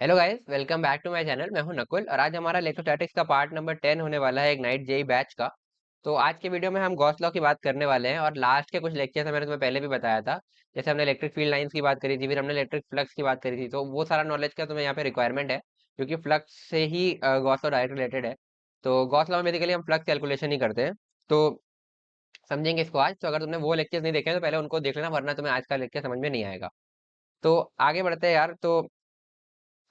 Hello guys, welcome back to my channel. मैं हूं नकुल और आज हमारा इलेक्ट्रोस्टैटिक्स का पार्ट नंबर 10 होने वाला है, इग्नाइट जेई बैच का। तो आज के वीडियो में हम गॉस लॉ की बात करने वाले हैं और लास्ट के कुछ लेक्चर्स मैंने तुम्हें पहले भी बताया था। जैसे हमने इलेक्ट्रिक फील्ड लाइंस की बात करी थी, फिर हमने इलेक्ट्रिक फ्लक्स की बात करी थी, तो वो सारा नॉलेज का तुम्हें यहाँ पे रिक्वायरमेंट है क्योंकि फ्लक्स से ही गॉस लॉ डायरेक्ट रिलेटेड है। तो गॉस लॉ में बेसिकली हम फ्लक्स कैलकुलेशन ही करते हैं। तो समझेंगे इसको आज। तो अगर तुमने वो लेक्चर्स नहीं देखे हैं तो पहले उनको देख लेना, वरना तुम्हें आज का लेक्चर समझ में नहीं आएगा। तो आगे बढ़ते हैं यार। तो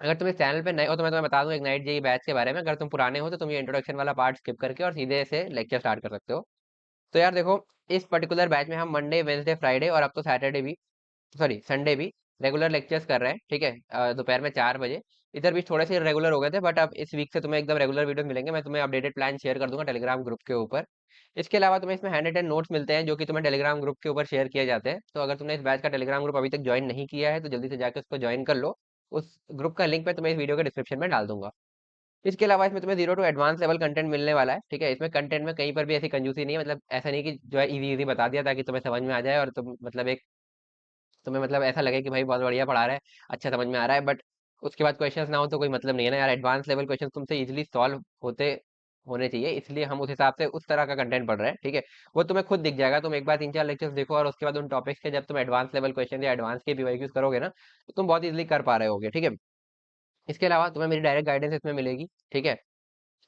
अगर तुम इस चैनल पे नए हो तो मैं तुम्हें बता दूं इग्नाइट जेई बैच के बारे में। अगर तुम पुराने हो तो तुम ये इंट्रोडक्शन वाला पार्ट स्किप करके और सीधे से लेक्चर स्टार्ट कर सकते हो। तो यार देखो, इस पर्टिकुलर बैच में हम मंडे, वेंसडे, फ्राइडे और अब तो सैटरडे भी, सॉरी संडे भी रेगुलर लेक्चर्स कर रहे हैं। ठीक है, दोपहर में 4 बजे। इधर भी थोड़े से रेगुलर हो गए थे, बट अब इस वीक से तुम्हें एकदम रेगुलर वीडियो मिलेंगे। मैं तुम्हें अपडेटेड प्लान शेयर कर दूंगा टेलीग्राम ग्रुप के ऊपर। इसके अलावा तुम्हें इसमें हैंड रिटन नोट्स मिलते हैं जो कि तुम्हें टेलीग्राम ग्रुप के ऊपर शेयर किए जाते हैं। तो अगर तुमने इस बैच का टेलीग्राम ग्रुप अभी तक ज्वाइन नहीं किया है तो जल्दी से जाकर उसको ज्वाइन कर लो। उस ग्रुप का लिंक मैं तुम्हें इस वीडियो के डिस्क्रिप्शन में डाल दूंगा। इसके अलावा इसमें तुम्हें 0 टू एडवांस लेवल कंटेंट मिलने वाला है। ठीक है, इसमें कंटेंट में कहीं पर भी ऐसी कंजूसी नहीं है। मतलब ऐसा नहीं कि जो है इजी इजी बता दिया ताकि तुम्हें समझ में आ जाए और तुम मतलब एक तुम्हें मतलब ऐसा लगे कि भाई बहुत बढ़िया पढ़ा रहा है, अच्छा समझ में आ रहा है, बट उसके बाद क्वेश्चंस ना हो तो कोई मतलब नहीं है ना यार। एडवांस लेवल क्वेश्चंस तुमसे इजीली सॉल्व होते होने चाहिए, इसलिए हम उस हिसाब से उस तरह का कंटेंट पढ़ रहे हैं। ठीक है, वो तुम्हें खुद दिख जाएगा। तुम एक बार 3 4 लेक्चर्स देखो और उसके बाद उन टॉपिक्स के जब तुम एडवांस लेवल क्वेश्चन या एडवांस के पीवाईक्यूज करोगे ना, तो तुम बहुत इजीली कर पा रहे होगे। ठीक है, इसके अलावा तुम्हें मेरी डायरेक्ट गाइडेंस इसमें मिलेगी। ठीक है,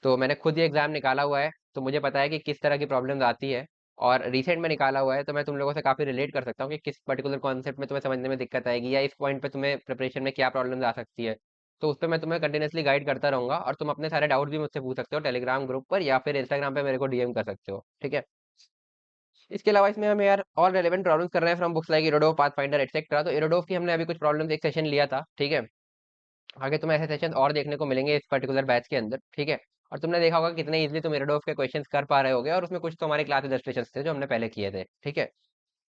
तो मैंने खुद ही एग्जाम निकाला हुआ है, तो मुझे पता है कि किस तरह की प्रॉब्लम्स आती है। और रिसेंट में निकाला हुआ है, तो मैं तुम लोगों से काफी रिलेट कर सकता हूँ कि किस पर्टिकुलर कॉन्सेप्ट में तुम्हें समझने में दिक्कत आएगी या इस पॉइंट पे तुम्हें प्रिपरेशन में क्या प्रॉब्लम्स आ सकती है। तो उस पर मैं तुम्हें कंटिन्यूसली गाइड करता रहूंगा और तुम अपने सारे डाउट भी मुझसे पूछ सकते हो टेलीग्राम ग्रुप पर या फिर इंस्टाग्राम पे मेरे को डीएम कर सकते हो। ठीक है, इसके अलावा इसमें हम यार और रेलेवेंट प्रॉब्लम्स कर रहे हैं from books like Irodov, pathfinder etcetera. तो इरोडोव की हमने अभी कुछ प्रॉब्लम्स एक सेशन लिया था। ठीक है, आगे तुम्हें ऐसे सेशन और देखने को मिलेंगे इस पर्टिकुलर बैच के अंदर। ठीक है, और तुमने देखा होगा कितने इजीली तुम इरोडोव के क्वेश्चंस कर पा रहे होगे और उसमें कुछ तो हमारे क्लास इलस्ट्रेशंस थे जो हमने पहले किए थे। ठीक है,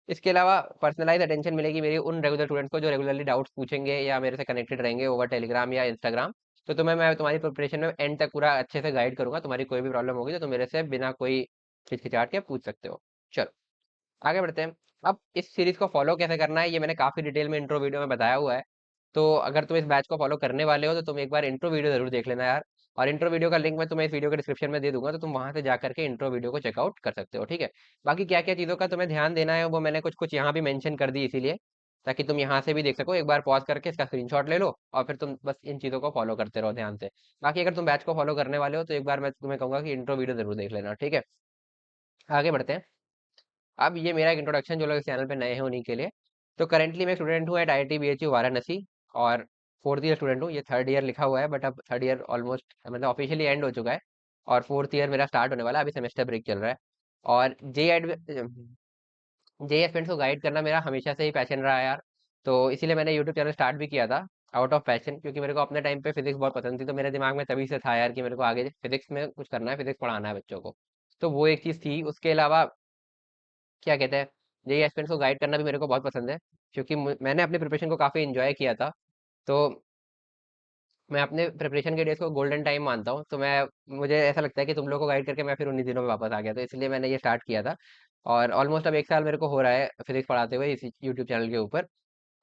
इसके अलावा पर्सनलाइज अटेंशन मिलेगी मेरी उन रेगुलर स्टूडेंट्स को जो रेगुलरली डाउट्स पूछेंगे या मेरे से कनेक्टेड रहेंगे ओवर टेलीग्राम या इंस्टाग्राम। तो तुम्हें मैं तुम्हारी प्रिपरेशन में एंड तक पूरा अच्छे से गाइड करूंगा। तुम्हारी कोई भी प्रॉब्लम होगी तो तुम मेरे से बिना कोई हिचकिचाहट के पूछ सकते हो। चलो आगे बढ़ते हैं। अब इस सीरीज को फॉलो कैसे करना है ये मैंने काफी डिटेल में इंट्रो वीडियो में बताया हुआ है। तो अगर तुम इस बैच को फॉलो करने वाले हो तो तुम एक बार इंट्रो वीडियो जरूर देख लेना यार। और इंट्रो वीडियो का लिंक मैं तुम्हें इस वीडियो के डिस्क्रिप्शन में दे दूंगा, तो तुम वहां से जाकर के इंट्रो वीडियो को चेकआउट कर सकते हो। ठीक है, बाकी क्या क्या चीजों का तुम्हें ध्यान देना है वो मैंने कुछ कुछ यहाँ भी मेंशन कर दी, इसीलिए ताकि तुम यहाँ से भी देख सको। एक बार पॉज करके इसका स्क्रीनशॉट ले लो और फिर तुम बस इन चीजों को फॉलो करते रहो ध्यान से। बाकी अगर तुम बैच को फॉलो करने वाले हो तो एक बार मैं तुम्हें कहूंगा कि इंट्रो वीडियो जरूर देख लेना। ठीक है, आगे बढ़ते हैं। अब ये मेरा एक इंट्रोडक्शन जो लोग इस चैनल पे नए हैं उन्हीं के लिए। तो करेंटली मैं स्टूडेंट हूँ एट IIT BHU वाराणसी और फोर्थ ईयर स्टूडेंट हूँ। ये थर्ड ईयर लिखा हुआ है बट अब थर्ड ईयर ऑलमोस्ट मतलब ऑफिशियली एंड हो चुका है और फोर्थ ईयर मेरा स्टार्ट होने वाला है। अभी सेमेस्टर ब्रेक चल रहा है। और जे स्टूडेंट्स को गाइड करना मेरा हमेशा से ही पैशन रहा है यार। तो इसीलिए मैंने यूट्यूब चैनल स्टार्ट भी किया था आउट ऑफ पैशन, क्योंकि मेरे को अपने टाइम पे फिजिक्स बहुत पसंद थी। तो मेरे दिमाग में तभी से था यार कि मेरे को आगे फिजिक्स में कुछ करना है, फिजिक्स पढ़ाना है बच्चों को। तो वो एक चीज़ थी। उसके अलावा क्या कहते हैं, जेई एस्पिरेंट्स को गाइड करना भी मेरे को बहुत पसंद है क्योंकि मैंने अपने प्रिपरेशन को काफ़ी इंजॉय किया था। तो मैं अपने प्रिपरेशन के डेज को गोल्डन टाइम मानता हूँ। तो मैं मुझे ऐसा लगता है कि तुम लोग को गाइड करके मैं फिर उन्हीं दिनों में वापस आ गया, तो इसलिए मैंने ये स्टार्ट किया था। और ऑलमोस्ट अब 1 साल मेरे को हो रहा है फिजिक्स पढ़ाते हुए इस यूट्यूब चैनल के ऊपर।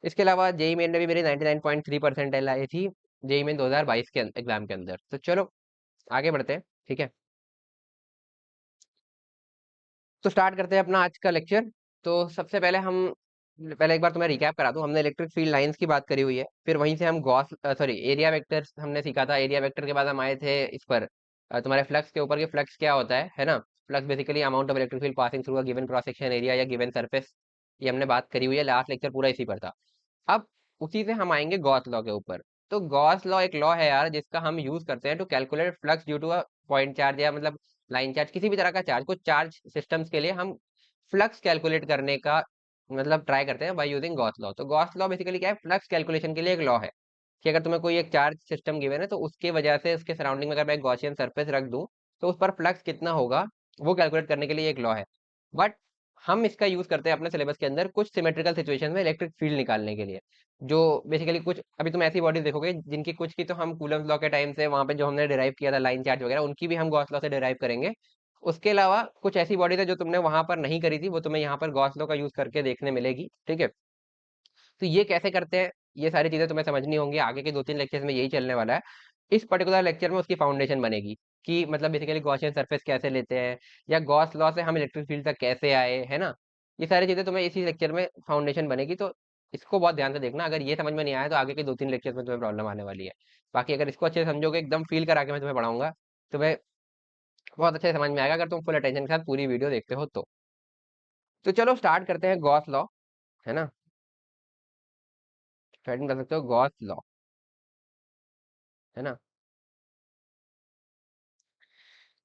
इसके अलावा जेई मेन में भी मेरी 99.3% आई थी जेई मेन 2022 के एग्जाम के अंदर। तो चलो आगे बढ़ते हैं। ठीक है, तो स्टार्ट करते हैं अपना आज का लेक्चर। तो सबसे पहले हम पहले एक बार तुम्हें रिकैप करा दूं। हमने इलेक्ट्रिक फील्ड लाइंस की बात करी हुई है, फिर वहीं से हम गॉस सॉरी एरिया वेक्टर हमने सीखा था। एरिया वेक्टर के बाद हम आए थे इस पर तुम्हारे फ्लक्स के ऊपर कि फ्लक्स क्या होता है ना। Flux basically amount of electric field passing through a given cross section area या गिवन सरफेस। ये हमने बात करी हुई है, लास्ट लेक्चर पूरा इसी पर था। अब उसी से हम आएंगे गॉस लॉ के ऊपर। तो गॉस लॉ एक लॉ है यार जिसका हम यूज करते हैं to calculate flux due to a point charge या मतलब लाइन चार्ज, किसी भी तरह का चार्ज। कुछ चार्ज सिस्टम्स के लिए हम फ्लक्स कैलकुलेट करने का मतलब ट्राई करते हैं बाय यूजिंग गॉस लॉ। तो गॉस लॉ बेसिकली क्या है, फ्लक्स कैलकुलेशन के लिए एक लॉ है कि अगर तुम्हें कोई एक चार्ज सिस्टम गिवन है तो उसके वजह से उसके सराउंडिंग में अगर मैं एक गॉसियन सरफेस रख दूं तो उस पर फ्लक्स कितना होगा वो कैलकुलेट करने के लिए एक लॉ है। बट हम इसका यूज करते हैं अपने सिलेबस के अंदर कुछ सिमेट्रिकल सिचुएशन में इलेक्ट्रिक फील्ड निकालने के लिए। जो बेसिकली कुछ अभी तुम ऐसी बॉडीज देखोगे जिनकी कुछ की तो हम कूलम्स लॉ के टाइम से वहां पे जो हमने डिराइव किया था लाइन चार्ज वगैरह, उनकी भी हम गॉस लॉ से डिराइव करेंगे। उसके अलावा कुछ ऐसी बॉडीज है जो तुमने वहां पर नहीं करी थी, वो तुम्हें यहाँ पर गॉस लॉ का यूज करके देखने मिलेगी। ठीक है, तो ये कैसे करते हैं ये सारी चीजें तुम्हें समझनी होंगी, आगे के 2-3 लेक्चर्स में यही चलने वाला है। इस पर्टिकुलर लेक्चर में उसकी फाउंडेशन बनेगी कि मतलब बेसिकली गॉसियन सरफेस कैसे लेते हैं, या गॉस लॉ से हम इलेक्ट्रिक फील्ड तक कैसे आए, है ना। ये सारी चीजें तुम्हें इसी लेक्चर में फाउंडेशन बनेगी, तो इसको बहुत ध्यान से देखना। अगर ये समझ में नहीं आया तो आगे के 2-3 लेक्चर्स में तुम्हें प्रॉब्लम आने वाली है। बाकी अगर इसको अच्छे से समझोगे, एकदम फील करा के मैं तुम्हें पढ़ाऊंगा, तुम्हें बहुत अच्छे से समझ में आएगा, अगर तुम फुल अटेंशन के साथ पूरी वीडियो देखते हो तो चलो स्टार्ट करते हैं गॉस लॉ, है ना। स्टार्टिंग कर सकते हो गॉस लॉ, है ना।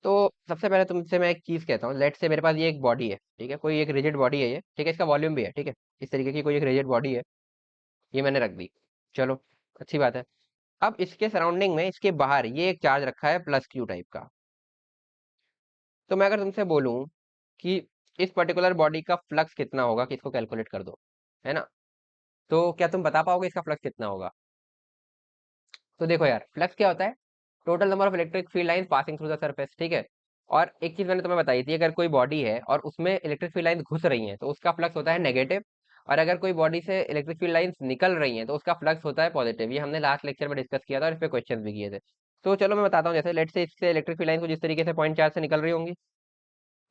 तो सबसे पहले तुमसे मैं एक चीज कहता हूँ, लेट से मेरे पास ये एक बॉडी है, ठीक है, कोई एक रिजिड बॉडी है ये, ठीक है, इसका वॉल्यूम भी है, ठीक है, इस तरीके की कोई एक रिजिड बॉडी है, ये मैंने रख दी। चलो, अच्छी बात है। अब इसके सराउंडिंग में, इसके बाहर ये एक चार्ज रखा है प्लस क्यू टाइप का। तो मैं अगर तुमसे बोलूं कि इस पर्टिकुलर बॉडी का फ्लक्स कितना होगा, कि इसको कैलकुलेट कर दो, है ना, तो क्या तुम बता पाओगे इसका फ्लक्स कितना होगा? तो देखो यार, फ्लक्स क्या होता है? Total number of electric field lines passing through the surface, ठीक है। और एक चीज मैंने तुम्हें बताई थी, अगर कोई बॉडी है और उसमें इलेक्ट्रिक फील्ड लाइंस घुस रही हैं तो उसका फ्लक्स होता है नेगेटिव, और अगर कोई बॉडी से इलेक्ट्रिक फील्ड लाइंस निकल रही हैं तो उसका फ्लक्स होता है पॉजिटिव। ये हमने लास्ट लेक्चर में डिस्कस किया था और इस पे क्वेश्चन भी किए थे। तो चलो मैं बताता हूँ, जैसे लेट से इससे इलेक्ट्रिक फील्ड लाइन को जिस तरीके से पॉइंट चार्ज से निकल रही होंगी,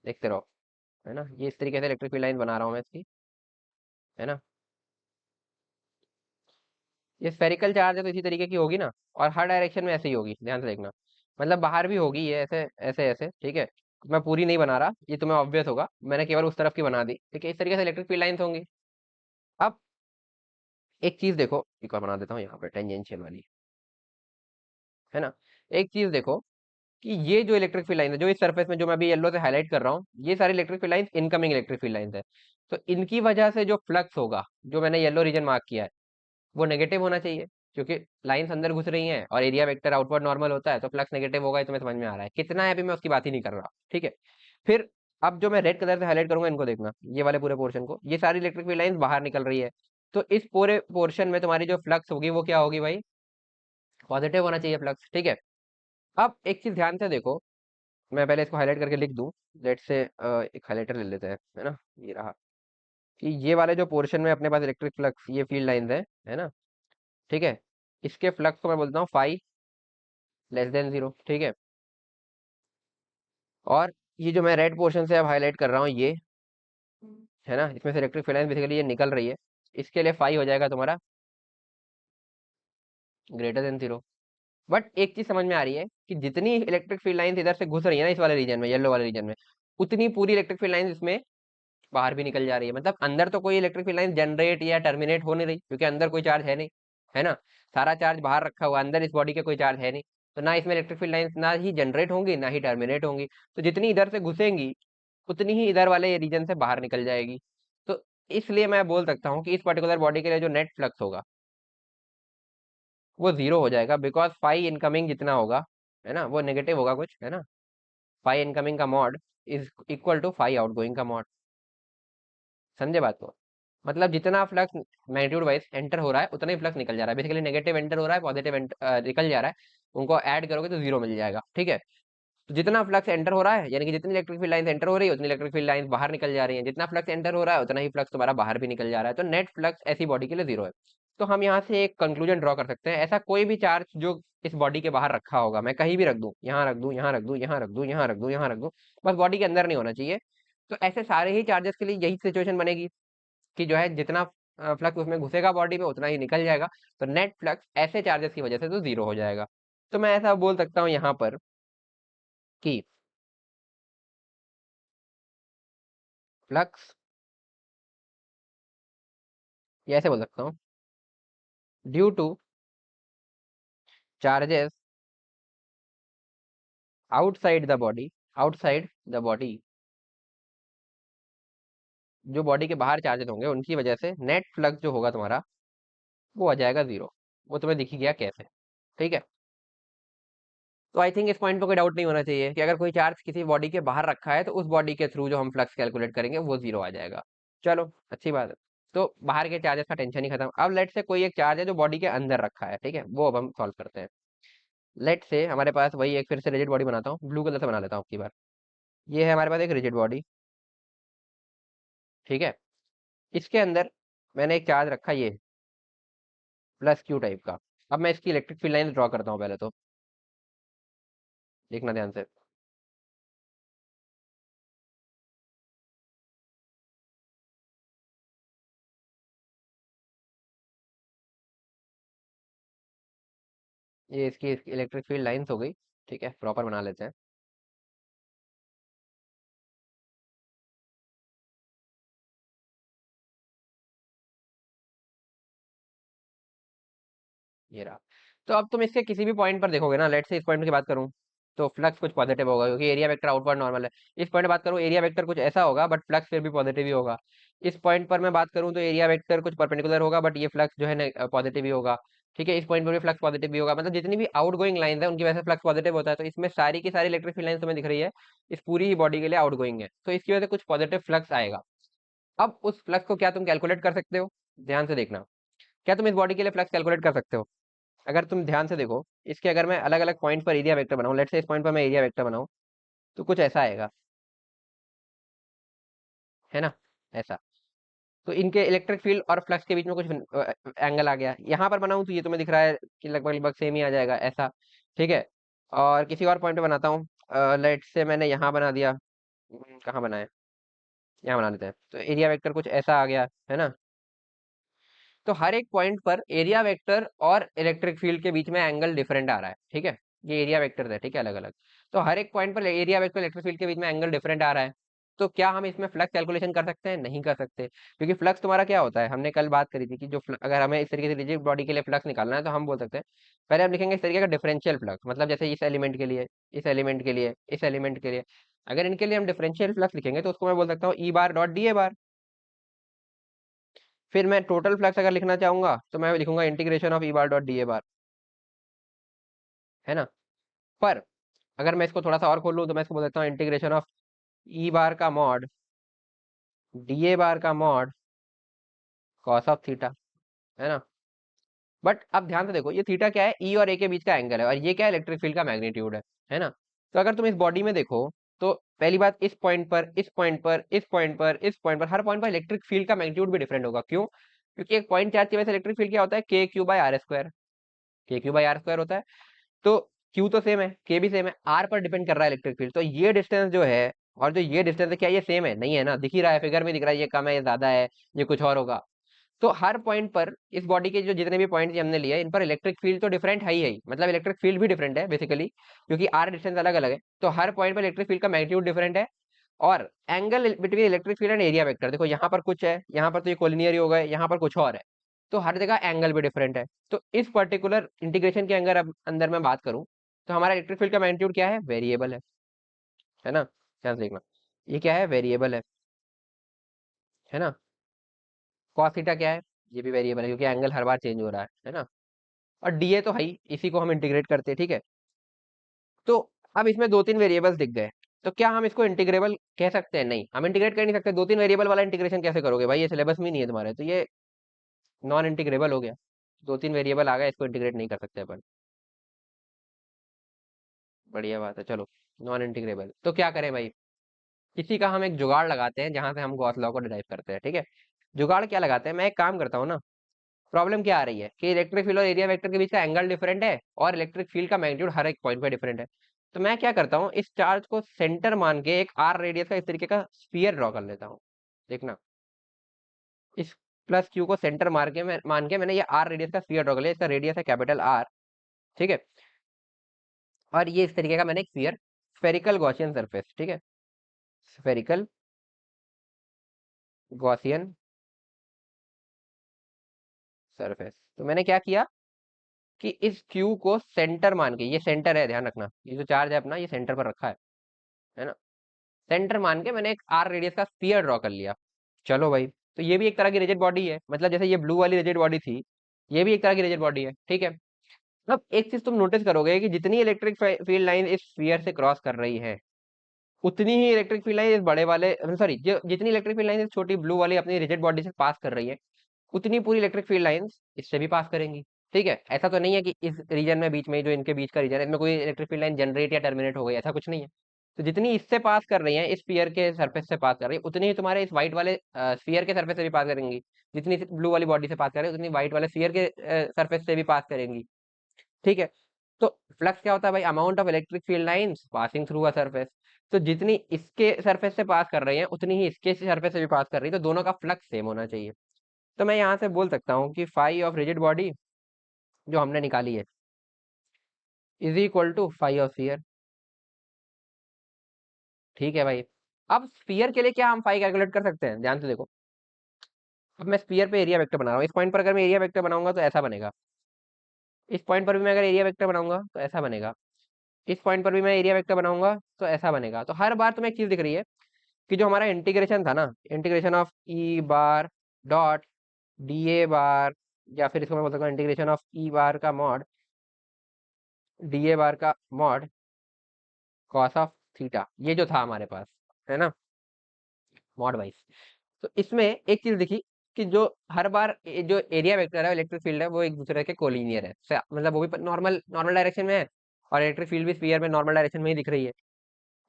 देखते रहो, है ना, ये इस तरीके से इलेक्ट्रिक फील्ड लाइन बना रहा हूँ मैं इसकी, है ना। ये स्फेरिकल चार्ज है तो इसी तरीके की होगी ना, और हर डायरेक्शन में ऐसे ही होगी, ध्यान से देखना। मतलब बाहर भी होगी ये ऐसे ऐसे ऐसे, ठीक है। मैं पूरी नहीं बना रहा, ये तुम्हें ऑब्वियस होगा, मैंने केवल उस तरफ की बना दी, ठीक है। इस तरीके से इलेक्ट्रिक फील्ड लाइंस होंगी। अब एक चीज देखो, एक और बना देता हूँ यहाँ पे टेंजेंशियल वाली, है ना। एक चीज देखो कि ये जो इलेक्ट्रिक फील्ड लाइन है, जो इस सरफेस में जो मैं अभी येलो से हाईलाइट कर रहा हूँ, ये सारी electric field lines incoming electric field lines है। तो इनकी वजह से जो फ्लक्स होगा, जो मैंने येलो रीजन मार्क किया है, वो नेगेटिव होना चाहिए, क्योंकि लाइंस अंदर घुस रही हैं और एरिया वेक्टर आउटवर्ड नॉर्मल होता है, तो फ्लक्स नेगेटिव होगा, ये तुम्हें समझ में आ रहा है। कितना है अभी मैं उसकी बात ही नहीं कर रहा, ठीक है। फिर अब जो मैं रेड कलर से हाईलाइट करूंगा, इनको देखना, ये वाले पूरे पोर्शन को, ये सारी इलेक्ट्रिक फील्ड लाइंस बाहर निकल रही है। तो इस पूरे पोर्शन में तुम्हारी जो फ्लक्स होगी वो क्या होगी भाई? पॉजिटिव होना चाहिए फ्लक्स, ठीक है। अब एक चीज ध्यान से देखो, मैं पहले इसको हाईलाइट करके लिख दूं। लेट से एक हाईलाइटर ले लेते हैं, है ना, ये रहा। कि ये वाले जो पोर्शन में अपने पास इलेक्ट्रिक फ्लक्स, ये फील्ड लाइंस है ना, ठीक है। इसके फ्लक्स को मैं बोलता हूँ फाई लेस देन जीरो, ठीक है। और ये जो मैं रेड पोर्शन से अब हाईलाइट कर रहा हूँ, ये, है ना, इसमें से इलेक्ट्रिक फील्ड लाइन बेसिकली ये निकल रही है, इसके लिए फाई हो जाएगा तुम्हारा ग्रेटर देन जीरो। बट एक चीज समझ में आ रही है कि जितनी इलेक्ट्रिक फील्ड लाइंस इधर से घुस रही है ना, इस वाले रीजन में, येलो वाले रीजन में, उतनी पूरी इलेक्ट्रिक फील्ड लाइंस इसमें बाहर भी निकल जा रही है। मतलब अंदर तो कोई इलेक्ट्रिक फील्ड लाइन जनरेट या टर्मिनेट हो नहीं रही, क्योंकि अंदर कोई चार्ज है नहीं, है ना। सारा चार्ज बाहर रखा हुआ, अंदर इस बॉडी के कोई चार्ज है नहीं। तो ना इसमें इलेक्ट्रिक फील्ड लाइंस ना ही जनरेट होंगी ना ही टर्मिनेट होंगी। तो जितनी इधर से घुसेंगी उतनी ही इधर वाले रीजन से बाहर निकल जाएगी। तो इसलिए मैं बोल सकता हूँ कि इस पर्टिकुलर बॉडी के लिए जो नेट फ्लक्स होगा वो जीरो हो जाएगा, बिकॉज फाई इनकमिंग जितना होगा, है ना, वो नेगेटिव होगा कुछ, है ना। फाई इनकमिंग का mod is equal to phi outgoing का मॉड। समझे बात को? मतलब जितना फ्लक्स मैग्नीट्यूड वाइज एंटर हो रहा है, उतना ही फ्लक्स निकल जा रहा है। बेसिकली नेगेटिव एंटर हो रहा है, पॉजिटिव निकल जा रहा है, उनको ऐड करोगे तो जीरो मिल जाएगा, ठीक है। तो जितना फ्लक्स एंटर हो रहा है, यानी कि जितनी इलेक्ट्रिक फील्ड लाइंस एंटर हो रही है उतनी इलेक्ट्रिक फील्ड लाइंस बाहर निकल जा रही हैं। जितना फ्लक्स एंटर हो रहा है उतना ही फ्लक्स तुम्हारा बाहर भी निकल जा रहा है। तो नेट फ्लक्स ऐसी बॉडी के लिए जीरो है। तो हम यहाँ से एक कंक्लूजन ड्रॉ कर सकते हैं, ऐसा कोई भी चार्ज जो इस बॉडी के बाहर रखा होगा, मैं कहीं भी रख दूं, यहाँ रख दूं, यहाँ रख दूं, यहाँ रख दूं, यहाँ रख दूं, यहाँ रख दूं, बस बॉडी के अंदर नहीं होना चाहिए। तो ऐसे सारे ही चार्जेस के लिए यही सिचुएशन बनेगी कि जो है जितना फ्लक्स उसमें घुसेगा बॉडी में उतना ही निकल जाएगा। तो नेट फ्लक्स ऐसे चार्जेस की वजह से तो जीरो हो जाएगा। तो मैं ऐसा बोल सकता हूँ यहाँ पर कि फ्लक्स, ये ऐसे बोल सकता हूँ, due two charges outside the body, outside the body, जो बॉडी के बाहर चार्जेस होंगे उनकी वजह से नेट फ्लक्स जो होगा तुम्हारा वो आ जाएगा जीरो। वो तुम्हें दिख ही गया कैसे, ठीक है। तो आई थिंक इस पॉइंट पे कोई डाउट नहीं होना चाहिए कि अगर कोई चार्ज किसी बॉडी के बाहर रखा है तो उस बॉडी के थ्रू जो हम फ्लक्स कैलकुलेट करेंगे वो जीरो आ जाएगा। चलो, अच्छी बात है। तो बाहर के चार्जेस का टेंशन ही खत्म। अब लेट से कोई एक चार्ज है जो बॉडी के अंदर रखा है, ठीक है, वो अब हम सॉल्व करते हैं। लेट से हमारे पास वही एक फिर से रिजिड बॉडी बनाता हूँ, ब्लू कलर से बना लेता हूँ आपकी बार। ये है हमारे पास एक रिजिड बॉडी, ठीक है। इसके अंदर मैंने एक चार्ज रखा, ये प्लस क्यू टाइप का। अब मैं इसकी इलेक्ट्रिक फील्ड लाइन ड्रॉ करता हूँ पहले तो, देखना ध्यान से। ये इसकी इलेक्ट्रिक फील्ड लाइंस हो गई। ठीक है, प्रॉपर बना लेते हैं। ये रहा। तो अब तुम इसके किसी भी पॉइंट पर देखोगे ना, लेट से इस पॉइंट की बात करूं, तो फ्लक्स कुछ पॉजिटिव होगा क्योंकि एरिया वेक्टर आउटवर्ड नॉर्मल है। इस पॉइंट बात करूं, एरिया वेक्टर कुछ ऐसा होगा बट फ्लक्स फिर भी पॉजिटिव ही होगा। इस पॉइंट पर मैं बात करूं तो एरिया वेक्टर कुछ परपेंडिकुलर होगा बट ये फ्लक्स जो है पॉजिटिव ही होगा। ठीक है, इस पॉइंट पर भी फ्लक्स पॉजिटिव भी होगा, मतलब जितनी भी आउट गोइंग लाइन है उनकी वजह से फ्लक्स पॉजिटिव होता है। तो इसमें सारी की सारी इलेक्ट्रिक फील्ड लाइन तुम्हें दिख रही है, इस पूरी ही बॉडी के लिए आउट गोइंग है, तो इसकी वजह से कुछ पॉजिटिव फ्लक्स आएगा। अब उस फ्लक्स को क्या तुम कैलकुलेट कर सकते हो? ध्यान से देखना। क्या तुम इस बॉडी के लिए फ्लक्स कैलकुलेट कर सकते हो? अगर तुम ध्यान से देखो, इसके अगर मैं अलग अलग पॉइंट पर एरिया वेक्टर बनाऊं, लेट्स से इस पॉइंट पर मैं एरिया वेक्टर बनाऊं, तो कुछ ऐसा आएगा, है ना, ऐसा। तो इनके इलेक्ट्रिक फील्ड और फ्लक्स के बीच में कुछ एंगल आ गया। यहाँ पर बनाऊं तो ये तुम्हें दिख रहा है कि लगभग लगभग सेम ही आ जाएगा, ऐसा। ठीक है, और किसी और पॉइंट पे बनाता हूँ, लेट्स से मैंने यहाँ बना दिया। कहाँ बनाया? यहाँ बना देते हैं, तो एरिया वेक्टर कुछ ऐसा आ गया, है ना। तो हर एक पॉइंट पर एरिया वेक्टर और इलेक्ट्रिक फील्ड के बीच में एंगल डिफरेंट आ रहा है। ठीक है, ये एरिया वेक्टर है, ठीक है, अलग अलग। तो हर एक पॉइंट पर एरिया वेक्टर इलेक्ट्रिक फील्ड के बीच में एंगल डिफरेंट आ रहा है। तो क्या हम इसमें फ्लक्स कैलकुलेशन कर सकते हैं? नहीं कर सकते, क्योंकि फ्लक्स तुम्हारा क्या होता है, हमने कल बात करी थी कि जो अगर हमें इस तरीके से रिजिड बॉडी के लिए फ्लक्स निकालना है तो हम बोल सकते हैं, पहले हम लिखेंगे इस तरीके का डिफरेंशियल फ्लक्स, मतलब जैसे इस एलिमेंट के लिए, इस एलिमेंट के लिए, इस एलिमेंट के लिए। अगर इनके लिए हम डिफरेंशियल फ्लक्स लिखेंगे तो उसको मैं बोल सकता हूँ ई बार डॉट डी ए बार। फिर मैं टोटल फ्लक्स अगर लिखना चाहूंगा तो मैं लिखूंगा integration of E bar dot D A bar, है ना। पर अगर मैं इसको थोड़ा सा और खोल लूँ तो मैं इसको बोल देता हूँ इंटीग्रेशन ऑफ ई बार का मॉड डी ए बार का मॉड कॉस ऑफ थीटा, है ना। बट अब ध्यान से देखो, ये थीटा क्या है? ई और ए के बीच का एंगल है, और ये क्या है? इलेक्ट्रिक फील्ड का मैग्नीट्यूड है ना। तो अगर तुम इस बॉडी में देखो, तो पहली बात, इस पॉइंट पर, इस पॉइंट पर, इस पॉइंट पर, इस पॉइंट पर, हर पॉइंट पर इलेक्ट्रिक फील्ड का मैग्नीट्यूड भी डिफरेंट होगा। क्यों? क्योंकि एक पॉइंट चार्ज की वजह से इलेक्ट्रिक फील्ड क्या होता है? के क्यू बाय आर स्क्वायर। के क्यू बाय आर स्क्वायर होता है। तो क्यू तो सेम है, के भी सेम है, आर पर डिपेंड कर रहा है इलेक्ट्रिक फील्ड। तो ये डिस्टेंस जो है और जो ये डिस्टेंस है, क्या ये सेम है? नहीं है ना, दिख ही रहा है, फिगर में दिख रहा है, ये कम है, ये ज्यादा है, ये कुछ और होगा। तो हर पॉइंट पर इस बॉडी के जो जितने भी पॉइंट हमने लिए, इन पर इलेक्ट्रिक फील्ड तो डिफरेंट है ही, मतलब इलेक्ट्रिक फील्ड भी डिफरेंट है बेसिकली, क्योंकि आर डिस्टेंस अलग अलग है। तो हर पॉइंट पर इलेक्ट्रिक फील्ड का मैग्नीट्यूड डिफरेंट है। और angle between electric field and area vector, देखो यहाँ पर कुछ है, यहाँ पर तो ये कोलिनियर ही होगा, यहाँ पर कुछ और है। तो हर जगह एंगल भी डिफरेंट है। तो इस पर्टिकुलर इंटीग्रेशन के अंदर, अब अंदर मैं बात करूं, तो हमारा इलेक्ट्रिक फील्ड का मैग्नीट्यूड क्या है? वेरिएबल है ना। ध्यान से देखना, ये क्या है? वेरिएबल है ना। कॉस थीटा क्या है? ये भी वेरिएबल है क्योंकि एंगल हर बार चेंज हो रहा है ना। और डीए तो है ही, इसी को हम इंटीग्रेट करते हैं, ठीक है। तो अब इसमें दो तीन वेरिएबल्स दिख गए, तो क्या हम इसको इंटीग्रेबल कह सकते हैं? नहीं, हम इंटीग्रेट कर नहीं सकते। दो तीन वेरिएबल वाला इंटीग्रेशन कैसे करोगे भाई? ये सिलेबस में नहीं है तुम्हारे, तो ये नॉन इंटीग्रेबल हो गया। दो तीन वेरिएबल आ गए, इसको इंटीग्रेट नहीं कर सकते अपन। बढ़िया बात है, चलो। नॉन इंटीग्रेबल तो क्या करें भाई? किसी का हम एक जुगाड़ लगाते हैं जहां से हम गॉस लॉ को डिराइव करते हैं, ठीक है। जुगाड़ क्या लगाते हैं? मैं एक काम करता हूँ ना। प्रॉब्लम क्या आ रही है कि इलेक्ट्रिक फील्ड और एरिया वेक्टर के बीच का एंगल डिफरेंट है, और इलेक्ट्रिक फील्ड का मैग्नीट्यूड हर एक पॉइंट पे डिफरेंट है। तो मैं क्या करता हूँ, इस चार्ज को सेंटर मान के एक आर रेडियस का इस तरीके का स्फीयर ड्रॉ कर लेता हूँ। देखना, इस प्लस क्यू को सेंटर मार के मैं मान के मैंने ये आर रेडियस का स्फीयर ड्रॉ कर लिया, इसका रेडियस है कैपिटल आर। ठीक है, और ये इस तरीके का मैंने एक स्फीयर, स्फेरिकल गॉसियन सरफेस, ठीक है, स्फेरिकल गॉसियन सरफेस। तो मैंने क्या किया कि इस क्यू को सेंटर मान के, ये सेंटर है, ध्यान रखना, ये जो चार्ज है अपना, ये सेंटर पर रखा है ना। सेंटर मान के मैंने एक आर रेडियस का स्फीयर ड्रॉ कर लिया। चलो भाई, तो ये भी एक तरह की रिजिड बॉडी है, मतलब जैसे ये ब्लू वाली रिजिड बॉडी थी, ये भी एक तरह की रिजिड बॉडी है, ठीक है। अब एक चीज तुम नोटिस करोगे कि जितनी इलेक्ट्रिक फील्ड लाइन इस स्फीयर से क्रॉस कर रही है, उतनी ही इलेक्ट्रिक फील्ड लाइन इस बड़े वाले, सॉरी, जो जितनी इलेक्ट्रिक फील्ड लाइन इस छोटी ब्लू वाली अपनी रिजिड बॉडी से पास कर रही है, उतनी पूरी इलेक्ट्रिक फील्ड लाइंस इससे भी पास करेंगी। ठीक है, ऐसा तो नहीं है कि इस रीजन में, बीच में, जो इनके बीच का रीजन है, इसमें कोई इलेक्ट्रिक फील्ड लाइन जनरेट या टर्मिनेट हो गई, ऐसा कुछ नहीं है। तो जितनी इससे पास कर रही है, इस स्फीयर के सरफेस से पास कर रही है, उतनी ही तुम्हारे इस व्हाइट वाले स्फीयर के सरफेस से भी पास करेंगी। जितनी ब्लू वाली बॉडी से पास करे उतनी व्हाइट वाले स्फीयर के सरफेस से भी पास करेंगी। ठीक है। तो फ्लक्स क्या होता है भाई, amount of electric field lines passing through a surface. तो जितनी इसके सरफेस से पास कर रही है उतनी ही इसके सरफेस से भी पास कर रही है, तो दोनों का फ्लक्स सेम होना चाहिए। तो मैं यहाँ से बोल सकता हूँ कि फाई ऑफ रिजिड बॉडी जो हमने निकाली है is equal to phi of sphere. ठीक है भाई। अब स्फीयर के लिए क्या हम फाई कैलकुलेट कर सकते हैं, ध्यान से देखो। अब मैं स्फीयर पे एरिया वेक्टर बना रहा हूँ, इस पॉइंट पर अगर मैं एरिया वेक्टर बनाऊंगा तो ऐसा बनेगा। इस पॉइंट पर भी मैं अगर एरिया वेक्टर बनाऊंगा तो ऐसा बनेगा। इस पॉइंट पर भी मैं एरिया वेक्टर बनाऊंगा तो ऐसा बनेगा। तो हर बार तुम्हें एक चीज दिख रही है कि जो हमारा इंटीग्रेशन था ना, integration of E bar dot D A bar, या फिर इसको मैं बोल सकता हूँ इंटीग्रेशन ऑफ ई बार का मॉड डी ए बार का मॉड कॉस ऑफ थीटा, ये जो था हमारे पास, है ना, मॉड वाइज। तो इसमें एक चीज दिखी कि जो हर बार जो एरिया वेक्टर है इलेक्ट्रिक फील्ड है वो एक दूसरे के कोलिनियर है, मतलब वो भी नॉर्मल नॉर्मल डायरेक्शन में है, और इलेक्ट्रिक फील्ड भी स्फीयर में नॉर्मल डायरेक्शन में ही दिख रही है।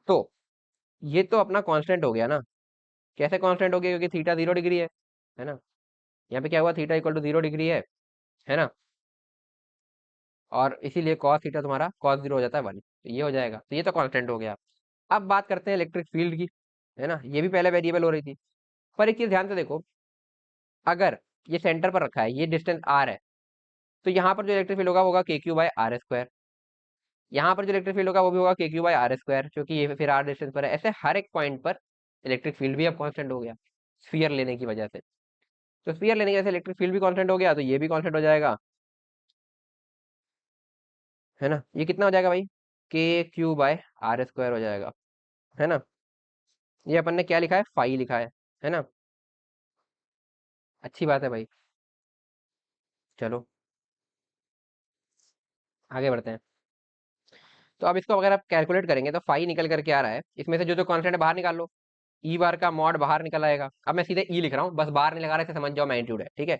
तो ये तो अपना कांस्टेंट हो गया ना। कैसे कांस्टेंट हो गया, क्योंकि थीटा 0 डिग्री है ना। यहाँ पे क्या हुआ, थीटा इक्वल टू 0 डिग्री है ना। और इसीलिए कॉस थीटा तुम्हारा कॉस 0 हो जाता है 1, तो ये हो जाएगा, तो ये तो कांस्टेंट हो गया। अब बात करते हैं इलेक्ट्रिक फील्ड की, है ना, ये भी पहले वेरिएबल हो रही थी। पर एक चीज ध्यान से देखो, अगर ये सेंटर पर रखा है, ये डिस्टेंस आर है, तो यहाँ पर जो इलेक्ट्रिक फील्ड होगा वो होगा के क्यू बाय आर स्क्वायर। यहाँ पर जो इलेक्ट्रिक फील्ड होगा वो भी होगा के क्यू बाय आर स्क्वायर, क्योंकि ये फिर आर डिस्टेंस पर है। ऐसे हर एक पॉइंट पर इलेक्ट्रिक फील्ड भी अब कांस्टेंट हो गया स्फीयर लेने की वजह से। तो स्फीयर लेने की वजह से इलेक्ट्रिक फील्ड भी कांस्टेंट हो गया, तो ये भी कांस्टेंट हो जाएगा, है ना। ये कितना हो जाएगा भाई, के क्यू बाय आर स्क्वायर हो जाएगा, है ना। ये अपन ने क्या लिखा है, फाई लिखा है ना। अच्छी बात है भाई। चलो आगे बढ़ते हैं। तो अब इसको अगर आप कैलकुलेट करेंगे तो फाई निकल करके आ रहा है, इसमें से जो जो कांस्टेंट है बाहर निकाल लो। ई बार का मॉड बाहर निकल आएगा, अब मैं सीधे ई लिख रहा हूँ, बस बाहर नहीं लगा रहा, इसे समझ जाओ मैग्नीट्यूड है, ठीक है।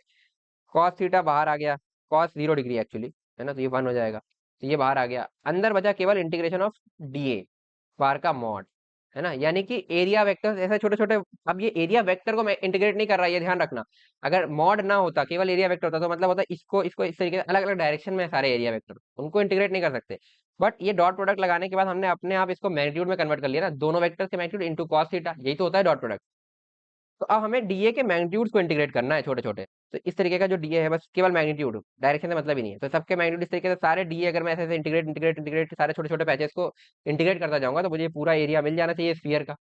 कॉस थीटा बाहर आ गया, कॉस 0 डिग्री एक्चुअली, है ना, तो ये 1 हो जाएगा। तो ये बाहर आ गया, अंदर बचा केवल integration of D A bar का मॉड, है ना, यानी कि एरिया वेक्टर ऐसे छोटे छोटे। अब ये एरिया वेक्टर को मैं इंटीग्रेट नहीं कर रहा, ये ध्यान रखना। अगर मॉड ना होता, केवल एरिया वेक्टर होता, तो मतलब होता इसको इसको इस तरीके से अलग अलग डायरेक्शन में सारे एरिया वेक्टर, उनको इंटीग्रेट नहीं कर सकते। बट ये डॉट प्रोडक्ट लगाने के बाद हमने अपने आप इसको मैग्नीट्यूड में कन्वर्ट कर लिया ना, दोनों वेक्टर्स के मैग्नीट्यूड इनटू कॉस थीटा, यही तो होता है डॉट प्रोडक्ट। तो अब हमें डीए के मैग्नीट्यूड्स को इंटीग्रेट करना है छोटे छोटे। तो इस तरीके का जो डीए है बस केवल मैग्नीट्यूड, डायरेक्शन से मतलब ही नहीं है। तो सबके मैग्नीट्यूड इस तरीके से सारे डीए, अगर मैं ऐसे ऐसे इंटीग्रेट इंटीग्रेट इंटीग्रेट सारे छोटे छोटे पैचेस को इंटीग्रेट करता जाऊंगा तो मुझे पूरा एरिया मिल जाना चाहिए स्फीयर का।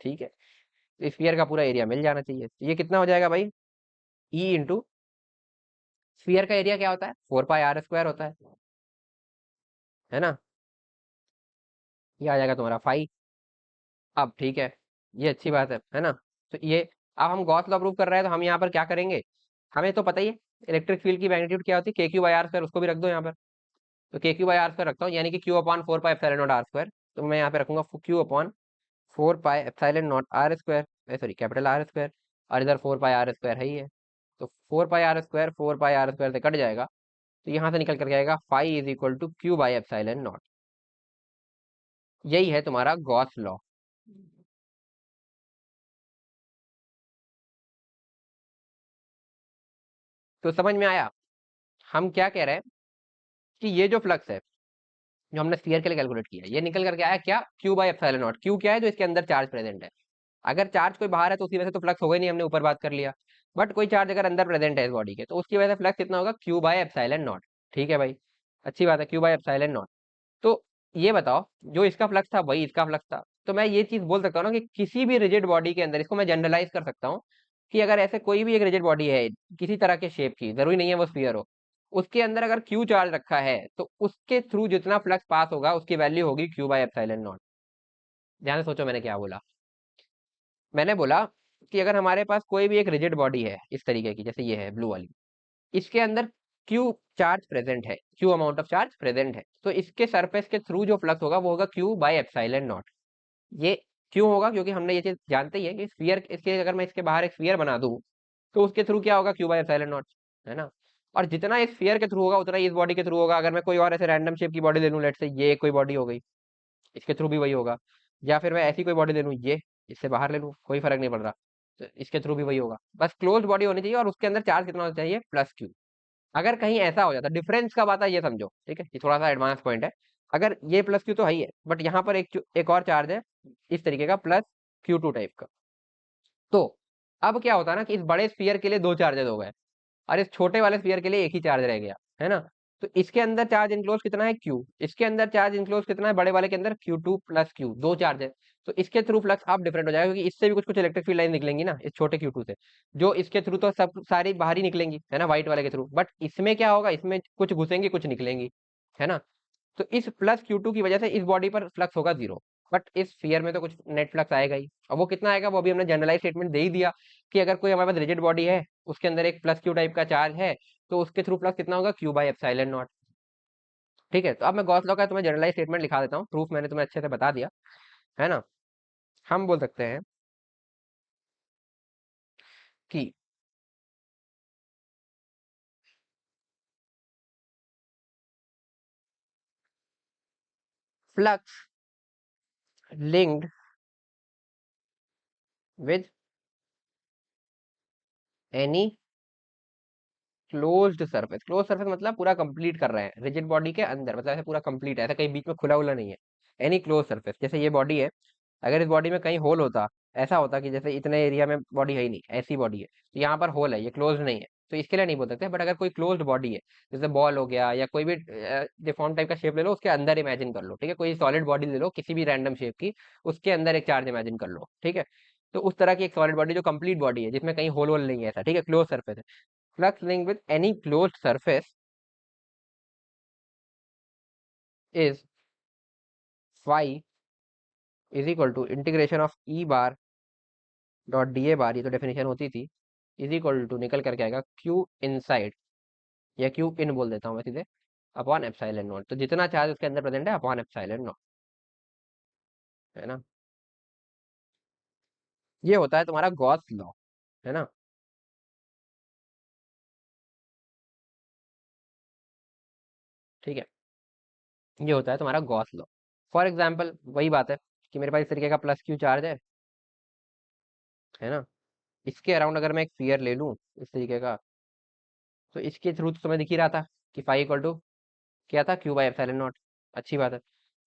ठीक है, तो स्फीयर का पूरा एरिया मिल जाना चाहिए। तो ये कितना हो जाएगा भाई, ई इंटू स्फीयर का एरिया क्या होता है, 4 पाई आर स्क्वायर होता है ना। ये आ जाएगा तुम्हारा फाई। अब ठीक है, ये अच्छी बात है ना। तो ये अब हम गॉस लॉ प्रूव कर रहे हैं, तो हम यहाँ पर क्या करेंगे, हमें तो पता ही है इलेक्ट्रिक फील्ड की मैग्नीट्यूड क्या होती है, के क्यू बाई आर स्क्वायर, उसको भी रख दो यहाँ पर। तो के क्यू बाई आर स्क्वायर रखता हूँ, यानी कि q upon 4 pi epsilon naught are square. तो मैं यहाँ पे रखूंगा q upon 4 pi epsilon naught are square, sorry capital r square, और इधर 4 पाई आर स्क्वायर है ही है। तो 4 pi are square 4 pi are square से कट जाएगा, तो यहाँ से निकल करके आएगा phi is equal to Q by epsilon naught. यही है तुम्हारा गॉस लॉ। तो समझ में आया हम क्या कह रहे हैं, कि ये जो फ्लक्स है जो हमने स्फीयर के लिए कैलकुलेट किया, ये निकल करके आया क्या, Q by epsilon naught. Q क्या है, जो इसके अंदर चार्ज प्रेजेंट है। अगर चार्ज कोई बाहर है तो उसकी वजह से तो फ्लक्स होगा ही नहीं, हमने ऊपर बात कर लिया। बट कोई चार्ज अगर अंदर प्रेजेंट है इस बॉडी के, तो उसकी वजह से फ्लक्स कितना होगा, क्यू बाय एप्सिलॉन नॉट। ठीक है भाई, अच्छी बात है, क्यू बाय एप्सिलॉन नॉट। तो ये बताओ, जो इसका फ्लक्स था वही इसका फ्लक्स था। तो मैं ये चीज बोल सकता हूँ ना कि किसी भी रिजिड बॉडी के अंदर, इसको मैं जनरलाइज कर सकता हूँ कि अगर ऐसे कोई भी एक रिजिड बॉडी है किसी तरह के शेप की, जरूरी नहीं है वो स्फीयर हो, उसके अंदर अगर क्यू चार्ज रखा है तो उसके थ्रू जितना फ्लक्स पास होगा उसकी वैल्यू होगी क्यू बाय एप्सिलॉन नॉट। ध्यान से सोचो मैंने क्या बोला। मैंने बोला कि अगर हमारे पास कोई भी एक रिजिड बॉडी है इस तरीके की, जैसे ये है ब्लू वाली, इसके अंदर क्यू चार्ज प्रेजेंट है, Q amount of charge present है, तो इसके सरफेस के थ्रू जो फ्लक्स होगा वो होगा क्यू बाय एप्सिलॉन नॉट। ये क्यों होगा, क्योंकि हमने ये चीज जानते ही है कि स्फीयर, इसके अगर मैं इसके बाहर एक स्फीयर बना दूं तो उसके थ्रू क्या होगा, क्यू बाय एप्सिलॉन नॉट, है ना। और जितना इस स्फीयर के थ्रू होगा उतना ही इस बॉडी के थ्रू होगा। अगर मैं कोई और ऐसे रैंडम शेप की बॉडी ले लूं, लेट से ये कोई बॉडी हो गई, इसके थ्रू भी वही होगा। या फिर मैं ऐसी कोई बॉडी ले लूं, ये इससे बाहर ले लूं, कोई फर्क नहीं पड़ रहा। तो इसके थ्रू भी वही होगा, बस क्लोज बॉडी होनी चाहिए और उसके अंदर चार्ज कितना होना चाहिए, प्लस क्यू। अगर कहीं ऐसा हो जाता, डिफरेंस कब आता है ये समझो, ठीक है, ये थोड़ा सा एडवांस पॉइंट है। अगर ये प्लस क्यू तो है ही है, बट यहाँ पर एक और चार्ज है इस तरीके का, प्लस Q2 टाइप का। तो अब क्या होता है ना कि इस बड़े स्फीयर के लिए दो चार्जेस हो गए और इस छोटे वाले स्फीयर के लिए एक ही चार्ज रह गया, है ना। तो इसके अंदर चार्ज इनक्लोज कितना है, Q, इसके अंदर चार्ज इनक्लोज कितना है, बड़े वाले के अंदर Q2 प्लस Q, दो चार्ज है। तो इसके थ्रू फ्लक्स अब डिफरेंट हो जाएगा, क्योंकि इससे भी कुछ कुछ इलेक्ट्रिक फील्ड लाइन निकलेंगी ना इस छोटे Q2 से, जो इसके थ्रू तो सब सारी बाहर ही निकलेंगी, है ना, व्हाइट वाले के थ्रू, बट इसमें क्या होगा, इसमें कुछ घुसेंगी कुछ निकलेंगी, है ना। तो इस प्लस Q2 की वजह से इस बॉडी पर फ्लक्स होगा जीरो, बट इस स्फीयर में तो कुछ नेट फ्लक्स आएगा ही। और वो कितना आएगा, वो अभी हमने जनरलाइज स्टेटमेंट दे ही दिया कि अगर कोई हमारे पास रिजिड बॉडी है, उसके अंदर एक प्लस क्यू टाइप का चार्ज है, तो उसके थ्रू फ्लक्स कितना होगा, क्यू बाई एप्सिलॉन नॉट। ठीक है, तो अब मैं गॉस लॉ का तुम्हें जनरलाइज स्टेटमेंट लिखा देता हूँ, प्रूफ मैंने तुम्हें अच्छे से बता दिया, है ना। हम बोल सकते हैं कि flux linked with any closed surface मतलब पूरा कंप्लीट कर रहे हैं, रिजिड बॉडी के अंदर मतलब ऐसा पूरा कंप्लीट है, ऐसा कहीं बीच में खुला हुला नहीं है। एनी क्लोज सरफेस, जैसे ये बॉडी है, अगर इस बॉडी में कहीं होल होता, ऐसा होता कि जैसे इतने एरिया में बॉडी है ही नहीं, ऐसी बॉडी है, तो यहाँ पर होल है, ये क्लोज नहीं है, तो इसके लिए नहीं बोल सकते। बट अगर कोई क्लोज्ड बॉडी है, जैसे बॉल हो गया या कोई भी डिफॉर्म टाइप का शेप ले लो, उसके अंदर इमेजिन कर लो, ठीक है, कोई सॉलिड बॉडी ले लो किसी भी रैंडम शेप की, उसके अंदर एक चार्ज इमेजिन कर लो, ठीक है। तो उस तरह की एक सॉलिड बॉडी जो कंप्लीट बॉडी है, जिसमें कहीं होल होल नहीं है, ऐसा, ठीक है, क्लोज सरफेस है। Flux link with any closed surface is phi is equal to integration of E bar dot D A bar, ये तो डेफिनेशन होती थी, इज इक्वल टू निकल करके आएगा क्यू इनसाइड, या क्यू इन बोल देता हूँ मैं सीधे, अपॉन एप्सिलॉन नॉट। तो जितना चार्ज उसके अंदर प्रेजेंट है अपॉन एप्सिलॉन नॉट, है ना। ये होता है तुम्हारा गॉस लॉ, है ना। ठीक है, ये होता है तुम्हारा गॉस लॉ। फॉर एग्जाम्पल वही बात है कि मेरे पास इस तरीके का प्लस क्यू चार्ज है ना। इसके अराउंड अगर मैं एक स्फीयर ले लूं इस तरीके का, तो इसके थ्रू तो तुम्हें दिख ही रहा था कि फाई इक्वल टू क्या था, क्यू बाई एप्सिलॉन नॉट। अच्छी बात है।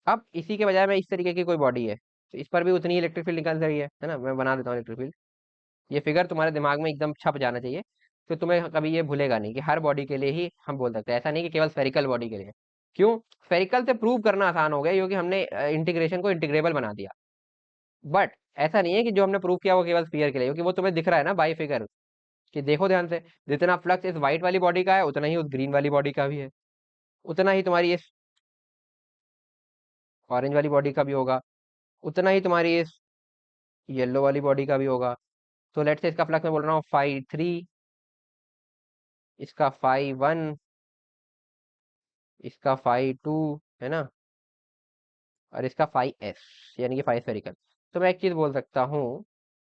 अब इसी के बजाय मैं इस तरीके की कोई बॉडी है, तो इस पर भी उतनी इलेक्ट्रिक फील्ड निकल रही है ना, मैं बना देता हूँ इलेक्ट्रिक फील्ड। ये फिगर तुम्हारे दिमाग में एकदम छप जाना चाहिए, तो तुम्हें कभी ये भूलेगा नहीं कि हर बॉडी के लिए ही हम बोल सकते हैं, ऐसा नहीं कि केवल स्फेरिकल बॉडी के लिए। क्यों, स्फेरिकल से प्रूव करना आसान हो गया क्योंकि हमने इंटीग्रेशन को इंटीग्रेबल बना दिया। बट ऐसा नहीं है कि जो हमने प्रूव किया वो केवल स्फीयर के लिए, क्योंकि वो तुम्हें दिख रहा है ना बाई फिगर, कि देखो ध्यान से, जितना फ्लक्स इस व्हाइट वाली बॉडी का है उतना ही उस ग्रीन वाली बॉडी का भी है, उतना ही तुम्हारी इस ऑरेंज वाली बॉडी का भी होगा, उतना ही तुम्हारी इस येलो वाली बॉडी का भी होगा। तो लेट से इसका फ्लक्स मैं बोल रहा हूँ फाई 3, इसका फाई 1, इसका फाई 2, है ना, और इसका फाई एस, यानी कि फाई स्फेरिकल। तो मैं एक चीज बोल सकता हूँ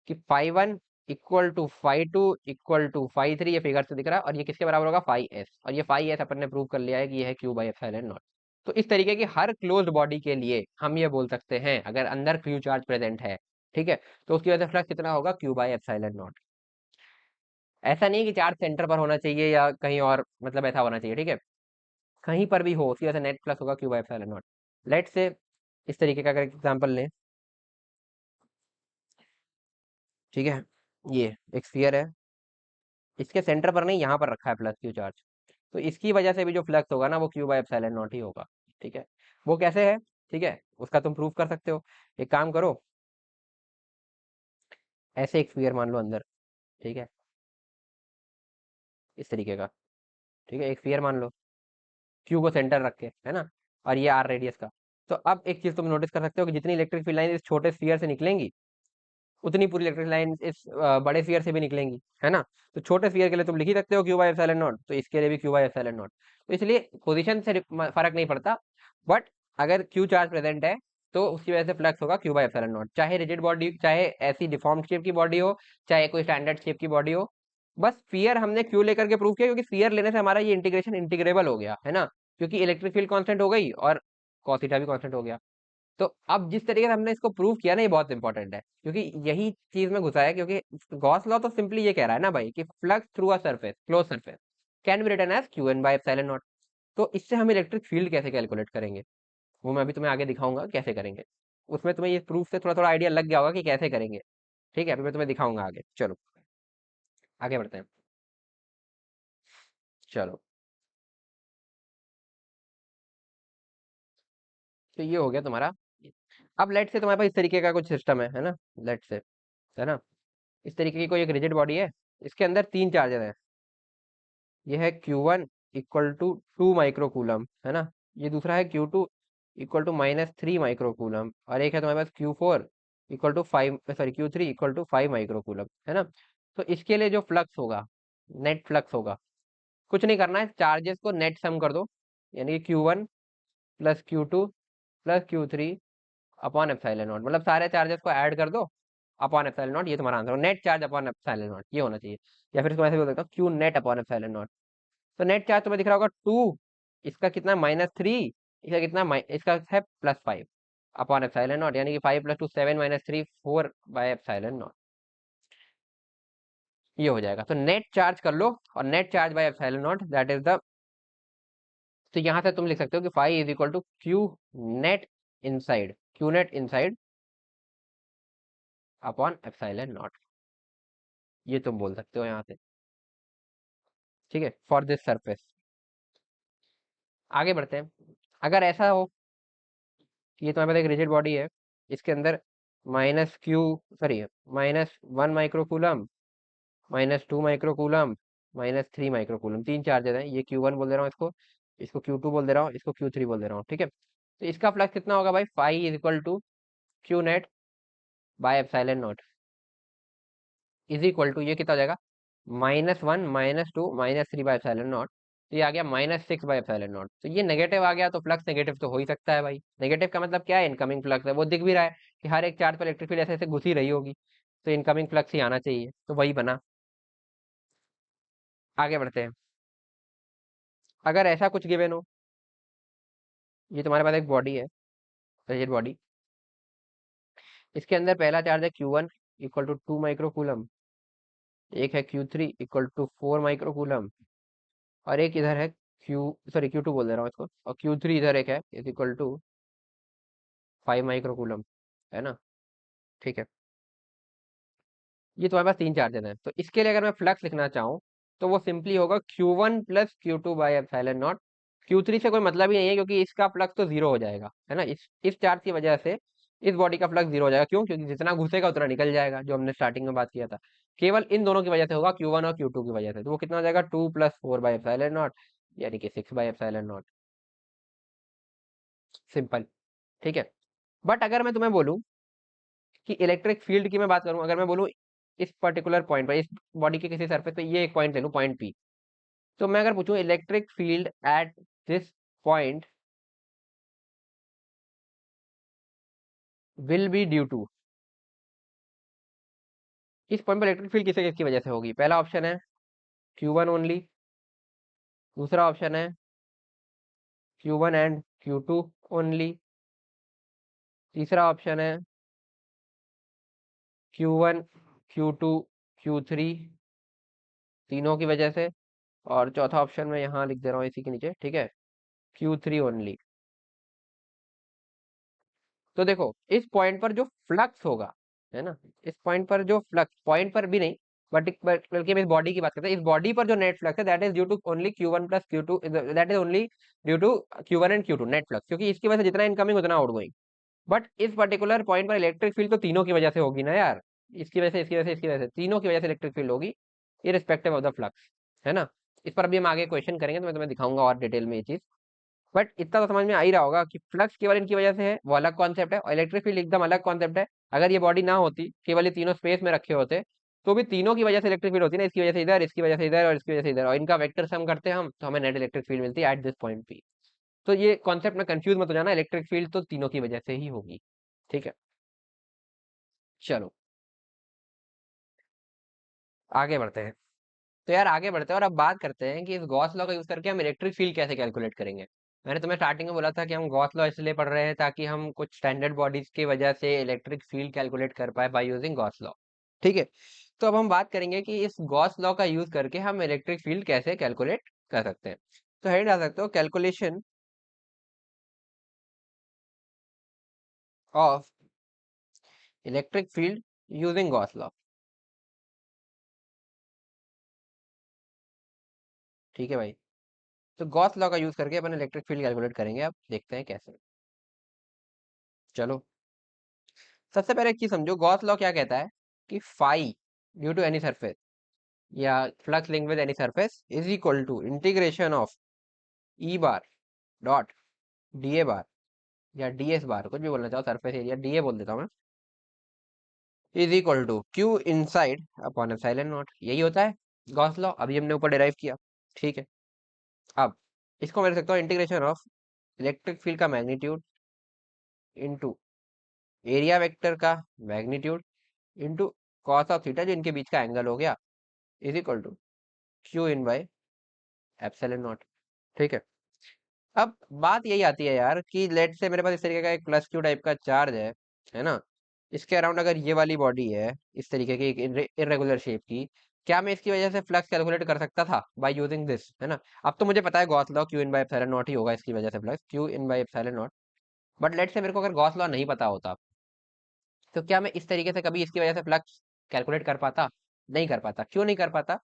कि phi 1 equal to phi 2 equal to phi 3, ये फिगर से दिख रहा है, और ये किसके बराबर होगा, फाई एस, और ये फाई एस अपन ने प्रूव कर लिया है कि ये है क्यू बाई एप्सिलॉन नॉट। तो इस तरीके की हर क्लोज्ड बॉडी के लिए हम ये बोल सकते हैं, अगर अंदर क्यू चार्ज प्रेजेंट है, ठीक है, तो उसकी वजह से फ्लक्स कितना होगा, क्यू बाई एप्सिलॉन नॉट। ऐसा नहीं कि चार्ज सेंटर पर होना चाहिए या कहीं और, मतलब ऐसा होना चाहिए, ठीक है, कहीं पर भी हो उसकी वजह से नेट फ्लक्स होगा q by epsilon naught. Let say इस तरीके का अगर एग्जांपल लें, ठीक है, ये एक स्फीयर है, इसके सेंटर पर नहीं यहाँ पर रखा है प्लस क्यू चार्ज, तो इसकी वजह से भी जो फ्लक्स होगा ना वो क्यू बाई एप्सिलॉन नॉट ही होगा। ठीक है, वो कैसे है, ठीक है, उसका तुम प्रूफ कर सकते हो। एक काम करो, ऐसे एक स्फीयर मान लो अंदर, ठीक है, इस तरीके का, ठीक है, एक स्फीयर मान लो, क्यू को सेंटर रख के, है ना, और ये आर रेडियस का। तो अब एक चीज तुम नोटिस कर सकते हो कि जितनी इलेक्ट्रिक फील्ड लाइन इस छोटे स्फीयर से निकलेंगी, उतनी पूरी इलेक्ट्रिक लाइन इस बड़े स्फीयर से भी निकलेंगी, है ना। तो छोटे स्फीयर के लिए तुम लिख ही सकते हो क्यू बाई एप्सिलॉन नॉट, तो इसके लिए भी क्यू बाई एप्सिलॉन नॉट। तो इसलिए पोजीशन से फर्क नहीं पड़ता, बट अगर क्यू चार्ज प्रेजेंट है तो उसकी वजह से फ्लक्स होगा क्यू बाई एप्सिलॉन नॉट, चाहे रिजिड बॉडी, चाहे ऐसी डिफॉर्म्ड शेप की बॉडी हो, चाहे कोई स्टैंडर्ड शेप की बॉडी हो। बस स्फीयर हमने क्यू लेकर के प्रूव किया, क्योंकि स्फीयर लेने से हमारा ये इंटीग्रेशन इंटीग्रेबल हो गया, है ना, क्योंकि इलेक्ट्रिक फील्ड कांस्टेंट हो गई और कॉस थीटा भी कांस्टेंट हो गया। तो अब जिस तरीके से हमने इसको प्रूव किया ना, ये बहुत इंपॉर्टेंट है, क्योंकि यही चीज में घुसा है। क्योंकि गॉस लॉ तो सिंपली ये कह रहा है ना भाई कि flux through a surface, close surface, can be written as q n by epsilon naught. तो इससे हम इलेक्ट्रिक फील्ड कैसे कैलकुलेट करेंगे, वो मैं अभी तुम्हें आगे दिखाऊंगा कैसे करेंगे। उसमें तुम्हें ये प्रूफ से थोड़ा थोड़ा आइडिया लग गया होगा कि कैसे करेंगे। ठीक है, अभी मैं तुम्हें दिखाऊंगा आगे। चलो आगे बढ़ते हैं। चलो, तो ये हो गया तुम्हारा। अब लेट से तुम्हारे पास इस तरीके का कुछ सिस्टम है ना, लेट से, है ना, इस तरीके की कोई एक रिजिड बॉडी है। इसके अंदर तीन चार्जेस हैं। ये है Q1 इक्वल टू 2 माइक्रोकूलम, है ना। ये दूसरा है Q2 इक्वल टू -3 माइक्रोकूलम, और एक है तुम्हारे पास Q4 equal to 5, sorry Q3 equal to 5 microcoulomb, है ना। तो इसके लिए जो फ्लक्स होगा, नेट फ्लक्स होगा, कुछ नहीं करना है, चार्जेस को नेट सम कर दो। यानी कि Q1 plus Q2 plus Q3 upon epsilon not, मतलब सारे चार्जेस को ऐड कर दो अपॉन एप्सिलॉन नॉट। ये तुम्हारा आंसर हो, net charge upon epsilon naught, ये होना चाहिए। या फिर इसको ऐसे भी बोल सकता हूँ, Q net upon epsilon naught. तो नेट चार्ज तुम्हें दिख रहा होगा 2, इसका कितना -3, इसका कितना इसका है +5 अपॉन एप्सिलॉन नॉट, यानी कि 5 + 2 7 -3 4 बाय एप्सिलॉन नॉट। ये हो जाएगा। तो नेट चार्ज कर लो, और net charge by epsilon naught that is the, तो यहां से तुम लिख सकते हो कि phi is equal to q net inside, q net inside upon epsilon naught. ये तुम बोल सकते हो यहाँ से। ठीक है, फॉर दिस सरफेस। आगे बढ़ते हैं। अगर ऐसा हो कि ये तुम्हारे पास एक रिजिड बॉडी है, इसके अंदर -Q, sorry, -1 microcoulomb, -2 microcoulomb, -3 microcoulomb, तीन चार्जेस हैं। ये Q1 बोल दे रहा हूँ इसको, इसको Q2 बोल दे रहा हूँ, इसको Q3 बोल दे रहा हूँ। ठीक है, तो इसका फ्लक्स कितना होगा भाई, phi is equal to q net by epsilon naught, is equal to, ये कितना हो जाएगा, -1 -2 -3 बाय एप्सिलॉन नॉट। तो ये आ गया -6 बाय एप्सिलॉन नॉट। तो ये नेगेटिव आ गया, तो फ्लक्स नेगेटिव तो हो ही सकता है भाई। नेगेटिव का मतलब क्या है, इनकमिंग फ्लक्स है, वो दिख भी रहा है कि हर एक चार्ज पर इलेक्ट्रिक फील्ड ऐसे ऐसे घुसी रही होगी, तो इनकमिंग फ्लक्स ही आना चाहिए, तो वही बना। आगे बढ़ते हैं। अगर ऐसा कुछ गिवन हो, ये तुम्हारे पास एक बॉडी है, रिजिड बॉडी, इसके अंदर पहला चार्ज है Q1 इक्वल टू 2 माइक्रोकूलम, एक है Q3 इक्वल टू 4 माइक्रोकूलम, और एक इधर है Q2 बोल दे रहा हूँ इसको, और Q3 इधर एक है, इज इक्वल टू 5 माइक्रोकूलम, है ना। ठीक है, ये तुम्हारे पास तीन चार्जेस हैं। तो इसके लिए अगर मैं फ्लक्स लिखना चाहूँ, तो वो सिंपली होगा Q1 plus Q2 bye epsilon not. Q3 से कोई मतलब ही नहीं है, क्योंकि इसका फ्लक्स तो जीरो हो जाएगा, है ना। इस चार्ज की वजह से इस बॉडी का फ्लक्स जीरो हो जाएगा। क्यों? क्योंकि जितना घुसेगा उतना निकल जाएगा, जो हमने स्टार्टिंग में बात किया था। केवल इन दोनों की वजह से होगा, Q1 और Q2 की वजह से। तो वो कितना हो जाएगा, 2 + 4 बाय एप्सिलॉन नॉट, यानी कि 6 बाय एप्सिलॉन नॉट। सिंपल। ठीक है, बट अगर मैं तुम्हें बोलूं कि इलेक्ट्रिक फील्ड की मैं बात करूं, अगर मैं बोलूं इस पर्टिकुलर पॉइंट पर, इस बॉडी के किसी सरफेस पे, ये एक पॉइंट ले लूं, पॉइंट पी, तो मैं अगर पूछूं electric field at this point will be due to, इस पॉइंट पर इलेक्ट्रिक फील्ड किसी किसकी वजह से होगी। पहला ऑप्शन है Q1 ओनली, दूसरा ऑप्शन है Q1 एंड Q2 ओनली, तीसरा ऑप्शन है Q1 Q2 Q3 तीनों की वजह से, और चौथा ऑप्शन मैं यहाँ लिख दे रहा हूँ इसी के नीचे। ठीक है, Q3 ओनली। तो देखो, इस पॉइंट पर जो फ्लक्स होगा, है ना, इस पॉइंट पर जो फ्लक्स, पॉइंट पर भी नहीं, बल्कि हम इस बॉडी की बात करते हैं, इस बॉडी पर जो नेट फ्लक्स है that is due to only Q1 plus Q2, that is only due to Q1 and Q2 net flux, क्योंकि इसकी वजह से जितना इनकमिंग उतना आउटगोइंग। बट इस पर्टिकुलर पॉइंट पर इलेक्ट्रिक फील्ड तो तीनों की वजह से होगी ना यार, इसकी वजह से, इसकी वजह से, इसकी वजह से, तीनों की वजह से इलेक्ट्रिक फील्ड होगी, इरिस्पेक्टिव ऑफ द फ्लक्स, है ना। इस पर अभी हम आगे क्वेश्चन करेंगे, तो मैं तुम्हें दिखाऊंगा और डिटेल में ये चीज। बट इतना तो समझ में आ ही रहा होगा कि फ्लक्स केवल इनकी वजह से है, वो अलग कॉन्सेप्ट है, और इलेक्ट्रिक फील्ड एकदम अलग कॉन्सेप्ट है। अगर ये बॉडी ना होती, केवल ये तीनों स्पेस में रखे होते, तो भी तीनों की वजह से इलेक्ट्रिक फील्ड होती ना, इसकी वजह से इधर, इसकी वजह से इधर, और इसकी वजह से इधर, और इनका वेक्टर सम करते हैं हम, तो हमें नेट इलेक्ट्रिक फील्ड मिलती है एट दिस पॉइंट पी। तो ये कॉन्सेप्ट में कंफ्यूज मत हो जाना, इलेक्ट्रिक फील्ड तो तीनों की वजह से ही होगी। ठीक है, चलो आगे बढ़ते हैं। तो यार आगे बढ़ते हैं, और अब बात करते हैं कि इस गॉस लॉ का यूज करके हम इलेक्ट्रिक फील्ड कैसे कैलकुलेट करेंगे। मैंने तुम्हें स्टार्टिंग में बोला था कि हम गॉस लॉ इसलिए पढ़ रहे हैं ताकि हम कुछ स्टैंडर्ड बॉडीज की वजह से इलेक्ट्रिक फील्ड कैलकुलेट कर pi by using Gauss law. ठीक है। तो अब हम बात करेंगे कि इस गॉस लॉ का यूज करके हम इलेक्ट्रिक फील्ड कैसे कैलकुलेट कर सकते हैं। तो हेड आ सकते हो calculation of electric field using Gauss law. ठीक है भाई। तो गॉस लॉ का यूज करके अपन इलेक्ट्रिक फील्ड कैलकुलेट करेंगे। अब देखते हैं कैसे। चलो, सबसे पहले एक चीज समझो, गॉस लॉ क्या कहता है कि phi due to any surface या flux link with any surface is equal to integration of E bar dot D A bar या डी एस बार, कुछ भी बोलना चाहो, सरफेस एरिया डी ए बोल देता हूँ मैं, is equal to q inside upon epsilon naught. यही होता है गॉस लॉ, अभी हमने ऊपर डिराइव किया। ठीक है। अब इसको मैं लिख सकता हूँ इंटीग्रेशन ऑफ इलेक्ट्रिक फील्ड का मैग्नीट्यूड इनटू एरिया वेक्टर का magnitude into cos of theta जो इनके बीच का एंगल हो गया, is equal to q in by epsilon naught. ठीक है। अब बात यही आती है यार कि लेट से मेरे पास इस तरीके का एक प्लस क्यू टाइप का चार्ज है ना, इसके अराउंड अगर ये वाली बॉडी है इस तरीके की एक इरेगुलर शेप की, क्या मैं इसकी वजह से फ्लक्स कैलकुलेट कर सकता था बाय यूजिंग दिस, है ना। अब तो मुझे पता है Gauss law Q in by epsilon not ही होगा इसकी वजह से flux Q in by epsilon not. But let से मेरे को अगर गॉस लॉ नहीं पता होता तो क्या मैं इस तरीके से कभी इसकी वजह से फ्लक्स कैलकुलेट कर पाता? नहीं कर पाता। क्यों नहीं कर पाता?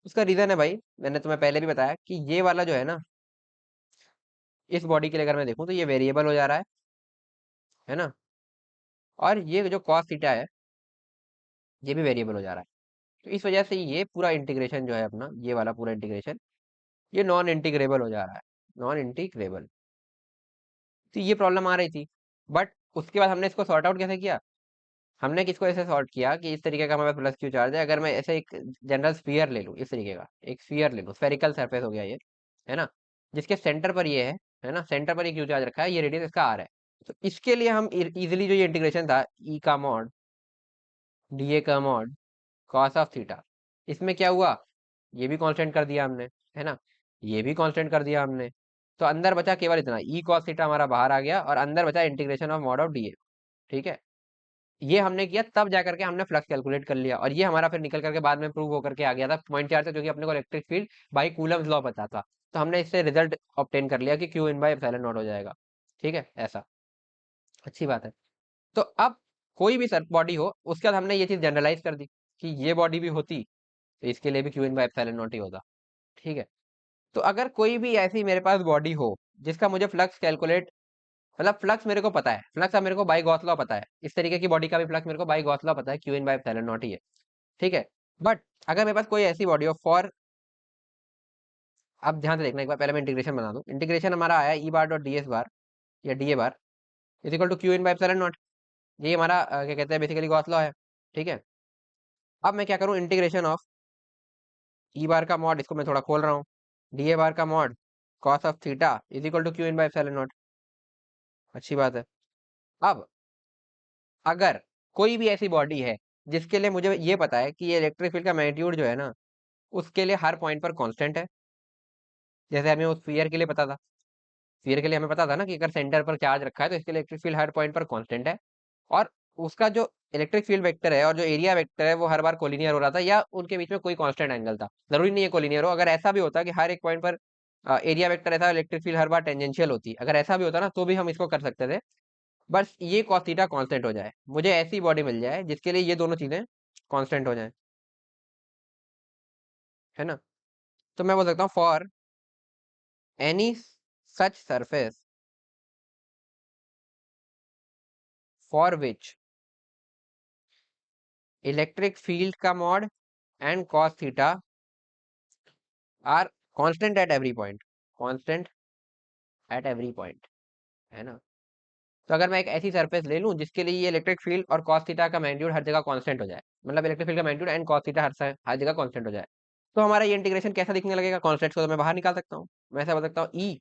उसका रीजन है भाई, मैंने तुम्हें पहले भी बताया कि ये वाला जो है ना, इस बॉडी के लिए अगर मैं देखूं तो ये वेरिएबल हो जा रहा है ना, और ये जो कॉस थीटा है ये भी वेरिएबल हो जा रहा है। तो इस वजह से ये पूरा इंटीग्रेशन जो है अपना, ये वाला पूरा इंटीग्रेशन, ये नॉन इंटीग्रेबल हो जा रहा है। Non integrable. तो ये प्रॉब्लम आ रही थी। बट उसके बाद हमने इसको सॉर्ट आउट कैसे किया? हमने किसको ऐसे सॉर्ट किया कि इस तरीके का हमारे पास प्लस क्यू चार्ज है, अगर मैं ऐसे एक जनरल स्फीयर ले लूँ, इस तरीके का एक स्फीयर ले लूँ, स्फेरिकल सरफेस हो गया ये, है ना, जिसके सेंटर पर ये है ना, सेंटर पर ये क्यू चार्ज रखा है, ये रेडियस इसका आर है। तो इसके लिए हम इजिली जो ये इंटीग्रेशन था, ई का मॉड डी ए का मॉड कॉस ऑफ थीटा, इसमें क्या हुआ, ये भी कांस्टेंट कर दिया हमने, है ना, ये भी कांस्टेंट कर दिया हमने। तो अंदर बचा केवल इतना, ई कॉस थीटा हमारा बाहर आ गया और अंदर बचा integration of mod of D A. ठीक है। ये हमने किया तब जाकर के हमने फ्लक्स कैलकुलेट कर लिया, और ये हमारा फिर निकल करके बाद में प्रूव होकर के आ गया था पॉइंट चार से, क्योंकि अपने को electric field by Coulomb's law पता था। तो हमने इससे रिजल्ट ऑब्टेन कर लिया कि Q in by epsilon not हो जाएगा। ठीक है, ऐसा अच्छी बात है। तो अब कोई भी सर बॉडी हो, उसके बाद हमने ये चीज जनरलाइज कर दी कि ये बॉडी भी होती तो इसके लिए भी Q in by epsilon not ही होता। ठीक है। तो अगर कोई भी ऐसी मेरे पास बॉडी हो जिसका मुझे फ्लक्स कैलकुलेट, मतलब फ्लक्स मेरे को पता है, फ्लक्स अब मेरे को बाई गॉस लॉ पता है, इस तरीके की बॉडी का भी फ्लक्स मेरे को बाई गॉस लॉ पता है, Q in by epsilon not ही है। ठीक है। बट अगर मेरे पास कोई ऐसी बॉडी हो फॉर, अब ध्यान से देखना एक बार, पहले मैं इंटीग्रेशन बना दूं। इंटीग्रेशन हमारा आया E bar dot d s bar या d A bar is equal to q in by epsilon naught. ये हमारा क्या कहते हैं, बेसिकली गॉस लॉ है। ठीक है। अब मैं क्या करूं, इंटीग्रेशन ऑफ ई बार का मॉड, इसको मैं थोड़ा खोल रहा हूँ, डी ए बार का mod cos of theta is equal to q in by epsilon naught. अच्छी बात है। अब अगर कोई भी ऐसी बॉडी है जिसके लिए मुझे ये पता है कि ये इलेक्ट्रिक फील्ड का मैग्नीट्यूड जो है ना, उसके लिए हर पॉइंट पर कांस्टेंट है, जैसे हमें उस स्फीयर के लिए पता था, स्फीयर के लिए हमें पता था ना कि अगर सेंटर पर चार्ज रखा है तो इसके लिए इलेक्ट्रिक फील्ड हर पॉइंट पर कांस्टेंट है, और उसका जो इलेक्ट्रिक फील्ड वेक्टर है और जो एरिया वेक्टर है वो हर बार कोलिनियर हो रहा था, या उनके बीच में कोई कांस्टेंट एंगल था। जरूरी नहीं है कोलिनियर हो, अगर ऐसा भी होता कि हर एक पॉइंट पर एरिया वेक्टर ऐसा, इलेक्ट्रिक फील्ड हर बार टेंजेंशियल होती, अगर ऐसा भी होता ना तो भी हम इसको कर सकते थे। बस ये cos थीटा कांस्टेंट हो जाए, मुझे ऐसी बॉडी मिल जाए जिसके लिए ये दोनों चीजें कांस्टेंट हो जाए, है ना। तो मैं बोल सकता हूँ for any such surface for which electric field का mod and cos theta are constant at every point, constant at every point, है ना। तो अगर मैं एक ऐसी सरफेस ले लूं जिसके लिए ये इलेक्ट्रिक फील्ड और cos थीटा का मैग्नीट्यूड हर जगह कांस्टेंट हो जाए, मतलब इलेक्ट्रिक फील्ड का मैग्नीट्यूड एंड cos थीटा हर जगह कांस्टेंट हो जाए, तो हमारा ये इंटीग्रेशन कैसा दिखने लगेगा, कॉन्स्टेंट्स को तो मैं बाहर निकाल सकता हूँ। मैं ऐसा बोल सकता हूँ ई,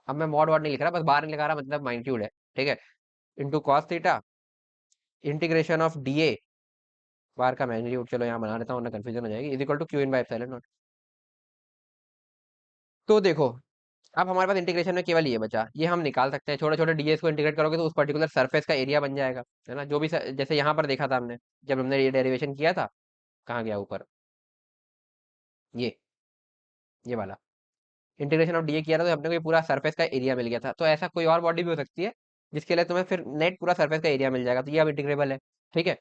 अब मैं मॉड वॉड नहीं लिख रहा, बस बाहर नहीं लिखा रहा, मतलब मैग्नीट्यूड है। ठीक है। Into cos theta integration of D A bar का मैग्नीट्यूड, चलो यहाँ बना लेता हूँ ना, कंफ्यूजन हो जाएगी, is equal to q in by epsilon naught. तो देखो, अब हमारे पास इंटीग्रेशन में केवल ये बचा, ये हम निकाल सकते हैं। छोटे छोटे डीएस को इंटीग्रेट करोगे तो उस पर्टिकुलर सरफेस का एरिया बन जाएगा, है ना। जो भी जैसे यहाँ पर देखा था हमने, जब हमने ये डेरिवेशन किया था, कहाँ गया ऊपर, ये वाला इंटीग्रेशन ऑफ डीए किया था, तो अपने को ये पूरा सरफेस का एरिया मिल गया था। तो ऐसा कोई और बॉडी भी हो सकती है जिसके लिए तुम्हें फिर नेट पूरा सरफेस का एरिया मिल जाएगा, तो ये अब इंटीग्रेबल है। ठीक है।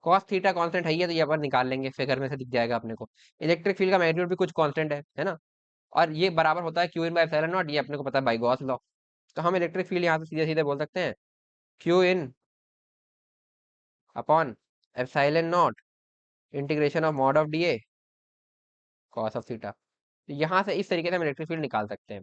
कॉस थीटा कांस्टेंट है ये, तो ये अपन निकाल लेंगे, फिगर में से दिख जाएगा अपने को। इलेक्ट्रिक फील्ड का मैग्नीट्यूड भी कुछ कांस्टेंट है ना। और ये बराबर होता है Q in by epsilon naught, ये अपने को पता है बाई गॉस लॉ। तो हम इलेक्ट्रिक फील्ड यहाँ से सीधे सीधे बोल सकते हैं Q in upon epsilon not integration of mod of D A cos of theta. तो यहाँ से इस तरीके से हम इलेक्ट्रिक फील्ड निकाल सकते हैं।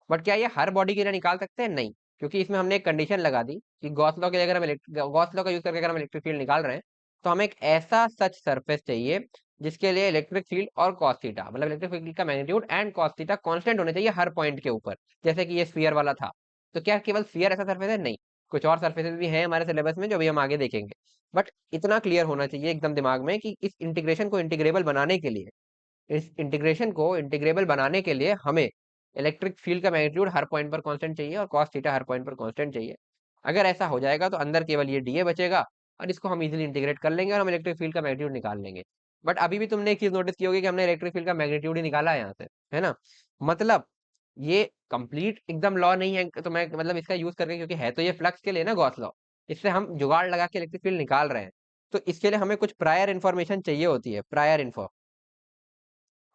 बट क्या ये हर बॉडी के लिए निकाल सकते हैं? नहीं, क्योंकि इसमें हमने एक कंडीशन लगा दी कि गॉस लॉ के, अगर हम गॉस लॉ का यूज करके अगर हम इलेक्ट्रिक फील्ड निकाल रहे हैं, तो हमें एक ऐसा सच सरफेस चाहिए जिसके लिए इलेक्ट्रिक फील्ड और कॉस थीटा, मतलब इलेक्ट्रिक फील्ड का magnitude and cos theta constant होने चाहिए हर पॉइंट के ऊपर। जैसे कि ये स्फीयर वाला था, तो क्या केवल स्फीयर ऐसा सरफेस है? नहीं, कुछ और सरफेसेस भी हैं हमारे सिलेबस में, जो भी हम आगे देखेंगे। बट इतना क्लियर होना चाहिए एकदम दिमाग में कि इस इंटीग्रेशन को इंटीग्रेबल बनाने के लिए, इस इंटीग्रेशन को इंटीग्रेबल बनाने के लिए हमें इलेक्ट्रिक फील्ड का मैग्नीट्यूड हर पॉइंट पर कांस्टेंट चाहिए और कॉस थीटा हर पॉइंट पर कांस्टेंट चाहिए। अगर ऐसा हो जाएगा तो अंदर केवल ये डीए बचेगा, और इसको हम इजीली इंटीग्रेट कर लेंगे और हम इलेक्ट्रिक फील्ड का मैग्नीट्यूड निकाल लेंगे। बट अभी भी तुमने एक चीज नोटिस की होगी कि हमने इलेक्ट्रिक फील्ड का मैग्नीट्यूड ही निकाला है यहाँ से, है ना। मतलब ये कंप्लीट एकदम लॉ नहीं है, तो मैं मतलब इसका यूज करके, क्योंकि है तो ये फ्लक्स के लिए ना गॉस लॉ, इससे हम जुगाड़ लगा के इलेक्ट्रिक फील्ड निकाल रहे हैं। तो इसके लिए हमें कुछ प्रायर इन्फॉर्मेशन चाहिए होती है, प्रायर इन्फो।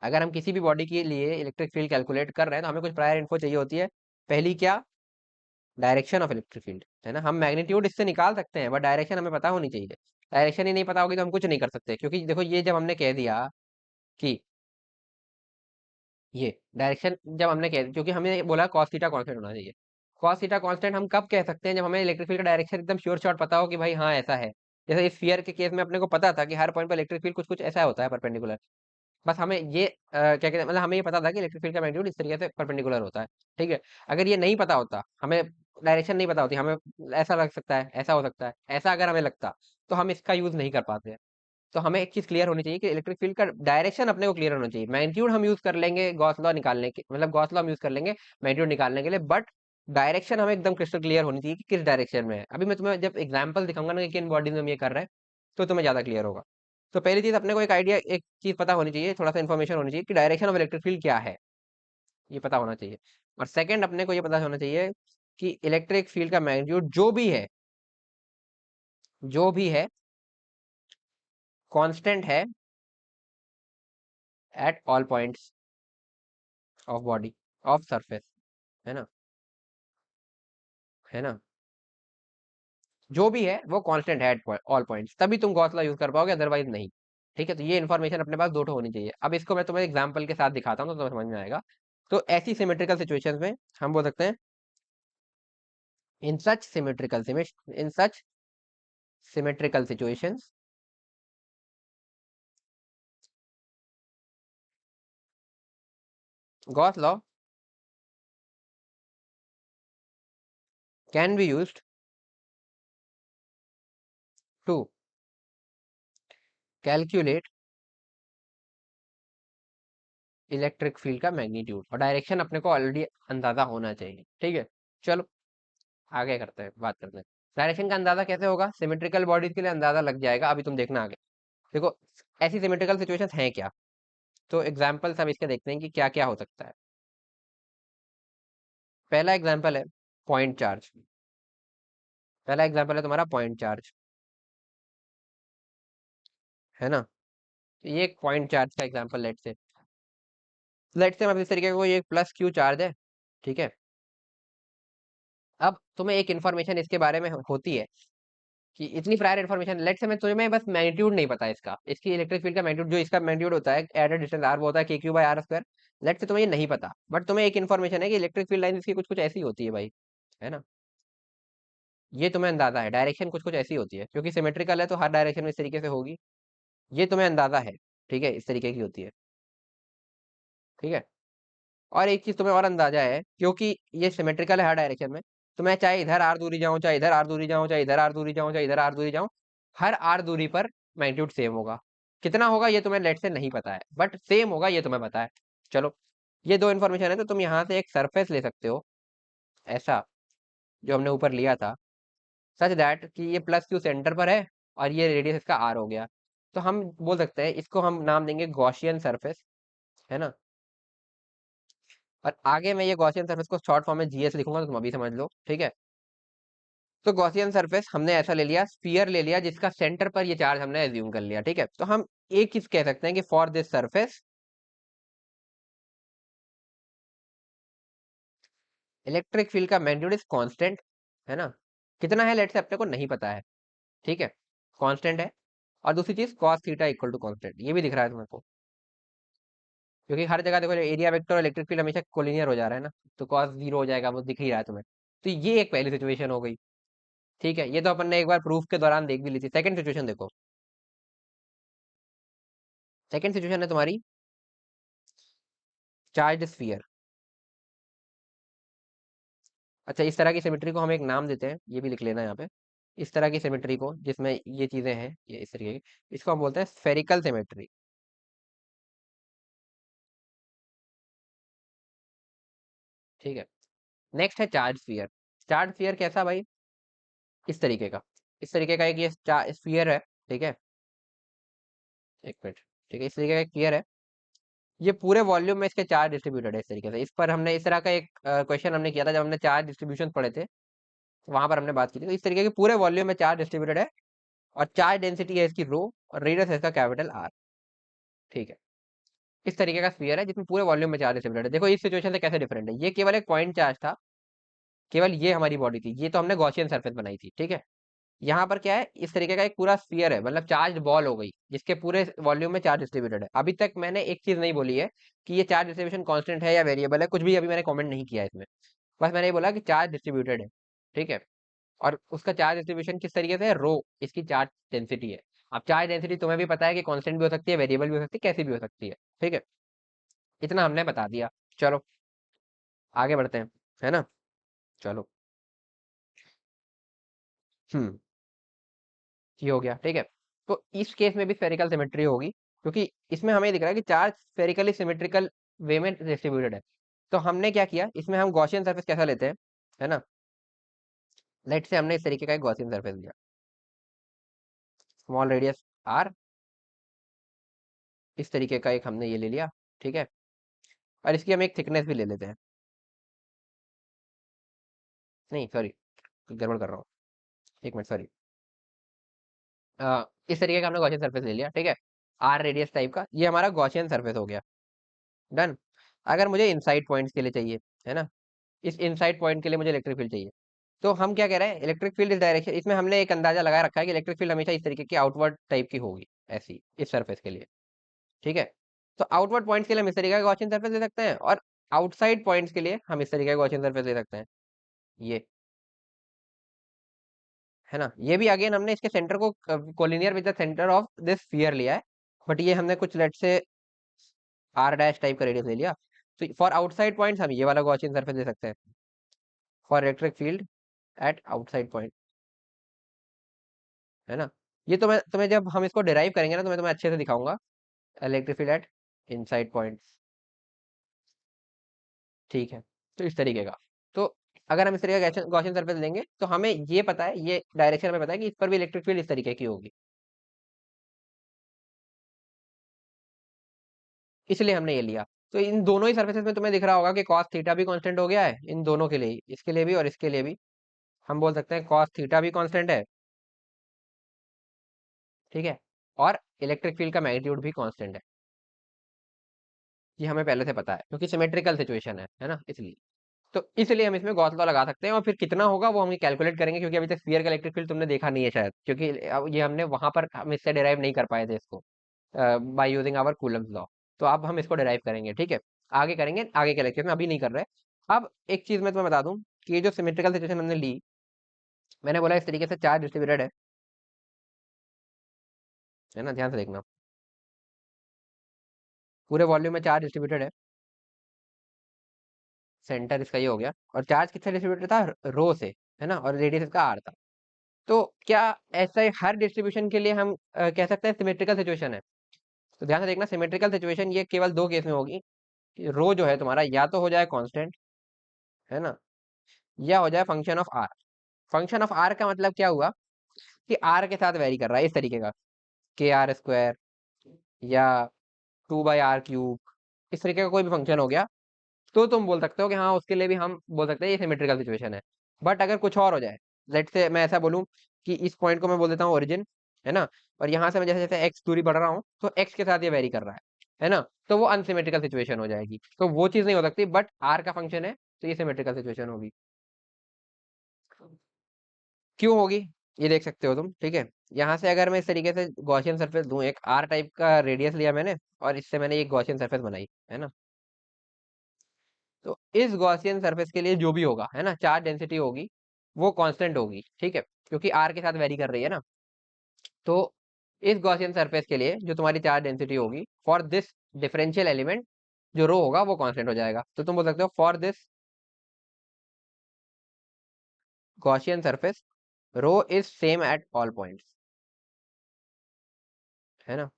अगर हम किसी भी बॉडी के लिए इलेक्ट्रिक फील्ड कैलकुलेट कर रहे हैं तो हमें कुछ प्रायर इन्फो चाहिए होती है। पहली क्या? डायरेक्शन ऑफ इलेक्ट्रिक फील्ड, है ना। हम मैग्नीट्यूड इससे निकाल सकते हैं, बट डायरेक्शन हमें पता होनी चाहिए। डायरेक्शन ही नहीं पता होगी तो हम कुछ नहीं कर सकते, क्योंकि देखो ये जब हमने कह दिया कि ये डायरेक्शन, जब हमने कह, क्योंकि हमें बोला कॉस थीटा कांस्टेंट होना चाहिए। कॉस थीटा कांस्टेंट हम कब कह सकते हैं? जब हमें इलेक्ट्रिक फील्ड का डायरेक्शन एकदम श्योर शॉट पता हो कि भाई हाँ ऐसा है। जैसे इस स्फीयर के केस में अपने को पता था कि हर पॉइंट पर इलेक्ट्रिक फील्ड कुछ कुछ ऐसा होता है परपेंडिकुलर। बस हमें ये क्या कहते हैं, मतलब हमें ये पता था कि इलेक्ट्रिक फील्ड का मैग्नीट्यूड इस तरीके से परपेंडिकुलर होता है। ठीक है। अगर ये नहीं पता होता, हमें डायरेक्शन नहीं पता होती, हमें ऐसा लग सकता है, ऐसा हो सकता है, ऐसा अगर हमें लगता, तो हम इसका यूज नहीं कर पाते। तो हमें एक चीज क्लियर होनी चाहिए कि इलेक्ट्रिक फील्ड का डायरेक्शन अपने को क्लियर होना चाहिए। मैग्नीट्यूड हम यूज कर लेंगे गॉस लॉ निकालने के, मतलब गॉस लॉ हम यूज कर लेंगे मैग्नीट्यूड निकालने के लिए, बट डायरेक्शन हमें एकदम क्रिस्टल क्लियर होनी चाहिए कि किस डायरेक्शन में है। अभी मैं तुम्हें जब एग्जांपल दिखाऊंगा ना कि किन बॉडीज में हम ये कर रहे हैं, तो तुम्हें ज्यादा क्लियर होगा। तो पहली चीज अपने को एक आइडिया, एक चीज पता होनी चाहिए, थोड़ा सा इन्फॉर्मेशन होनी चाहिए कि डायरेक्शन ऑफ इलेक्ट्रिक फील्ड क्या है, ये पता होना चाहिए। और सेकंड अपने को ये पता होना चाहिए कि इलेक्ट्रिक फील्ड का मैग्नीट्यूड जो भी है कांस्टेंट है eight all points of body of surface, है ना, है ना। जो भी है वो कांस्टेंट है एट ऑल पॉइंट्स, तभी तुम गॉस लॉ यूज कर पाओगे, अदरवाइज नहीं। ठीक है। तो ये इन्फॉर्मेशन अपने पास दो ठो होनी चाहिए। अब इसको मैं तुम्हें एग्जांपल के साथ दिखाता हूँ तो तुम्हें समझ में आएगा। तो ऐसी सिमेट्रिकल सिचुएशंस में हम बोल सकते हैं, in such symmetrical in such symmetrical situations Gauss law can be used to calculate electric field का मैग्नीट्यूड। और डायरेक्शन अपने को ऑलरेडी अंदाजा होना चाहिए। ठीक है। चलो आगे करते हैं, बात करते हैं डायरेक्शन का अंदाजा कैसे होगा। सिमेट्रिकल बॉडीज के लिए अंदाजा लग जाएगा, अभी तुम देखना आगे। देखो ऐसी सिमेट्रिकल सिचुएशंस हैं क्या, तो एग्जांपल्स हम इसके देखते हैं कि क्या क्या हो सकता है। पहला एग्जांपल है पॉइंट चार्ज। पहला एग्जांपल है तुम्हारा पॉइंट चार्ज, है ना। ये एक पॉइंट चार्ज का एग्जांपल लेट से मतलब इस तरीके का कोई एक प्लस क्यू चार्ज है। ठीक है। अब तुम्हें एक इन्फॉर्मेशन इसके बारे में होती है कि इतनी प्रायर इन्फॉर्मेशन, लेट से मैं तुम्हें बस मैग्नीट्यूड नहीं पता इसका, इसकी इलेक्ट्रिक फील्ड का मैग्नीट्यूड, जो इसका मैग्नीट्यूड होता है एट अ डिस्टेंस आर, वो होता है के q by r square. Let say तुम्हें ये नहीं पता, बट तुम्हें एक इन्फॉर्मेशन है कि इलेक्ट्रिक फील्ड लाइन इसकी कुछ कुछ ऐसी होती है भाई, है ना। ये तुम्हें अंदाजा है, डायरेक्शन कुछ कुछ ऐसी होती है, क्योंकि सिमेट्रिकल है तो हर डायरेक्शन में इस तरीके से होगी। ये तुम्हें अंदाजा है, ठीक है, इस तरीके की होती है। ठीक है। और एक चीज तुम्हें और अंदाजा है, क्योंकि ये सिमेट्रिकल है हर डायरेक्शन में, तो मैं चाहे इधर आर दूरी जाऊं, चाहे इधर आर दूरी जाऊं, चाहे इधर आर दूरी जाऊं, चाहे इधर आर दूरी जाऊं, हर आर दूरी पर मैग्नीट्यूड सेम होगा। कितना होगा ये तुम्हें लेट से नहीं पता है, बट सेम होगा ये तुम्हें पता है। चलो ये दो इन्फॉर्मेशन है तो तुम यहाँ से एक सरफेस ले सकते हो ऐसा, जो हमने ऊपर लिया था, सच दैट कि ये प्लस क्यू सेंटर पर है और ये रेडियस इसका आर हो गया। तो हम बोल सकते हैं इसको हम नाम देंगे गॉसियन सरफेस, है ना। और आगे मैं ये गॉसियन सरफेस को शॉर्ट फॉर्म में जीएस लिखूंगा, तो तुम अभी समझ लो, ठीक है। तो गॉसियन सरफेस हमने ऐसा ले लिया, स्फीयर ले लिया जिसका सेंटर पर ये चार्ज हमने एज्यूम कर लिया, ठीक है। तो हम एक चीज कह सकते हैं कि for this surface electric field का मैग्नीट्यूड इज कांस्टेंट, है ना। कितना है लेट से अपने को नहीं पता है, ठीक है, कांस्टेंट है। और दूसरी चीज cos theta equal to constant, ये भी दिख रहा है तुम्हें को, क्योंकि हर जगह देखो एरिया वेक्टर और इलेक्ट्रिक फील्ड हमेशा कोलिनियर हो जा रहा है ना, तो cos जीरो हो जाएगा, वो दिख ही रहा है तुम्हें। तो ये एक पहली सिचुएशन हो गई, ठीक है। ये तो अपन ने एक बार प्रूफ के दौरान देख भी ली थी। सेकंड सिचुएशन देखो, सेकंड सिचुएशन है तुम्हारी चार्ज स्फीयर। अच्छा, इस तरह की सिमेट्री को हम एक नाम देते हैं, ये भी लिख लेना यहाँ पे। इस तरह की सिमेट्री को जिसमें ये चीजें हैं, ये इस तरीके की, इसको हम बोलते हैं स्फेरिकल सिमेट्री, ठीक है। नेक्स्ट है चार्ज स्फीयर। चार्ज स्फीयर कैसा भाई, इस तरीके का, इस तरीके का एक ये स्फीयर है, ठीक है। एक मिनट, ठीक है, इस तरीके का एक स्फीयर है। ये पूरे वॉल्यूम में इसके चार्ज डिस्ट्रीब्यूटेड है इस तरीके से। इस पर हमने इस तरह का एक क्वेश्चन हमने किया था जब हमने चार्ज डिस्ट्रीब्यूशन पढ़े थे, वहां पर हमने बात की थी। तो इस तरीके के पूरे वॉल्यूम में चार्ज डिस्ट्रीब्यूटेड है, और चार्ज डेंसिटी है इसकी रो, और रेडियस है इसका कैपिटल आर, ठीक है। इस तरीके का स्फीयर है जिसमें पूरे वॉल्यूम में चार्ज डिस्ट्रीब्यूटेड है। देखो इस सिचुएशन से कैसे डिफरेंट है, ये केवल एक पॉइंट चार्ज था, केवल ये हमारी बॉडी थी, ये तो हमने गॉसियन सरफेस बनाई थी, ठीक है। यहाँ पर क्या है, इस तरीके का एक पूरा स्फीयर है, मतलब चार्ज बॉल हो गई जिसके पूरे वॉल्यूम में चार्ज डिस्ट्रीब्यूटेड है। अभी तक मैंने एक चीज नहीं बोली है कि ये चार्ज डिस्ट्रीब्यूशन कांस्टेंट है या वेरिएबल है, कुछ भी अभी मैंने कमेंट नहीं किया है इसमें। बस मैंने ये बोला कि चार्ज डिस्ट्रीब्यूटेड है, ठीक है। और उसका चार्ज डिस्ट्रीब्यूशन किस तरीके से है, रो इसकी चार्ज डेंसिटी है। अब चार्ज डेंसिटी तुम्हें भी पता है कि कांस्टेंट भी हो सकती है, वेरिएबल भी हो सकती है, कैसी भी हो सकती है, ठीक है। इतना हमने बता दिया। चलो आगे बढ़ते हैं, है ना। चलो, हम्म, ये हो गया, ठीक है। तो इस केस में भी स्फेरिकल सिमेट्री होगी, क्योंकि इसमें हमें दिख रहा है कि चार्ज स्फेरिकली सिमेट्रिकल वे में डिस्ट्रीब्यूटेड है। तो हमने क्या किया, इसमें हम गॉसियन सरफेस कैसा लेते हैं, है ना। लेट से हमने इस तरीके का एक गॉसियन सरफेस लिया, स्मॉल रेडियस आर, इस तरीके का एक हमने ये ले लिया, ठीक है। और इसकी हम एक थिकनेस भी ले लेते हैं, नहीं सॉरी, गड़बड़ कर रहा हूँ, एक मिनट सॉरी। इस तरीके का हमने गॉसियन सरफेस ले लिया, ठीक है। आर रेडियस टाइप का ये हमारा गॉसियन सरफेस हो गया, डन। अगर मुझे इनसाइड पॉइंट्स के लिए चाहिए, है ना, इस इनसाइड पॉइंट के लिए मुझे इलेक्ट्रिक फील्ड चाहिए, तो हम क्या कह रहे हैं, इलेक्ट्रिक फील्ड इस डायरेक्शन, इसमें हमने एक अंदाजा लगा रखा है कि इलेक्ट्रिक फील्ड हमेशा इस तरीके की आउटवर्ड टाइप की होगी, ऐसी इस सरफेस के लिए, ठीक है। तो आउटवर्ड पॉइंट्स के लिए हम इस तरीके का गॉसियन सरफेस ले सकते हैं, और आउटसाइड पॉइंट्स के लिए हम इस तरीके का गॉसियन सरफेस ले सकते हैं, ये, है ना। ये भी अगेन हमने इसके सेंटर को collinear with the centre of this sphere लिया है, बट ये हमने कुछ लेट से आर डैश टाइप का रेडियस ले लिया। तो फॉर आउटसाइड पॉइंट्स हम ये वाला गॉसियन सरफेस ले सकते हैं, for electric field eight outside point, है ना। ये तो मैं तुम्हें जब हम इसको डिराइव करेंगे ना, तो मैं तुम्हें अच्छे से दिखाऊंगा, electric field eight inside points, ठीक है। तो इस तरीके का, तो अगर हम इस तरीके का गॉसियन सरफेस लेंगे तो हमें ये पता है, ये डायरेक्शन हमें पता है कि इस पर भी इलेक्ट्रिक फील्ड इस तरीके की होगी, इसलिए हमने ये लिया। तो इन दोनों ही सर्फेसेस में तुम्हें दिख रहा होगा कि cos थीटा भी कांस्टेंट हो गया है, इन दोनों के लिए ही, इसके लिए भी और इसके लिए भी। हम बोल सकते हैं cos थीटा भी कांस्टेंट है, ठीक है। और इलेक्ट्रिक फील्ड का मैग्नीट्यूड भी कांस्टेंट है, ये हमें पहले से पता है क्योंकि सिमेट्रिकल सिचुएशन है ना, इसलिए। तो इसलिए हम इसमें गॉस लॉ लगा सकते हैं, और फिर कितना होगा वो हम कैलकुलेट करेंगे, क्योंकि अभी तक स्फीयर का इलेक्ट्रिक फील्ड तुमने देखा नहीं है शायद, क्योंकि अब ये हमने वहां पर हम इससे डिराइव नहीं कर पाए थे इसको, by using our Coulomb's law. तो अब हम इसको डिराइव करेंगे, ठीक है। आगे करेंगे, आगे के लेक्चर में, अभी नहीं कर रहे। अब एक चीज मैं तुम्हें बता दूं कि ये जो सिमेट्रिकल सिचुएशन हमने ली, मैंने बोला इस तरीके से चार्ज डिस्ट्रीब्यूटेड है ना, ध्यान से देखना, पूरे वॉल्यूम में चार्ज डिस्ट्रीब्यूटेड है, सेंटर इसका ये हो गया, और चार्ज किससे डिस्ट्रीब्यूटेड था, रो से, है ना, और रेडियस इसका आर था। तो क्या ऐसा ही हर डिस्ट्रीब्यूशन के लिए हम कह सकते हैं सिमेट्रिकल सिचुएशन है। तो ध्यान से देखना, सिमेट्रिकल सिचुएशन ये केवल दो केस में होगी, कि रो जो है तुम्हारा या तो हो जाए कांस्टेंट, है ना, या हो जाए function of r. Function of r का मतलब क्या हुआ कि आर के साथ वेरी कर रहा है, इस तरीके का, के आर स्क्वायर या 2/r क्यूब, इस तरीके का कोई भी फंक्शन हो गया, तो तुम बोल सकते हो कि हाँ उसके लिए भी हम बोल सकते हैं ये सिमेट्रिकल सिचुएशन है। बट अगर कुछ और हो जाए, लेट से मैं ऐसा बोलूं कि इस पॉइंट को मैं बोल देता हूँ ओरिजिन, है ना, और यहाँ से मैं जैसे जैसे एक्स दूरी बढ़ रहा हूँ तो एक्स के साथ ये वेरी कर रहा है ना, तो वो अनसिमेट्रिकल सिचुएशन हो जाएगी, तो वो चीज नहीं हो सकती, बट आर का फंक्शन है तो ये सिमेट्रिकल सिचुएशन होगी। क्यों होगी, ये देख सकते हो तुम, ठीक है। यहाँ से अगर मैं इस तरीके से गॉसियन सरफेस दूं, एक आर टाइप का रेडियस लिया मैंने और इससे मैंने एक गॉसियन सरफेस बनाई, है ना, तो इस गॉसियन सरफेस के लिए जो भी होगा, है ना, चार्ज डेंसिटी होगी वो कांस्टेंट होगी, ठीक है, क्योंकि आर के साथ वेरी कर रही है ना। तो इस गॉसियन सरफेस के लिए जो तुम्हारी चार्ज डेंसिटी होगी फॉर दिस डिफरेंशियल एलिमेंट, जो रो होगा वो कांस्टेंट हो जाएगा, तो तुम बोल सकते हो for this Gaussian surface rho is same at all points, है ना,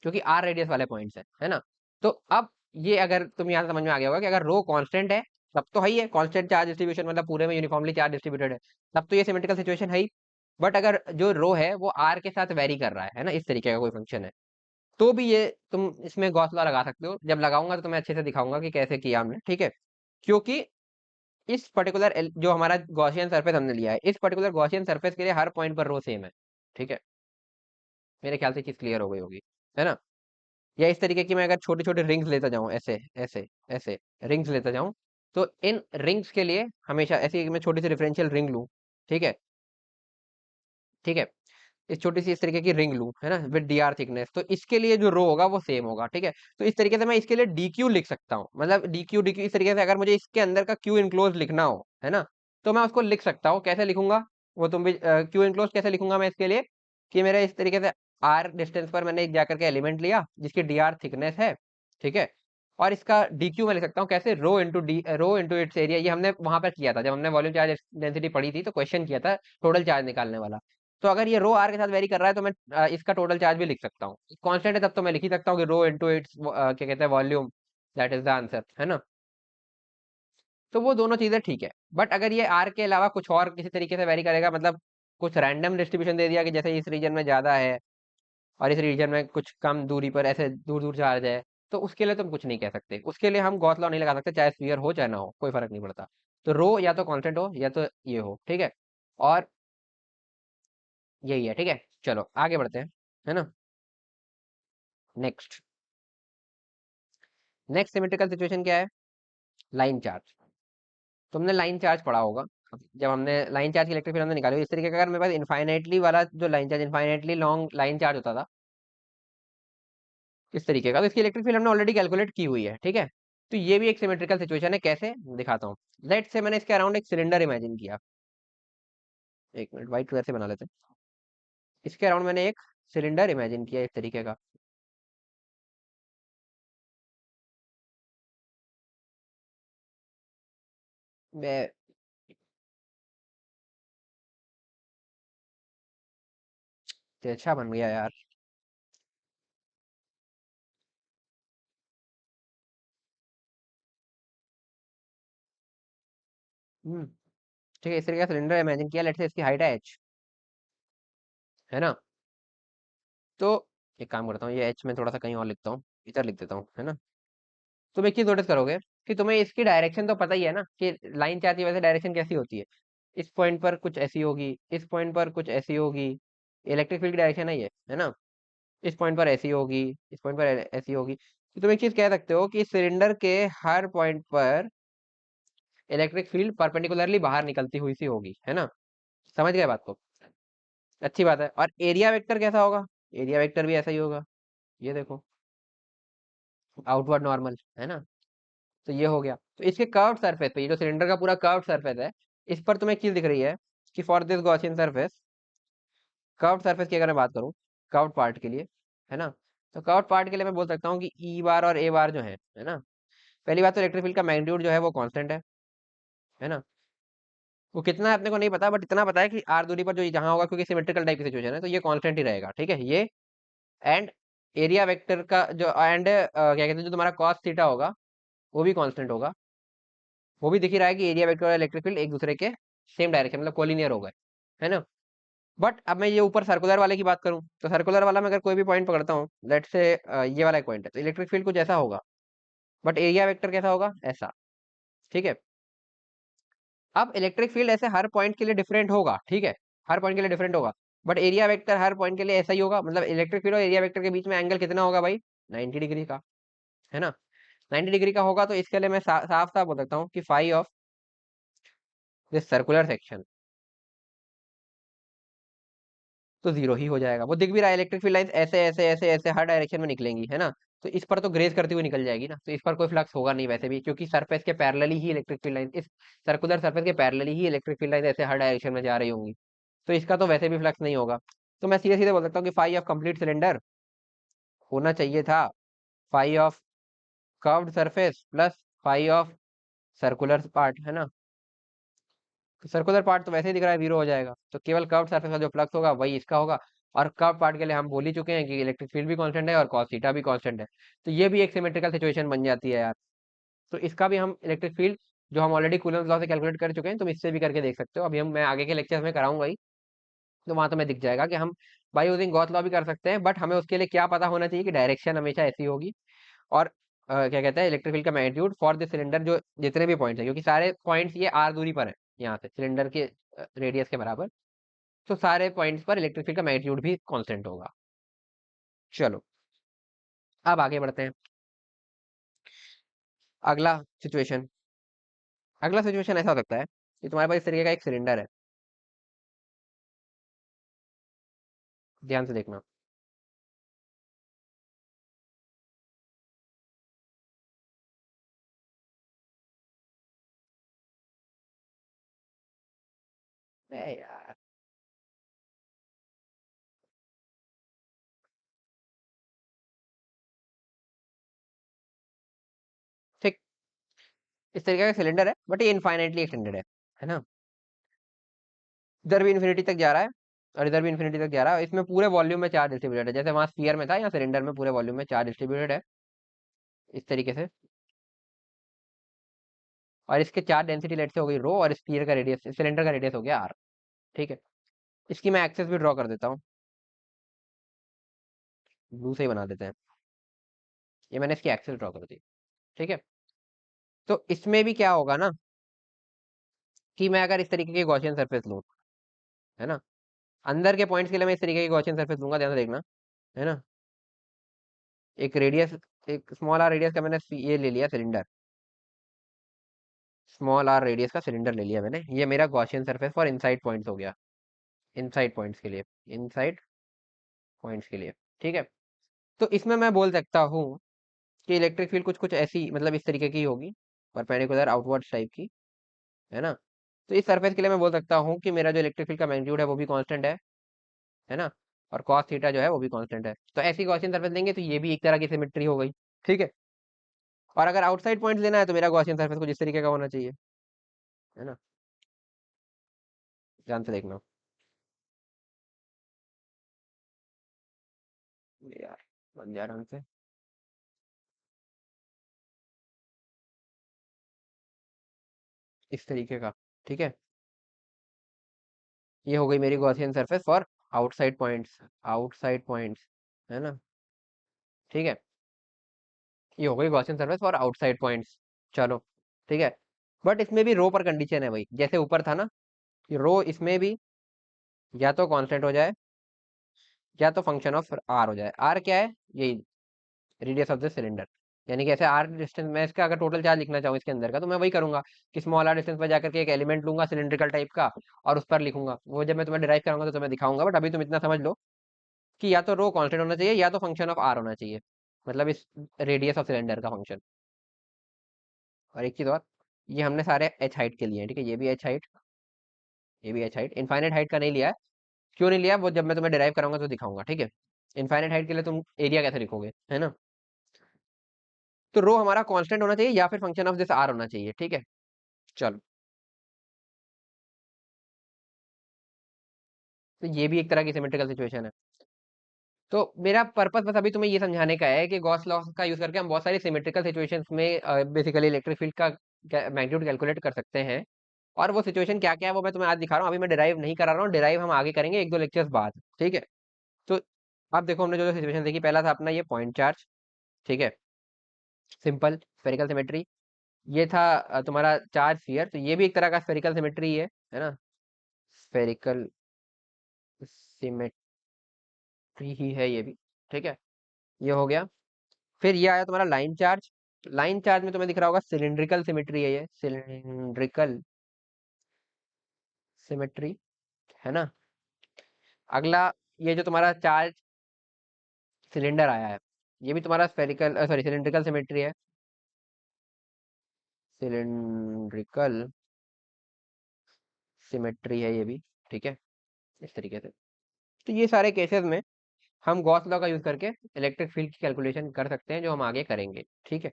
क्योंकि आर रेडियस वाले पॉइंट्स है ना। तो अब ये अगर तुम यहाँ समझ में आ गया होगा कि अगर रो कांस्टेंट है, तब तो है ही है, कांस्टेंट चार्ज डिस्ट्रीब्यूशन मतलब पूरे में यूनिफॉर्मली चार्ज डिस्ट्रीब्यूटेड है, तब तो ये सिमेट्रिकल सिचुएशन है ही। बट अगर जो रो है वो आर के साथ वेरी कर रहा है ना, इस तरीके का कोई फंक्शन है, तो भी ये तुम इसमें गॉस लॉ लगा सकते हो। जब लगाऊंगा तो तुम्हें अच्छे से दिखाऊंगा कि कैसे किया हमने, ठीक है, क्योंकि इस पर्टिकुलर जो हमारा गॉसियन सरफेस हमने लिया है, इस पर्टिकुलर गॉसियन सरफेस के लिए हर पॉइंट पर रो सेम है, ठीक है। मेरे ख्याल से चीज क्लियर हो गई होगी, है ना। या इस तरीके की मैं अगर छोटे छोटे रिंग्स लेता जाऊं, ऐसे ऐसे ऐसे रिंग्स लेता जाऊं, तो इन रिंग्स के लिए हमेशा ऐसी मैं छोटी सी डिफरेंशियल रिंग लूं, ठीक है, ठीक है, इस छोटी सी इस तरीके की रिंग लूं, है ना, विद डी आर थिकनेस, तो इसके लिए जो रो होगा वो सेम होगा, ठीक है। तो इस तरीके से मैं इसके लिए डी क्यू लिख सकता हूँ, मतलब डी क्यू इस तरीके से, अगर मुझे इसके अंदर का क्यू इनक्लोज लिखना हो, है ना, तो मैं उसको लिख सकता हूँ। कैसे लिखूंगा वो तुम भी, क्यू इनक्लोज कैसे लिखूंगा मैं इसके लिए, कि मेरे इस तरीके से आर डिस्टेंस पर मैंने एक जाकर के एलिमेंट लिया जिसकी डी आर थिकनेस है, ठीक है, और इसका डी क्यू मैं लिख सकता हूँ कैसे, रो इंटू इट्स एरिया। ये हमने वहां पर किया था जब हमने वॉल्यूम चार्ज डेंसिटी पढ़ी थी, तो क्वेश्चन किया था टोटल चार्ज निकालने वाला। तो अगर ये रो आर के साथ वेरी कर रहा है तो मैं इसका टोटल चार्ज भी लिख सकता हूँ, कांस्टेंट है तब तो मैं लिख ही सकता हूँ कि रो इनटू इट्स क्या कहते हैं volume, that is the answer, है ना। तो वो दोनों चीजें ठीक है। बट अगर ये आर के अलावा कुछ और किसी तरीके से वेरी करेगा, मतलब कुछ रैंडम डिस्ट्रीब्यूशन दे दिया कि जैसे इस रीजन में ज्यादा है और इस रीजन में कुछ कम दूरी पर ऐसे दूर दूर चार्ज है, तो उसके लिए तुम कुछ नहीं कह सकते, उसके लिए हम गॉस लॉ नहीं लगा सकते, चाहे स्फीयर हो चाहे ना हो, कोई फर्क नहीं पड़ता। तो रो या तो कांस्टेंट हो या तो ये हो, ठीक है, और यही है, ठीक है। चलो आगे बढ़ते हैं, है ना। नेक्स्ट नेक्स्ट सिमेट्रिकल सिचुएशन क्या है, लाइन चार्ज। तुमने लाइन चार्ज पढ़ा होगा, जब हमने लाइन चार्ज की इलेक्ट्रिक फील्ड हमने निकाली, इस तरीके का अगर मेरे पास इनफाइनाइटली वाला जो line charge, infinitely long line charge होता था इस तरीके का, तो इसकी इलेक्ट्रिक फील्ड हमने ऑलरेडी कैलकुलेट की हुई है, ठीक है। तो ये भी एक सिमेट्रिकल सिचुएशन है, कैसे दिखाता हूँ। लेट से मैंने इसके अराउंड एक सिलेंडर इमेजिन किया, एक मिनट व्हाइट कलर से बना लेते हैं। इसके अराउंड मैंने एक सिलेंडर इमेजिन किया इस तरीके का। मैं तो अच्छा बन गया यार। ठीक है, इस तरीके का सिलेंडर इमेजिन किया, लेट से इसकी हाइट है एच, है ना। तो एक काम करता हूँ, ये एच में थोड़ा सा कहीं और लिखता हूँ, इधर लिख देता हूँ, है ना। तुम एक चीज नोटिस करोगे कि तुम्हें इसकी डायरेक्शन तो पता ही है ना, कि लाइन चार्ज की वजह से डायरेक्शन कैसी होती है, इस पॉइंट पर कुछ ऐसी होगी, इस पॉइंट पर कुछ ऐसी होगी, इलेक्ट्रिक फील्ड की डायरेक्शन है ये, है ना। इस पॉइंट पर ऐसी होगी, इस पॉइंट पर ऐसी होगी, तो तुम एक चीज कह सकते हो कि सिलेंडर के हर पॉइंट पर इलेक्ट्रिक फील्ड परपेंडिकुलरली बाहर निकलती हुई सी होगी, है ना। समझ गए बात को, अच्छी बात है। और एरिया वेक्टर कैसा होगा, एरिया वेक्टर भी ऐसा ही होगा, ये देखो, आउटवर्ड नॉर्मल, है ना। तो ये हो गया, तो इसके कर्व्ड सरफेस पे, ये जो सिलेंडर का पूरा कर्व्ड सरफेस है, इस पर तुम्हें एक चीज दिख रही है कि for this Gaussian surface, curved surface की अगर मैं बात करूं, कर्व्ड पार्ट के लिए, है ना, तो कर्व्ड पार्ट के लिए मैं बोल सकता हूँ कि ई बार और ए बार जो है ना, पहली बात तो इलेक्ट्रिक फील्ड का मैग्नीट्यूड जो है वो कांस्टेंट है ना। वो कितना है अपने को नहीं पता, बट इतना पता है कि आर दूरी पर जो जहां होगा, क्योंकि सिमेट्रिकल टाइप की सिचुएशन है, तो ये कांस्टेंट ही रहेगा, ठीक है, ये। एंड एरिया वेक्टर का जो एंड क्या कहते हैं, जो तुम्हारा कॉस थीटा होगा वो भी कांस्टेंट होगा। वो भी दिख ही रहा है कि एरिया वेक्टर और इलेक्ट्रिक फील्ड एक दूसरे के सेम डायरेक्शन मतलब कोलिनियर हो गए, है ना। बट अब मैं ये ऊपर सर्कुलर वाले की बात करूं, तो सर्कुलर वाला में अगर कोई भी पॉइंट पकड़ता हूँ, लेट से ये वाला एक पॉइंट है, तो इलेक्ट्रिक फील्ड कुछ ऐसा होगा, बट एरिया वेक्टर कैसा होगा, ऐसा। ठीक है। अब इलेक्ट्रिक फील्ड ऐसे हर पॉइंट के लिए डिफरेंट होगा, ठीक है, हर पॉइंट के लिए डिफरेंट होगा। But area vector her point के लिए ऐसा ही होगा, मतलब इलेक्ट्रिक फील्ड और एरिया वेक्टर के बीच में एंगल कितना होगा भाई, 90 डिग्री का, है ना। 90 डिग्री का होगा, तो इसके लिए मैं साफ साफ बोल सकता हूँ कि phi of this circular section तो जीरो ही हो जाएगा। वो दिख भी रहा है, इलेक्ट्रिक फील्ड लाइंस ऐसे ऐसे ऐसे ऐसे हर डायरेक्शन में निकलेंगी, है ना। तो इस पर तो ग्रेज करती हुई निकल जाएगी ना, तो इस पर कोई फ्लक्स होगा नहीं वैसे भी, क्योंकि सरफेस के पैरेलली ही इलेक्ट्रिक फील्ड लाइन, इस सर्कुलर सरफेस के पैरेलली ही इलेक्ट्रिक फील्ड लाइन ऐसे हर डायरेक्शन में जा रही होंगी, तो इसका तो वैसे भी फ्लक्स नहीं होगा। तो मैं सीधे सीधे बोल सकता हूँ कि फाई ऑफ कंप्लीट सिलेंडर होना चाहिए था phi of curved surface plus phi of circular part, है ना। तो सर्कुलर पार्ट तो वैसे ही दिख रहा है, जीरो हो जाएगा, तो केवल कर्व्ड सरफेस का जो फ्लक्स होगा वही इसका होगा। और कर्व पार्ट के लिए हम बोल ही चुके हैं कि इलेक्ट्रिक फील्ड भी कांस्टेंट है और कॉस थीटा भी कांस्टेंट है, तो ये भी एक सिमेट्रिकल सिचुएशन बन जाती है यार। तो इसका भी हम इलेक्ट्रिक फील्ड जो हम ऑलरेडी कूलम्स लॉ से कैलकुलेट कर चुके हैं, तुम इससे भी करके देख सकते हो। अभी हम मैं आगे के लेक्चर्स में कराऊंगा ही, तो वहां तुम्हें दिख जाएगा कि हम बाय यूजिंग गॉस लॉ भी कर सकते हैं, बट हमें उसके लिए क्या पता होना चाहिए कि डायरेक्शन हमेशा ऐसी होगी। और क्या कहते हैं, इलेक्ट्रिक फील्ड का मैग्नीट्यूड फॉर द सिलेंडर, जो जितने भी पॉइंट्स हैं, क्योंकि सारे पॉइंट्स ये आर दूरी पर है यहाँ से सिलेंडर के रेडियस के बराबर, तो सारे पॉइंट्स पर इलेक्ट्रिक फील्ड का मैग्नीट्यूड भी कांस्टेंट होगा। चलो अब आगे बढ़ते हैं। अगला सिचुएशन, अगला सिचुएशन ऐसा हो सकता है कि तुम्हारे पास इस तरीके का एक सिलेंडर है, ध्यान से देखना। ए यार, ठीक, इस तरीके का सिलेंडर है, बट ये इनफाइनाइटली एक्सटेंडेड है ना। इधर भी इन्फिनिटी तक जा रहा है और इधर भी इन्फिनिटी तक जा रहा है, इसमें पूरे वॉल्यूम में चार्ज डिस्ट्रीब्यूटेड है, जैसे वहां स्फीयर में था, यहाँ सिलेंडर में पूरे वॉल्यूम में चार्ज डिस्ट्रीब्यूटेड है इस तरीके से। और इसके चार्ज डेंसिटी लेट से हो गई रो, और स्फीयर का रेडियस, सिलेंडर का रेडियस हो गया आर। ठीक है। इसकी मैं एक्सेस भी ड्रॉ कर देता हूँ, ब्लू से ही बना देते हैं। ये मैंने इसकी एक्सेस ड्रॉ कर दी। ठीक है। तो इसमें भी क्या होगा ना, कि मैं अगर इस तरीके की गॉसियन सरफेस लूँ, है ना, अंदर के पॉइंट्स के लिए मैं इस तरीके की गॉसियन सरफेस लूंगा, ध्यान से देखना, है ना। एक रेडियस, एक स्मॉल आर रेडियस का मैंने ये ले लिया सिलेंडर, स्मॉल आर रेडियस का सिलेंडर ले लिया मैंने, ये मेरा Gaussian surface for inside points हो गया, इनसाइड पॉइंट्स के लिए, इनसाइड पॉइंट्स के लिए। ठीक है। तो इसमें मैं बोल सकता हूँ कि इलेक्ट्रिक फील्ड कुछ कुछ ऐसी, मतलब इस तरीके की होगी, परपेंडिकुलर आउटवर्ड टाइप की, है ना। तो इस सरफेस के लिए मैं बोल सकता हूँ कि मेरा जो इलेक्ट्रिक फील्ड का मैग्नीट्यूड है वो भी कांस्टेंट है ना। और कॉस थीटा जो है वो भी कांस्टेंट है, तो ऐसी गॉसियन सरफेस लेंगे तो ये भी एक तरह की सिमेट्री हो गई। ठीक है। और अगर आउटसाइड पॉइंट लेना है तो मेरा गॉसियन सरफेस कुछ इस तरीके का होना चाहिए, है ना। ध्यान से देखना यार, बन जा रहा से, इस तरीके का। ठीक है। ये हो गई मेरी Gaussian surface for outside points, outside points, है ना। ठीक है। ये हो गई Gaussian surface for outside points. चलो, ठीक है। बट इसमें भी रो पर कंडीशन है भाई, जैसे ऊपर था ना, कि रो इसमें भी या तो कांस्टेंट हो जाए या तो फंक्शन ऑफ आर हो जाए। आर क्या है, यही रेडियस ऑफ द सिलेंडर, यानी कि ऐसे आर डिस्टेंस, मैं इसका अगर टोटल चार्ज लिखना चाहूँ इसके अंदर का, तो मैं वही करूंगा कि स्मॉल आर डिस्टेंस पर जाकर के एक एलिमेंट लूंगा सिलेंड्रिकल टाइप का, और उस पर लिखूंगा, वो जब मैं तुम्हें डिराइव कराऊंगा तो तुम्हें दिखाऊंगा। बट अभी तुम इतना समझ लो कि या तो रो कांस्टेंट होना चाहिए या तो फंक्शन ऑफ आर होना चाहिए, मतलब इस रेडियस ऑफ सिलेंडर का फंक्शन। और एक चीज और, ये हमने सारे एच हाइट के लिए हैं, ठीक है, ये भी एच हाइट, ये भी एच हाइट, इनफाइनाइट हाइट का नहीं लिया है। क्यों नहीं लिया वो जब मैं तुम्हें डिराइव कराऊंगा तो दिखाऊंगा, ठीक है। इनफाइनाइट हाइट के लिए तुम एरिया कैसे लिखोगे, है ना। तो रो हमारा कांस्टेंट होना चाहिए या फिर फंक्शन ऑफ दिस आर होना चाहिए, ठीक है। चलो, तो ये भी एक तरह की सिमेट्रिकल सिचुएशन है। तो मेरा पर्पस बस अभी तुम्हें ये समझाने का है कि गॉस लॉ का यूज करके हम बहुत सारी सिमेट्रिकल सिचुएशंस में बेसिकली इलेक्ट्रिक फील्ड का मैग्नीट्यूड कैलकुलेट कर सकते हैं। और वो सिचुएशन क्या क्या है वो मैं तुम्हें आज दिखा रहा हूँ, अभी मैं डिराइव नहीं करा रहा हूँ, डिराइव हम आगे करेंगे एक दो लेक्चर्स बाद, ठीक है। तो अब देखो हमने जो जो सिचुएशन देखी, पहला था अपना ये पॉइंट चार्ज, ठीक है, सिंपल स्फेरिकल सिमेट्री। ये था तुम्हारा चार्ज स्फीयर, तो ये भी एक तरह का स्फेरिकल सिमेट्री है ना, स्फेरिकल सिमेट्री ही है ये भी, ठीक है। ये हो गया। फिर ये आया तुम्हारा लाइन चार्ज। लाइन चार्ज में तुम्हें दिख रहा होगा सिलिंड्रिकल सिमेट्री है, ये सिलिंड्रिकल सिमेट्री, है ना। अगला ये जो तुम्हारा चार्ज सिलेंडर आया है, ये भी तुम्हारा स्फेरिकल सॉरी सिलिंड्रिकल सिमेट्री है, सिलिंड्रिकल सिमेट्री है ये भी, ठीक है, इस तरीके से। तो ये सारे केसेस में हम गॉस लॉ का यूज करके इलेक्ट्रिक फील्ड की कैलकुलेशन कर सकते हैं, जो हम आगे करेंगे, ठीक है।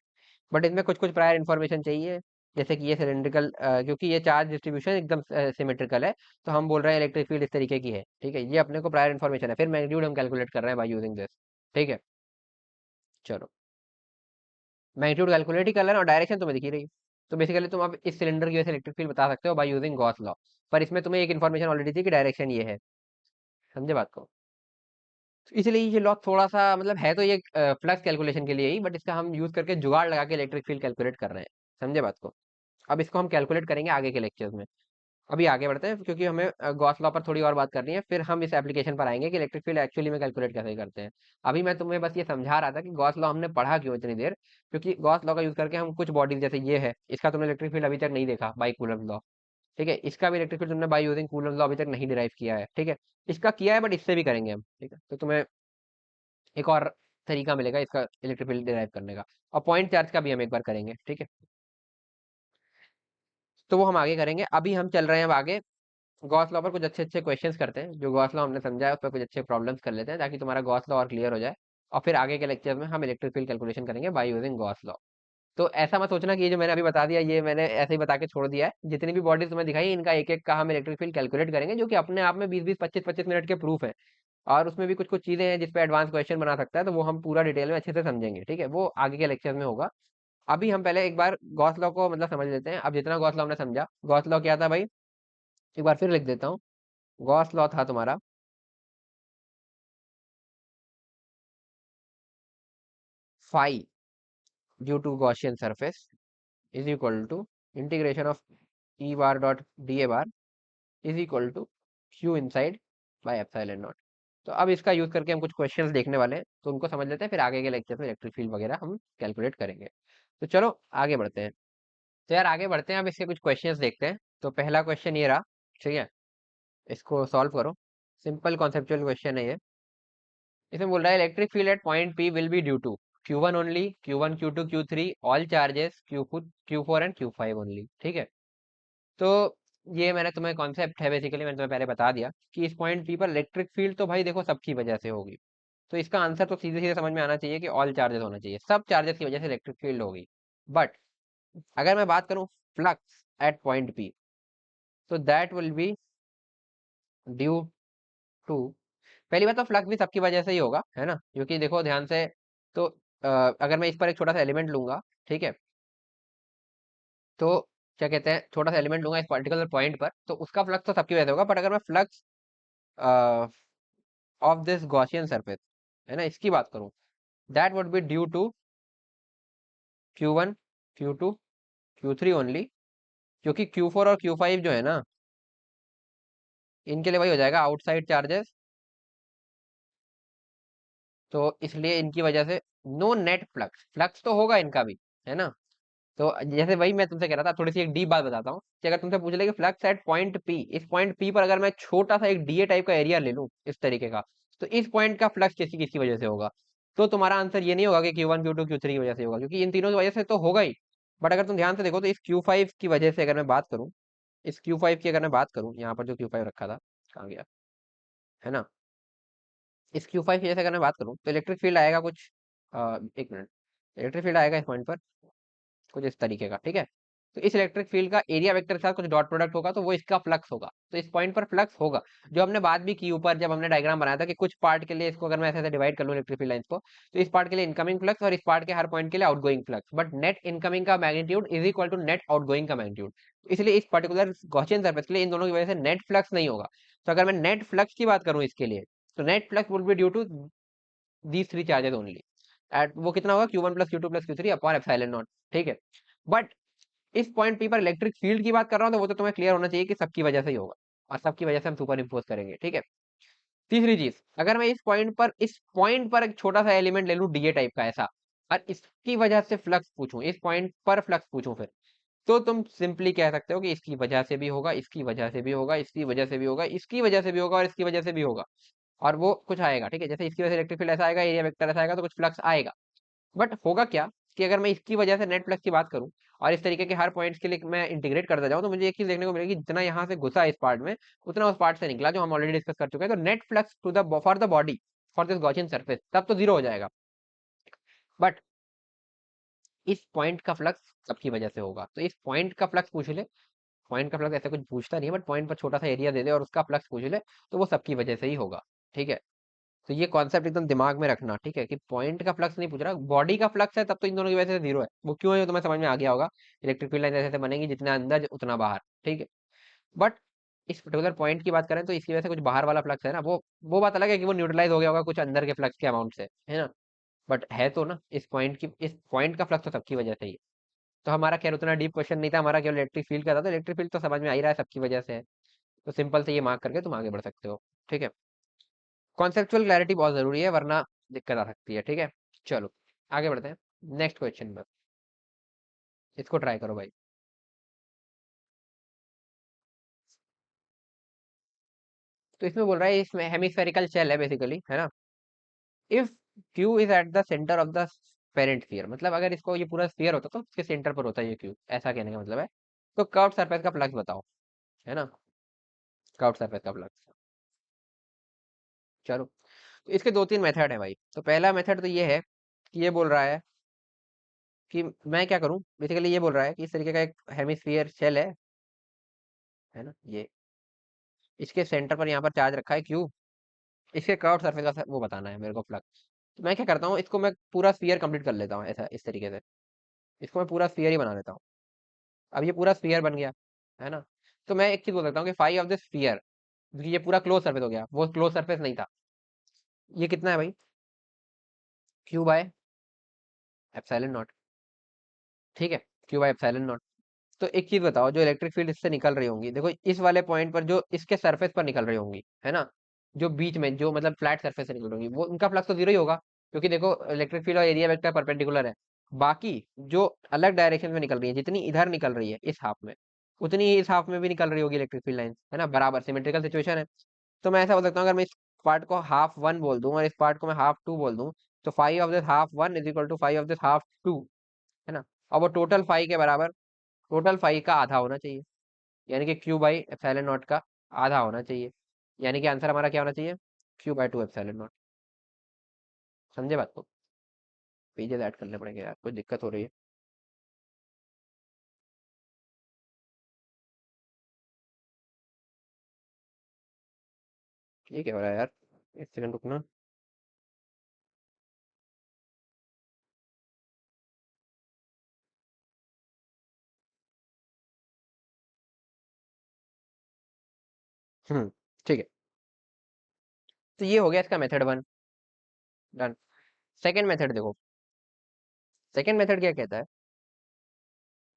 बट इसमें कुछ कुछ प्रायर इन्फॉर्मेशन चाहिए, जैसे कि ये सिलिंड्रिकल, क्योंकि ये चार्ज डिस्ट्रीब्यूशन एकदम सिमेट्रिकल है, तो हम बोल रहे हैं इलेक्ट्रिक फील्ड इस तरीके की है, ठीक है। ये अपने को प्रायर इन्फॉर्मेशन है, फिर मैग्नीट्यूड हम कैलकुलेट कर रहे हैं बाय यूजिंग दिस, ठीक है। चलो, मैग्नीट्यूड कैलकुलेट ही कर लेना और डायरेक्शन तुम्हें दिख ही रही है। तो बेसिकली तुम अब इस सिलेंडर की वजह से इलेक्ट्रिक फील्ड बता सकते हो बाय यूजिंग गॉस लॉ। पर इसमें तुम्हें एक इन्फॉर्मेशन ऑलरेडी थी कि डायरेक्शन ये है, समझे बात को। तो इसलिए ये लॉ थोड़ा सा मतलब है तो ये फ्लक्स कैलकुलेशन के लिए ही, बट इसका हम यूज करके जुगाड़ लगा के इलेक्ट्रिक फील्ड कैलकुलेट कर रहे हैं, समझे बात को। अब इसको हम कैलकुलेट करेंगे आगे के लेक्चर्स में। अभी आगे बढ़ते हैं क्योंकि हमें गॉस लॉ पर थोड़ी और बात करनी है, फिर हम इस एप्लीकेशन पर आएंगे कि इलेक्ट्रिक फील्ड एक्चुअली में कैलकुलेट कैसे करते हैं। अभी मैं तुम्हें बस ये समझा रहा था कि गॉस लॉ हमने पढ़ा क्यों इतनी देर, क्योंकि गॉस लॉ का यूज करके हम कुछ बॉडीज, जैसे ये है, इसका तुमने इलेक्ट्रिक फील्ड अभी तक नहीं देखा बाई कूलम्ब लॉ, ठीक है। इसका भी इलेक्ट्रिक फील्ड तुमने बाई यूजिंग कूलम्ब लॉ अभी तक नहीं डिराइव किया है, ठीक है। इसका किया है बट इससे भी करेंगे हम, ठीक है। तो तुम्हें एक और तरीका मिलेगा इसका इलेक्ट्रिक फील्ड डिराइव करने का। और पॉइंट चार्ज का भी हम एक बार करेंगे, ठीक है। तो वो हम आगे करेंगे, अभी हम चल रहे हैं अब आगे। गॉस लॉ पर कुछ अच्छे अच्छे क्वेश्चंस करते हैं, जो गॉस लॉ हमने समझा है उस पर कुछ अच्छे प्रॉब्लम्स कर लेते हैं, ताकि तुम्हारा गॉस लॉ और क्लियर हो जाए। और फिर आगे के लेक्चर में हम इलेक्ट्रिक फील्ड कैलकुलेशन करेंगे बाय यूजिंग गॉस लॉ। तो ऐसा मत सोचना कि ये जो मैंने अभी बता दिया ये मैंने ऐसे ही बता के छोड़ दिया है। जितनी भी बॉडीज तुम्हें दिखाई इनका एक एक का हम इलेक्ट्रिक फील्ड कैलकुलेट करेंगे, जो कि अपने आप में 20-20 25-25 मिनट के प्रूफ है। और उसमें भी कुछ कुछ चीजें हैं जिसपे एडवांस क्वेश्चन बना सकता है, तो वो हम पूरा डिटेल में अच्छे से समझेंगे, ठीक है। वो आगे के लेक्चर में होगा। अभी हम पहले एक बार गॉस लॉ को मतलब समझ लेते हैं। अब जितना गॉस लॉ हमने समझा, गॉस लॉ क्या था भाई, एक बार फिर लिख देता हूँ। गॉस लॉ था तुम्हारा phi due to Gaussian surface is equal to integration of E bar dot D A bar is equal to q inside by epsilon naught. तो अब इसका यूज करके हम कुछ क्वेश्चंस देखने वाले हैं, तो उनको समझ लेते हैं, फिर आगे के लेक्चर में इलेक्ट्रिक फील्ड वगैरह हम कैलकुलेट करेंगे। तो चलो आगे बढ़ते हैं। तो यार आगे बढ़ते हैं, अब इसके कुछ क्वेश्चंस देखते हैं। तो पहला क्वेश्चन ये रहा, ठीक है, इसको सॉल्व करो। सिंपल कॉन्सेप्चुअल क्वेश्चन है ये। इसमें बोल रहा है electric field at point P will be due to Q1 only, Q1 Q2 Q3 all charges Q4 and Q5 only, ठीक है। तो ये मैंने तुम्हें कॉन्सेप्ट है बेसिकली, मैंने तुम्हें पहले बता दिया कि इस पॉइंट पी पर इलेक्ट्रिक फील्ड तो भाई देखो सबकी वजह से होगी। तो इसका आंसर तो सीधे सीधे समझ में आना चाहिए कि ऑल चार्जेस होना चाहिए, सब चार्जेस की वजह से इलेक्ट्रिक फील्ड होगी। बट अगर मैं बात करूं फ्लक्स एट पॉइंट पी, तो that will be due to, पहली बात तो फ्लक्स भी सबकी वजह से ही होगा, है ना, क्योंकि देखो ध्यान से। तो अगर मैं इस पर एक छोटा सा एलिमेंट लूंगा, ठीक है, तो क्या कहते हैं, छोटा सा एलिमेंट लूंगा इस पर्टिकुलर पॉइंट पर, तो उसका फ्लक्स तो सबकी वजह से होगा। बट अगर मैं flux of this Gaussian surface, है ना, इसकी बात करूं, that would be due to Q1 Q2 Q3 only, क्योंकि Q4 और Q5 जो है ना, इनके लिए वही हो जाएगा आउटसाइड चार्जेस। तो इसलिए इनकी वजह से नो नेट फ्लक्स, फ्लक्स तो होगा इनका भी, है ना। तो जैसे वही मैं तुमसे कह रहा था, थोड़ी सी एक डीप बात बताता हूँ कि अगर तुमसे पूछ ले कि फ्लक्स एट पॉइंट पी, इस पॉइंट पी पर अगर मैं छोटा सा एक डीए टाइप का एरिया ले लूं इस तरीके का, तो इस पॉइंट का फ्लक्स किसकी किसकी वजह से होगा। तो तुम्हारा आंसर ये नहीं होगा कि Q1 Q2 Q3 की वजह से होगा, क्योंकि इन तीनों की वजह से तो होगा ही। बट अगर तुम ध्यान से देखो तो इस Q5 की वजह से अगर मैं बात करूं, इस Q5 की अगर मैं बात करूं, यहाँ पर जो Q5 रखा था, कहाँ गया, है ना, इस Q5 की वजह से अगर मैं बात करूं, तो इलेक्ट्रिक फील्ड आएगा कुछ एक मिनट, इलेक्ट्रिक फील्ड आएगा इस पॉइंट पर कुछ इस तरीके का, ठीक है। तो इस इलेक्ट्रिक फील्ड का एरिया वेक्टर के साथ कुछ डॉट प्रोडक्ट होगा, तो वो इसका फ्लक्स होगा। तो इस पॉइंट पर फ्लक्स होगा, जो हमने बात भी की ऊपर जब हमने डायग्राम बनाया था कि कुछ पार्ट के लिए इसको अगर मैं ऐसे ऐसे डिवाइड कर लूँ इलेक्ट्रिक फील्ड लाइंस को, तो इस पार्ट के लिए इनकमिंग फ्लक्स और इस पार्ट के हर पॉइंट के लिए outgoing flux, but net incoming का magnitude is equal to net outgoing का मैग्नीट्यूड। इसलिए इस पर्टिकुलर गॉसियन सरफेस के लिए इन दोनों की वजह से नेट फ्लक्स नहीं होगा। तो अगर मैं नेट फ्लक्स की बात करूं इसके लिए, तो net flux would be due to these three charges only. At वो कितना होगा, Q1 plus Q2 plus Q3 upon epsilon naught. ठीक है, बट इस पॉइंट पी पर इलेक्ट्रिक फील्ड की बात कर रहा हूं, तो वो तो तुम्हें क्लियर होना चाहिए कि सबकी वजह से ही होगा, और सबकी वजह से हम सुपर इम्पोज करेंगे। ठीक है, तीसरी चीज, अगर मैं इस पॉइंट पर एक छोटा सा एलिमेंट ले लूं डीए टाइप का ऐसा, और इसकी वजह से फ्लक्स पूछूं, इस पॉइंट पर फ्लक्स पूछूं फिर, तो तुम सिंपली कह सकते हो कि इसकी वजह से भी होगा, इसकी वजह से भी होगा, इसकी वजह से भी होगा, इसकी वजह से भी होगा, और इसकी वजह से भी होगा, और वो कुछ आएगा। ठीक है, जैसे इसकी वजह से इलेक्ट्रिक फील्ड ऐसा आएगा, एरिया वेक्टर ऐसा आएगा, तो कुछ फ्लक्स आएगा। बट होगा क्या कि अगर मैं इसकी वजह से नेट फ्लक्स की बात करूं और इस तरीके के हर पॉइंट्स के लिए मैं इंटीग्रेट करता जाऊं, तो मुझे एक चीज देखने को मिलेगी, जितना यहाँ से घुसा इस पार्ट में, उतना उस पार्ट से निकला, जो हम ऑलरेडी डिस्कस कर चुके हैं। तो net flux to the for the body for this Gaussian surface तब तो जीरो हो जाएगा, बट इस पॉइंट का फ्लक्स सबकी वजह से होगा। तो इस पॉइंट का फ्लक्स पूछ ले, पॉइंट का फ्लक्स ऐसा कुछ पूछता नहीं है, बट पॉइंट पर छोटा सा एरिया दे दे और उसका फ्लक्स पूछ ले, तो वो सबकी वजह से ही होगा। ठीक है, तो ये कॉन्सेप्ट एकदम दिमाग में रखना। ठीक है, कि पॉइंट का फ्लक्स नहीं पूछ रहा, बॉडी का फ्लक्स है, तब तो इन दोनों की वजह से जीरो है। वो क्यों है ये तुम्हें समझ में आ गया होगा, इलेक्ट्रिक फील्ड लाइन ऐसे बनेगी जितना अंदर उतना बाहर। ठीक है, बट इस पर्टिकुलर पॉइंट की बात करें तो इसकी वजह से कुछ बाहर वाला फ्लक्स है ना, वो बात अलग है कि वो न्यूट्रलाइज हो गया होगा कुछ अंदर के फ्लक्स के अमाउंट से, है ना। बट है तो ना, इस पॉइंट का फ्लक्स तो सबकी वजह से ही है। तो हमारा खैर उतना डीप क्वेश्चन नहीं था, हमारा केवल इलेक्ट्रिक फील्ड का था, तो इलेक्ट्रिक फील्ड तो समझ में आ ही रहा है सबकी वजह से है। तो सिंपल से ये मार्क करके तुम आगे बढ़ सकते हो। ठीक है, कॉन्सेप्चुअल क्लैरिटी बहुत जरूरी है, वरना दिक्कत आ सकती है। ठीक है, चलो आगे बढ़ते हैं नेक्स्ट क्वेश्चन में। इसको ट्राई करो भाई। तो इसमें बोल रहा है, इसमें हेमिस्फेरिकल शेल है बेसिकली, है ना। If Q is at the centre of the parent sphere, मतलब अगर इसको ये पूरा स्फीयर होता तो उसके सेंटर पर होता ये क्यू, ऐसा कहने का मतलब है। तो कर्व्ड सरफेस का फ्लक्स बताओ, है ना, कर्व्ड सरफेस का फ्लक्स। चलो, तो इसके दो तीन मेथड है भाई। तो पहला मेथड तो ये है कि ये बोल रहा है कि मैं क्या करूं, बेसिकली ये बोल रहा है कि इस तरीके का एक हेमिस्फीयर शेल है ना, ये इसके सेंटर पर यहाँ पर चार्ज रखा है क्यू, इसके कर्व सरफेस का वो बताना है मेरे को फ्लक्स। तो मैं क्या करता हूँ, इसको मैं पूरा स्फीयर कंप्लीट कर लेता हूँ ऐसा, इस तरीके से इसको मैं पूरा स्फीयर ही बना लेता हूँ। अब ये पूरा स्फीयर बन गया, है ना। तो मैं एक चीज बोल सकता हूँ कि फाई ऑफ दिस स्फीयर, ये पूरा क्लोज सरफेस हो गया, वो क्लोज सरफेस नहीं था। ये कितना है भाई, क्यू बाय एप्सिलॉन नॉट। ठीक है, क्यू बाय एप्सिलॉन नॉट। तो एक चीज बताओ, जो इलेक्ट्रिक फील्ड इससे निकल रही होंगी, देखो इस वाले पॉइंट पर जो इसके सरफेस पर निकल रही होंगी, है ना, जो बीच में जो मतलब फ्लैट सरफेस से निकल रही होंगी, वो उनका फ्लक्स तो जीरो ही होगा, क्योंकि देखो इलेक्ट्रिक फील्ड और एरिया वेक्टर परपेंडिकुलर है। बाकी जो अलग डायरेक्शन में निकल रही है, जितनी इधर निकल रही है इस हाफ में, उतनी ही इस हाफ में भी निकल रही होगी इलेक्ट्रिक फील्ड लाइन, है ना, बराबर सिमेट्रिकल सिचुएशन है। तो मैं ऐसा बोल सकता हूँ, अगर मैं इस पार्ट को हाफ वन बोल दूं और इस पार्ट को मैं हाफ टू बोल दूं, तो phi of this half one is equal to phi of this half two, है ना। और वो टोटल फाइव के बराबर, टोटल फाइव का आधा होना चाहिए, यानी कि क्यू बाई एप्सिलॉन नॉट का आधा होना चाहिए। यानी कि आंसर हमारा क्या होना चाहिए, q by two epsilon not. समझे बात को, पेजेस ऐड करने पड़ेंगे यार, कुछ दिक्कत हो रही है। ये क्या हो रहा है यार, एक सेकंड रुकना। हम्म, ठीक है। तो ये हो गया इसका method one, done. Second method देखो, सेकंड मेथड क्या कहता है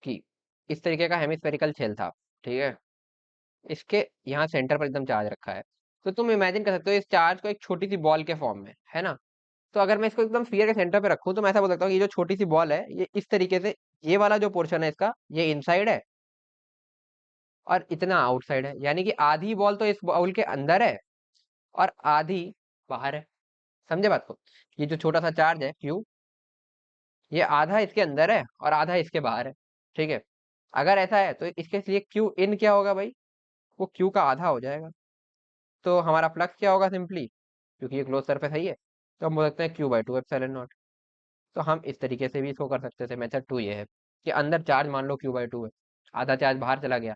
कि इस तरीके का हेमिस्फेरिकल शेल था, ठीक है, इसके यहाँ सेंटर पर एकदम चार्ज रखा है। तो तुम इमेजिन कर सकते हो इस चार्ज को एक छोटी सी बॉल के फॉर्म में, है ना। तो अगर मैं इसको एकदम स्फीयर के सेंटर पे रखूं, तो मैं ऐसा बोल सकता हूँ कि ये जो छोटी सी बॉल है, ये इस तरीके से, ये वाला जो पोर्शन है इसका, ये इनसाइड है और इतना आउटसाइड है, यानी कि आधी बॉल तो इस बॉल के अंदर है और आधी बाहर है। समझे बात को, ये जो छोटा सा चार्ज है क्यू, ये आधा इसके अंदर है और आधा इसके बाहर है। ठीक है, अगर ऐसा है तो इसके लिए क्यू इन क्या होगा भाई, वो क्यू का आधा हो जाएगा। तो हमारा फ्लक्स क्या होगा सिंपली, क्योंकि ये क्लोज सरफेस है, ये तो हम बोल सकते हैं Q by two epsilon naught. तो हम इस तरीके से भी इसको कर सकते थे। मेथड टू ये है कि अंदर चार्ज मान लो क्यू बाई टू है, आधा चार्ज बाहर चला गया।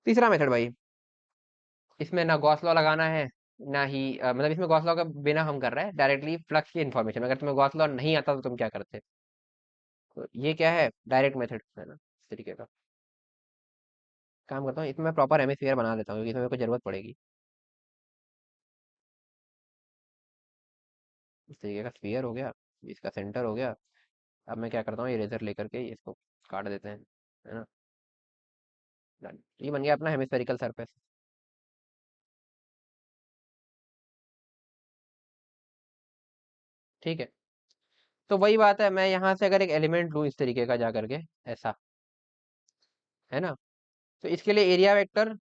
तीसरा मेथड भाई, इसमें ना गॉस लॉ लगाना है, ना ही मतलब इसमें गॉस लॉ का बिना हम कर रहे हैं डायरेक्टली फ्लक्स की इन्फॉर्मेशन। अगर तुम्हें गॉस लॉ नहीं आता तो तुम क्या करते? तो ये क्या है, डायरेक्ट मेथड है ना इस तरीके का। काम करता हूँ इसमें मैं प्रॉपर हेमिस्फीयर बना देता हूँ क्योंकि इसमें मेरे को जरूरत पड़ेगी। इस तरीके का स्फीयर हो गया, इसका सेंटर हो गया। अब मैं क्या करता हूँ, इरेजर लेकर के इसको काट देते हैं, है ना। Done। ये बन गया अपना हेमिस्फेरिकल सरफेस। ठीक है। तो वही बात है, मैं यहाँ से अगर एक एलिमेंट लूँ इस तरीके का जा करके, ऐसा, है ना, तो इसके लिए एरिया वेक्टर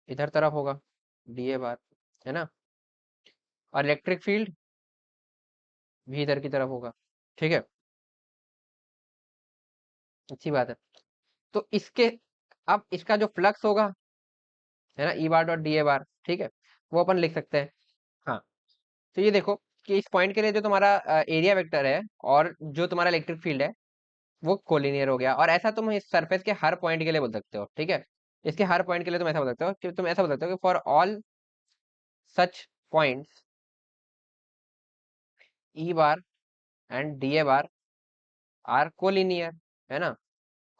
इधर तरफ होगा, डी ए बार, है ना, और इलेक्ट्रिक फील्ड भी इधर की तरफ होगा। ठीक है, अच्छी बात है। तो इसके, अब इसका जो फ्लक्स होगा, है ना, ई बार डॉट डी ए बार, ठीक है, वो अपन लिख सकते हैं। हाँ, तो ये देखो कि इस पॉइंट के लिए जो तुम्हारा एरिया वेक्टर है और जो तुम्हारा इलेक्ट्रिक फील्ड है वो कोलिनियर हो गया। और ऐसा तुम इस सरफेस के हर पॉइंट के लिए बोल सकते हो, ठीक है। इसके हर पॉइंट के लिए तुम ऐसा बोल सकते हो कि तुम ऐसा बोल सकते हो कि for all such points E bar and d A bar are collinear, है ना।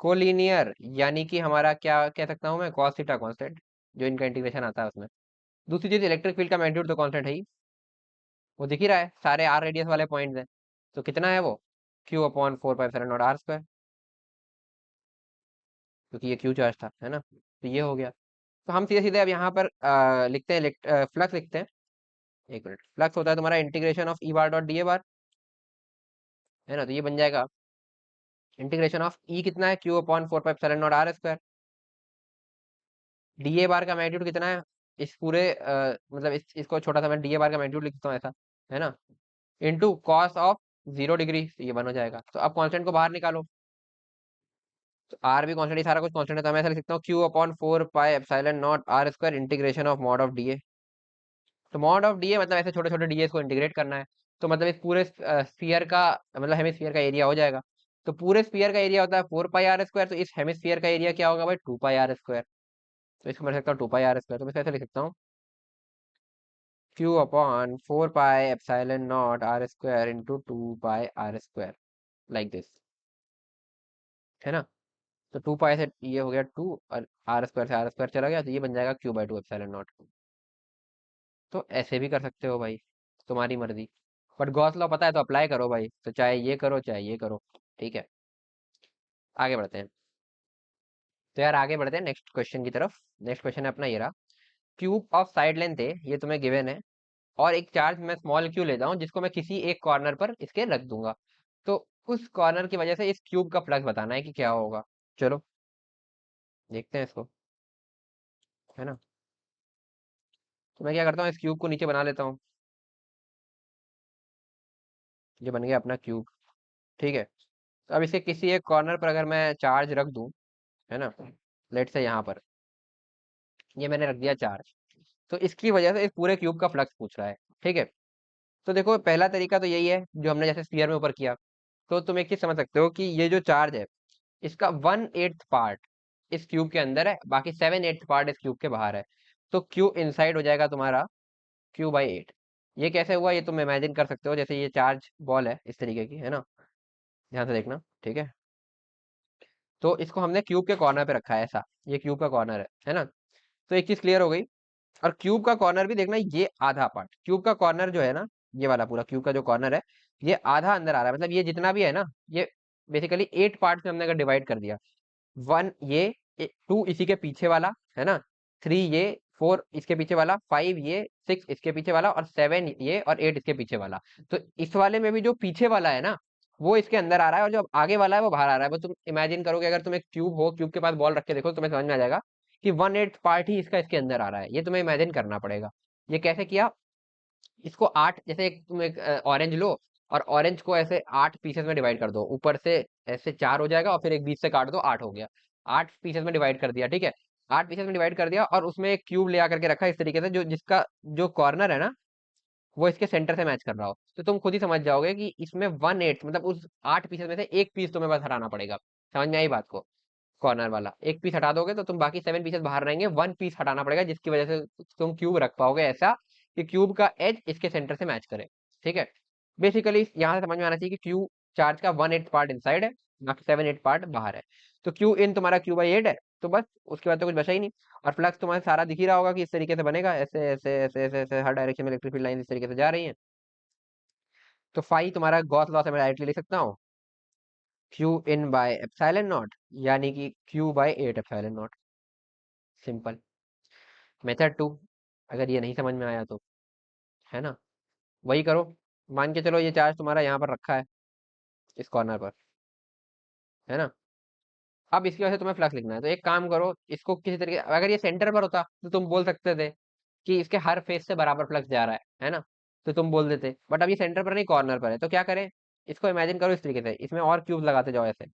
कोलिनियर यानी कि हमारा क्या कह सकता हूँ मैं, कॉस थीटा कांस्टेंट, जो इनका इंटीग्रेशन आता है उसमें। दूसरी चीज, इलेक्ट्रिक फील्ड का मैग्नीट्यूड तो कांस्टेंट है ही, वो दिख ही रहा है, सारे आर रेडियस वाले पॉइंट्स हैं। तो कितना है वो, q upon 4 pi epsilon naught are square, क्योंकि ये क्यू चार्ज था, है ना। तो ये हो गया। तो हम सीधे सीधे अब यहाँ पर लिखते हैं, फ्लक्स लिखते हैं। एक मिनट, फ्लक्स होता है तुम्हारा integration of E bar dot D A bar, है ना। तो ये बन जाएगा इंटीग्रेशन ऑफ ई, कितना है, Q upon 4 pi epsilon naught are square. D A bar का मैग्नीट्यूड कितना है, इस पूरे मतलब इसको छोटा सा मैं डी ए बार का मैग्नीट्यूड लिखता हूँ ऐसा, है ना, इंटू कॉस ऑफ 0 डिग्री, तो ये बन हो जाएगा। तो अब कांस्टेंट को बाहर निकालो, तो आर भी कांस्टेंट, सारा कुछ कांस्टेंट है, तो मैं ऐसा लिख सकता हूँ q upon 4 pi epsilon naught are square integration of mod of D A. तो मॉड ऑफ डी ए मतलब ऐसे छोटे छोटे डी को इंटीग्रेट करना है। तो मतलब इस पूरे स्फीयर का, मतलब हेमिस्फीयर का एरिया हो जाएगा। तो पूरे स्फीयर का एरिया होता है 4 पाई आर स्क्वायर, तो इस हेमिस्फीयर का एरिया क्या होगा भाई, 2 पाई आर स्क्वायर। तो इसको मैं लिख सकता हूँ 2 पाई आर स्क्वायर, तो मैं ऐसे लिख सकता हूँ q upon 4 pi epsilon naught are square into 2 pi are square, like this, है ना। तो 2 पाई से ये हो गया 2, और आर स्क्वायर से आर स्क्वायर चला गया, तो ये बन जाएगा Q/2 एप्सिलॉन नॉट। तो ऐसे भी कर सकते हो भाई, तुम्हारी मर्जी। बट गॉस लॉ पता है तो अप्लाई करो भाई, तो चाहे ये करो चाहे ये करो। ठीक है, आगे बढ़ते हैं। तो यार आगे बढ़ते हैं नेक्स्ट क्वेश्चन की तरफ। नेक्स्ट क्वेश्चन है अपना ये रहा, क्यूब ऑफ साइड लेंथ है, ये तुम्हें गिवन है, और एक चार्ज मैं स्मॉल क्यू लेता हूँ जिसको मैं किसी एक कॉर्नर पर इसके रख दूंगा। तो उस कॉर्नर की वजह से इस क्यूब का फ्लक्स बताना है कि क्या होगा। चलो देखते हैं इसको, है ना। तो मैं क्या करता हूँ, इस क्यूब को नीचे बना लेता हूँ। ये बन गया अपना क्यूब, ठीक है। तो अब इसे किसी एक कॉर्नर पर अगर मैं चार्ज रख दूं, है ना, लेट से यहाँ पर ये मैंने रख दिया चार्ज, तो इसकी वजह से इस पूरे क्यूब का फ्लक्स पूछ रहा है। ठीक है। तो देखो पहला तरीका तो यही है जो हमने जैसे स्फीयर में ऊपर किया। तो तुम एक चीज समझ सकते हो कि ये जो चार्ज है, इसका 1/8 पार्ट इस क्यूब के अंदर है, बाकी 7/8 पार्ट इस क्यूब के बाहर है। तो क्यू इनसाइड हो जाएगा तुम्हारा Q/8। ये कैसे हुआ, ये तुम इमेजिन कर सकते हो, जैसे ये चार्ज बॉल है इस तरीके की, है ना, ध्यान से देखना, ठीक है। तो इसको हमने क्यूब के कॉर्नर पे रखा है ऐसा, ये क्यूब का कॉर्नर है ना। तो एक चीज क्लियर हो गई। और क्यूब का कॉर्नर भी देखना, ये आधा पार्ट क्यूब का कॉर्नर जो है ना, ये वाला पूरा क्यूब का जो कॉर्नर है, ये आधा अंदर आ रहा है, मतलब ये जितना भी है ना, ये बेसिकली 8 पार्ट में हमने अगर डिवाइड कर दिया, 1 ये, 2 इसी के पीछे वाला, है ना, 3 ये, 4 इसके पीछे वाला, 5 ये, 6 इसके पीछे वाला, और 7 ये, और 8 इसके पीछे वाला। तो इस वाले में भी जो पीछे वाला है ना, वो इसके अंदर आ रहा है, और जो आगे वाला है वो बाहर आ रहा है। वो तुम इमेजिन करोगे, अगर तुम एक क्यूब हो, क्यूब के पास बॉल रख के देखो तो तुम्हें समझ में आ जाएगा कि 1/8 पार्ट ही इसका इसके अंदर आ रहा है। ये तुम्हें इमेजिन करना पड़ेगा। ये कैसे किया, इसको 8, जैसे तुम एक ऑरेंज लो, और ऑरेंज को ऐसे 8 पीसेस में डिवाइड कर दो, ऊपर से ऐसे 4 हो जाएगा, और फिर एक बीच से काट दो, 8 हो गया। 8 पीसेस में डिवाइड कर दिया, ठीक है। 8 पीसेस में डिवाइड कर दिया, और उसमें एक क्यूब ले आकर के रखा इस तरीके से, जो जिसका जो कॉर्नर है ना, वो इसके सेंटर से मैच कर रहा हो। तो तुम खुद ही समझ जाओगे कि इसमें 1/8 मतलब उस 8 पीसेस में से एक पीस तुम्हें बस हटाना पड़ेगा। समझ में आई बात को। कॉर्नर वाला एक पीस हटा दोगे तो तुम बाकी 7 पीसेस बाहर रहेंगे, 1 पीस हटाना पड़ेगा जिसकी वजह से तुम क्यूब रख पाओगे ऐसा कि क्यूब का एज इसके सेंटर से मैच करे। ठीक है, बेसिकली यहाँ से समझ में आना चाहिए कि क्यू चार्ज का 1/8 पार्ट इनसाइड है, बाकी 7/8 पार्ट बाहर है। तो क्यू इन तुम्हारा Q/8 है, तो बस उसके बाद तो कुछ बचा ही नहीं। और फ्लक्स तुम्हारा सारा दिख ही रहा होगा कि इस तरीके से बनेगा, ऐसे ऐसे ऐसे ऐसे ऐसे हर डायरेक्शन में इलेक्ट्रिक फील्ड लाइन इस तरीके से जा रही है। तो फाई तुम्हारा गॉस लॉ से मैं डायरेक्टली लिख सकता हूँ Q in/ε0, यानी कि Q/8ε0। सिंपल। मेथड 2, अगर ये नहीं समझ में आया तो, है ना, वही करो। मान के चलो ये चार्ज तुम्हारा यहाँ पर रखा है इस कॉर्नर पर, है ना। अब इसकी वजह से तुम्हें फ्लक्स लिखना है, तो एक काम करो, इसको किसी तरीके, अगर ये सेंटर पर होता तो तुम बोल सकते थे कि इसके हर फेस से बराबर फ्लक्स जा रहा है ना, तो तुम बोल देते। बट अब ये सेंटर पर नहीं कॉर्नर पर है, तो क्या करें, इसको इमेजिन करो इस तरीके से, इसमें और क्यूब लगाते जाओ ऐसे,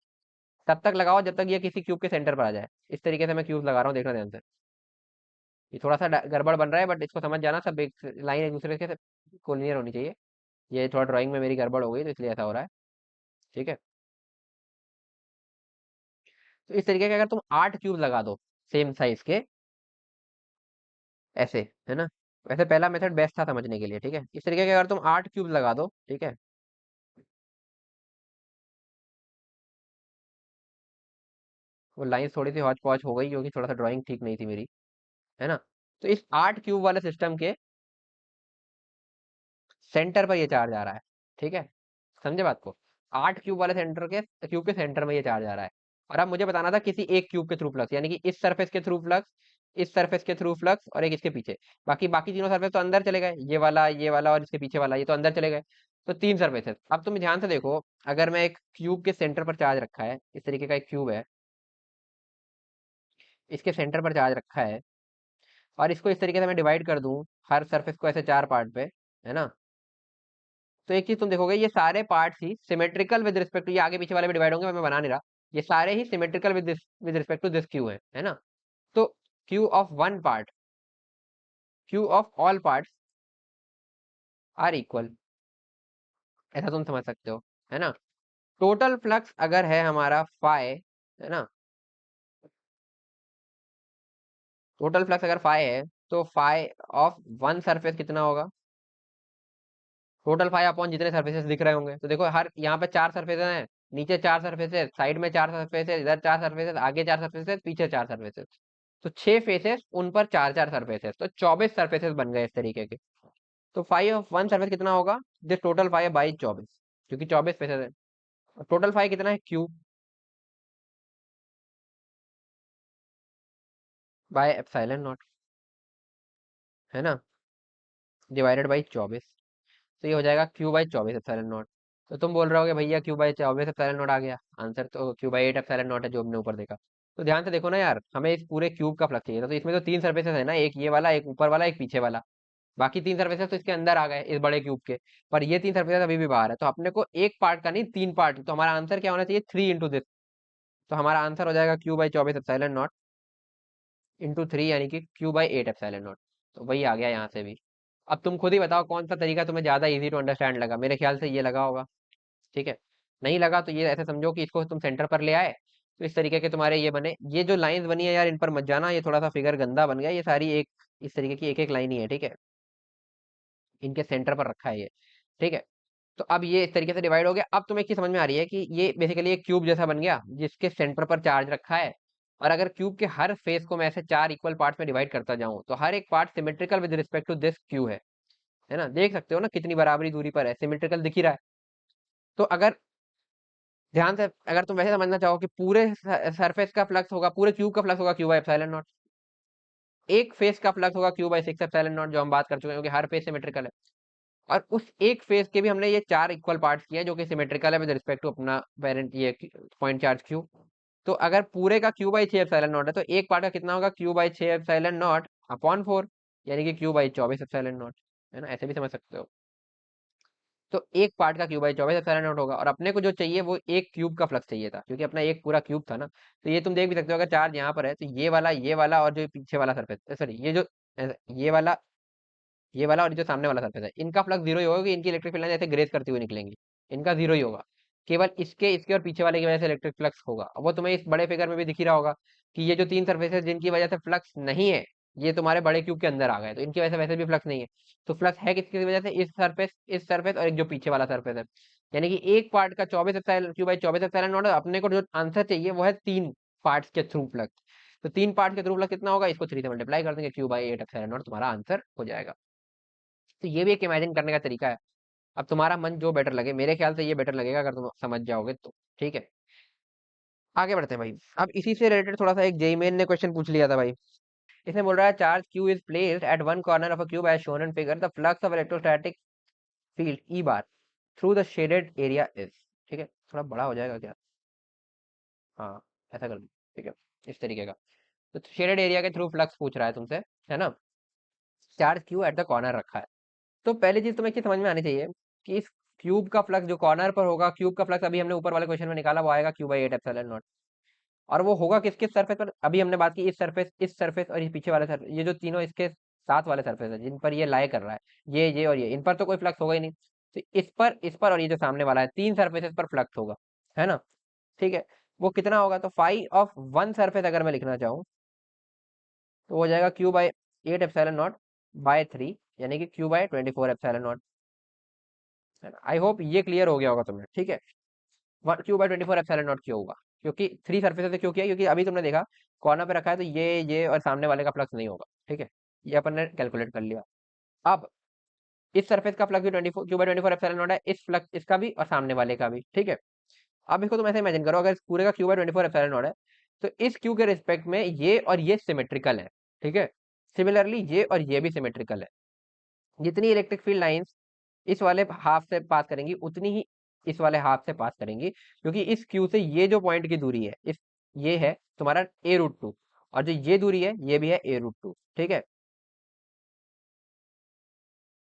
तब तक लगाओ जब तक ये किसी क्यूब के सेंटर पर आ जाए। इस तरीके से मैं क्यूब लगा रहा हूँ, देखना ध्यान से। ये थोड़ा सा गड़बड़ बन रहा है, बट इसको समझ जाना, सब एक लाइन एक दूसरे के कोलिनियर होनी चाहिए। ये थोड़ा ड्राइंग में मेरी गड़बड़ हो गई तो इसलिए ऐसा हो रहा है। ठीक है, तो इस तरीके के अगर तुम 8 क्यूब लगा दो सेम साइज के, ऐसे, है ना। वैसे पहला मेथड बेस्ट था समझने के लिए, ठीक है। इस तरीके के अगर तुम 8 क्यूब लगा दो, ठीक है, वो लाइन थोड़ी सी हौच पौच हो गई क्योंकि थोड़ा सा ड्राइंग ठीक नहीं थी मेरी, है ना। तो इस 8 क्यूब वाले सिस्टम के सेंटर पर ये चार्ज आ रहा है, ठीक है, समझे बात को। 8 क्यूब वाले सेंटर के क्यूब के सेंटर में ये चार्ज आ रहा है। और अब मुझे बताना था किसी एक क्यूब के थ्रू फ्लक्स, यानी कि इस सरफेस के थ्रू फ्लक्स, इस सरफेस के थ्रू फ्लक्स और एक इसके पीछे। बाकी बाकी तीनों सरफेस तो अंदर चले गए, ये वाला और इसके पीछे वाला, ये तो अंदर चले गए। तो 3 सरफेसेस। अब तुम ध्यान से देखो, अगर मैं एक क्यूब के सेंटर पर चार्ज रखा है, इस तरीके का एक क्यूब है, इसके सेंटर पर चार्ज रखा है, और इसको इस तरीके से मैं डिवाइड कर दूं हर सरफेस को ऐसे 4 पार्ट पे, है ना। तो एक चीज तुम देखोगे, ये सारे पार्ट्स ही सिमेट्रिकल विद रिस्पेक्ट टू, ये आगे पीछे वाले भी डिवाइड होंगे, मैं बना नहीं रहा। ये सारे ही symmetrical with respect to this Q है ना। तो Q of one part, Q of all parts are equal, ऐसा तुम समझ सकते हो, है ना। टोटल फ्लक्स अगर है हमारा फाई, है ना, टोटल फ्लक्स अगर फाई है, तो फाई ऑफ वन सरफेस कितना होगा, टोटल फाई अपॉन जितने सरफेसेस दिख रहे होंगे। तो देखो, हर यहाँ पे 4 सरफेसेस हैं, नीचे 4 सरफेसेस, साइड में 4 सरफेसेस, इधर 4 सरफेसेस, आगे 4 सरफेसेस, पीछे 4 सरफेसेस। तो 6 फेसेस, उन पर 4 4 सरफेसेस, तो 24 सरफेसेस बन गए इस तरीके के। तो फाइव ऑफ वन सरफेस कितना होगा, दिस टोटल फाइव बाई 24, क्योंकि 24 फेसेस है। टोटल फाइव कितना है, क्यू बाय एप्सिलॉन नॉट, है ना, डिवाइडेड बाई 24। तो ये हो जाएगा Q/24 एप्सिलॉन नॉट। तो तुम बोल रहे होगे भैया Q/24 एप्सिलॉन नॉट आ गया आंसर, तो Q/8 एप्सिलॉन नॉट है जो हमने ऊपर देखा। तो ध्यान से देखो ना यार, हमें इस पूरे क्यूब का फ्लक्स चाहिए था, तो इसमें तो 3 सरफेसेस है ना, एक ये वाला, एक ऊपर वाला, एक पीछे वाला। बाकी 3 सरफेसेस तो इसके अंदर आ गए इस बड़े क्यूब के, पर ये 3 सरफेसेस अभी भी बाहर है। तो अपने को एक पार्ट का नहीं, 3 पार्ट, तो हमारा आंसर क्या होना चाहिए, 3 इंटू दिस। तो हमारा आंसर हो जाएगा Q/24 एप्सिलॉन नॉट इंटू 3, यानी कि Q/8 एप्सिलॉन नॉट। तो वही आ गया यहाँ से भी। अब तुम खुद ही बताओ कौन सा तरीका तुम्हें ज्यादा इजी टू अंडरस्टैंड लगा, मेरे ख्याल से ये लगा होगा। ठीक है, नहीं लगा तो ये ऐसे समझो कि इसको तुम सेंटर पर ले आए, तो इस तरीके के तुम्हारे ये बने। ये जो लाइंस बनी है यार, इन पर मत जाना, ये थोड़ा सा फिगर गंदा बन गया, ये सारी एक इस तरीके की एक एक लाइन ही है, ठीक है, इनके सेंटर पर रखा है ये। ठीक है, तो अब ये इस तरीके से डिवाइड हो गया। अब तुम्हें एक चीज समझ में आ रही है कि ये बेसिकली एक क्यूब जैसा बन गया जिसके सेंटर पर चार्ज रखा है। और अगर क्यूब के हर फेस को मैं ऐसे 4 इक्वल पार्ट्स में डिवाइड करता जाऊं, तो हर एक part symmetrical with respect to this Q है ना। देख सकते हो ना कितनी बराबरी दूरी पर है, सिमेट्रिकल दिख ही रहा है। तो अगर ध्यान से, अगर तुम वैसे समझना चाहो कि पूरे सरफेस का फ्लक्स होगा, पूरे क्यूब का फ्लक्स होगा Q/ε0, एक फेस का फ्लक्स होगा Q/6 एप्सिलॉन नॉट, जो हम बात कर चुके हैं, क्योंकि हर फेस सिमेट्रिकल है। और उस एक फेस के भी हमने ये 4 इक्वल पार्ट्स किए हैं जो कि सिमेट्रिकल है विद रिस्पेक्ट टू अपना पेरेंट ये पॉइंट चार्ज क्यू। तो अगर पूरे का Q/6 एप्सिलॉन नॉट है, तो एक पार्ट का कितना होगा, Q/6 एप्सिलॉन नॉट अपॉन 4, यानी कि Q/24 एप्सिलॉन नॉट, है ना, ऐसे भी समझ सकते हो। तो एक पार्ट का Q/24 एप्सिलॉन नॉट होगा। और अपने को जो चाहिए वो एक क्यूब का फ्लक्स चाहिए था, क्योंकि अपना एक पूरा क्यूब था ना। तो ये तुम देख भी सकते हो, अगर चार्ज यहाँ पर है, तो ये वाला और जो पीछे वाला सरफेस, सॉरी, ये जो ये वाला, ये वाला और जो सामने वाला सरफेस है, इनका फ्लक्स जीरो ही होगा, क्योंकि इनकी इलेक्ट्रिक फील्ड लाइन ऐसे ग्रेज करती हुई निकलेंगी, इनका जीरो ही होगा। केवल इसके इसके और पीछे वाले की वजह से इलेक्ट्रिक फ्लक्स होगा। अब वो तुम्हें इस बड़े फिगर में भी दिख ही रहा होगा कि ये जो तीन सरफेसेस जिनकी वजह से फ्लक्स नहीं है, ये तुम्हारे बड़े क्यूब के अंदर आ गए, तो इनकी वजह से वैसे भी फ्लक्स नहीं है। तो फ्लक्स है किसकी वजह से? इस सरफेस और एक जो पीछे वाला सरफेस है। यानी कि एक पार्ट का 24 epsilon Q by 24 epsilon not. अपने को जो आंसर चाहिए वो है तीन पार्ट्स के थ्रू फ्लक्स। तो तीन पार्ट के थ्रू फ्लक्स कितना होगा? इसको 3 से मल्टीप्लाई कर देंगे, Q/8 एप्सिलॉन नॉट तुम्हारा आंसर हो जाएगा। तो ये भी एक इमेजिन करने का तरीका है। अब तुम्हारा मन जो बेटर लगे, मेरे ख्याल से ये बेटर लगेगा अगर तुम समझ जाओगे तो। ठीक है, आगे बढ़ते हैं भाई। अब इसी से रिलेटेड थोड़ा सा एक जेई मेन ने क्वेश्चन पूछ लिया था भाई। इसमें बोल रहा है charge q is placed at one corner of a cube as shown in figure, the flux of electrostatic field E bar through the shaded area is. ठीक है, थोड़ा बड़ा हो जाएगा क्या? हाँ, ऐसा कर दो। ठीक है, इस तरीके का। तो शेडेड एरिया के थ्रू फ्लक्स पूछ रहा है तुमसे, है ना? Charge Q at the corner रखा है। तो पहली चीज तुम्हें क्या समझ में आनी चाहिए कि इस क्यूब का फ्लक्स जो कॉर्नर पर होगा, क्यूब का फ्लक्स अभी हमने ऊपर वाले क्वेश्चन में निकाला, वो आएगा Q/8 एप्सिलॉन नॉट। और वो होगा किस किस सरफेस पर? अभी हमने बात की इस सरफेस और ये पीछे वाले सरफेस, ये जो तीनों इसके साथ वाले सरफेस है जिन पर ये लाई कर रहा है, ये और ये, इन पर तो कोई फ्लक्स होगा ही नहीं। तो इस पर और ये जो सामने वाला है, तीन सरफेसेस पर फ्लक्स होगा, है ना? ठीक है, वो कितना होगा? तो फाई ऑफ वन सरफेस अगर मैं लिखना चाहूँ तो हो जाएगा Q/8 एप्सिलॉन नॉट बाय 3, यानी कि Q/24 एप्सिलॉन नॉट। है ना? आई होप ये क्लियर हो गया होगा तुम्हें। ठीक है, Q/24 एप्सिलॉन नॉट क्यों होगा? क्योंकि थ्री सरफेसेस से क्यों किया? क्योंकि अभी तुमने देखा कॉर्नर पे रखा है, तो ये और सामने वाले का फ्लक्स नहीं होगा। ठीक है, ये अपन ने कैलकुलेट कर लिया। अब इस सरफेस का फ्लक्स भी 24 Q/24 एप्सिलॉन नॉट है, इस फ्लक्स इसका भी और सामने वाले का भी। ठीक है, अब इसको तुम ऐसे इमेजिन करो, अगर इस पूरे का Q/24 एप्सिलॉन नॉट है, तो इस क्यू के रिस्पेक्ट में ये और ये सिमेट्रिकल है। ठीक है, सिमिलरली ये और ये भी सिमेट्रिकल है। जितनी इलेक्ट्रिक फील्ड लाइंस इस वाले हाफ से पास करेंगी, उतनी ही इस वाले हाफ से पास करेंगी, क्योंकि इस क्यू से ये जो पॉइंट की दूरी है, इस ये है तुम्हारा A√2, और जो ये दूरी है ये भी है A√2। ठीक है,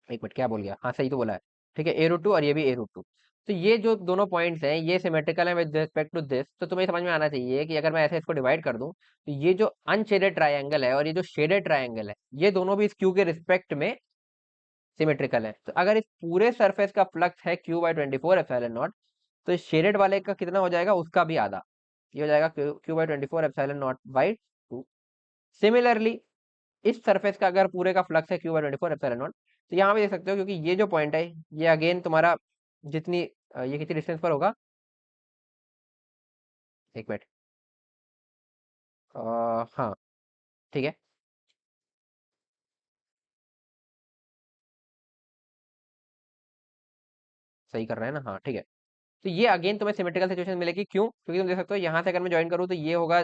एक मिनट, क्या बोल गया? हाँ, सही तो बोला है। ठीक है, A√2 और ये भी A√2। तो ये जो दोनों पॉइंट्स हैं ये सिमेट्रिकल है विद रिस्पेक्ट टू दिस। तो तुम्हें समझ में आना चाहिए कि अगर मैं ऐसे इसको डिवाइड कर दूं, तो ये जो अनशेडेड ट्राइंगल है और ये जो शेडेड ट्राइंगल है, ये दोनों भी इस क्यू के रिस्पेक्ट में सिमेट्रिकल है। तो अगर इस पूरे सरफेस का फ्लक्स है Q/24 एप्सिलॉन नॉट, तो इस शेडेड वाले का कितना हो जाएगा? उसका भी आधा। ये हो जाएगा Q/24 epsilon not by 2। Similarly इस सरफेस का अगर पूरे का फ्लक्स है Q/24 एप्सिलॉन नॉट, तो यहाँ भी देख सकते हो, क्योंकि ये जो पॉइंट है ये अगेन तुम्हारा जितनी ये कितनी डिस्टेंस पर होगा? एक मिनट, हाँ, ठीक है, सही कर रहे हैं ना? हाँ, ठीक है। तो ये अगेन तुम्हें सिमेट्रिकल सिचुएशन मिलेगी। क्यों? क्योंकि तुम देख सकते हो यहाँ से अगर मैं ज्वाइन करूँ तो ये होगा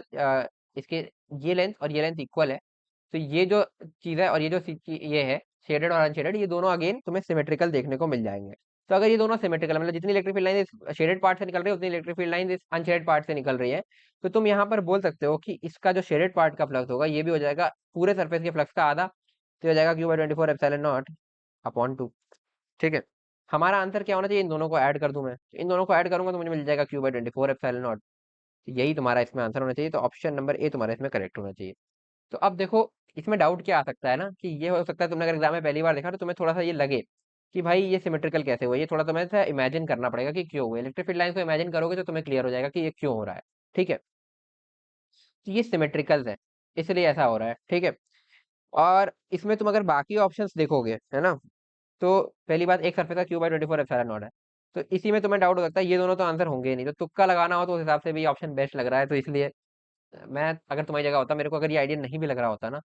इसके ये लेंथ और ये लेंथ इक्वल है। तो ये जो चीज है और ये जो ये है शेडेड और अनशेडेड, ये दोनों अगेन तुम्हें सिमेट्रिकल देखने को मिल जाएंगे। तो अगर ये दोनों सिमेट्रिकल, मतलब जितनी इलेक्ट्रिक फील्ड लाइन इस शेडेड पार्ट से निकल रही है, उतनी इलेक्ट्रिक फील्ड लाइन इस अनशेडेड पार्ट से निकल रही है, तो तुम यहाँ पर बोल सकते हो कि इसका जो शेडेड पार्ट का फ्लक्स होगा ये भी हो जाएगा पूरे सरफेस के फ्लक्स का आधा। तो ये हो जाएगा Q/24 एप्सिलॉन नॉट/2। ठीक है, हमारा आंसर क्या होना चाहिए? इन दोनों को ऐड कर दूं मैं, तो इन दोनों को ऐड करूंगा तो मुझे मिल जाएगा Q/24 एप्सिलॉन नॉट। तो यही तुम्हारा इसमें आंसर होना चाहिए। तो ऑप्शन नंबर ए तुम्हारा इसमें करेक्ट होना चाहिए। तो अब देखो, इसमें डाउट क्या आ सकता है ना, कि ये हो सकता है तुमने अगर एग्जाम में पहली बार देखा तो तुम्हें थोड़ा सा ये लगे कि भाई ये सिमेट्रिकल कैसे हुआ। ये थोड़ा तुम्हें सा इमेजिन करना पड़ेगा कि क्यों हुआ। इलेक्ट्रिक फील्ड लाइन को इमेजिन करोगे तो तुम्हें क्लियर हो जाएगा कि ये क्यों हो रहा है। ठीक है, तो ये सिमेट्रिकल है, इसलिए ऐसा हो रहा है। ठीक है, और इसमें तुम अगर बाकी ऑप्शंस देखोगे, है ना, तो पहली बात, एक सरफेस का Q/24 एप्सिलॉन नॉट है। तो इसी में तुम्हें डाउट हो सकता है ये दोनों तो आंसर होंगे ही नहीं, तो तुक्का लगाना हो तो उस हिसाब से भी ऑप्शन बेस्ट लग रहा है। तो इसलिए मैं अगर तुम्हारी जगह होता, मेरे को अगर ये आइडिया नहीं भी लग रहा होता ना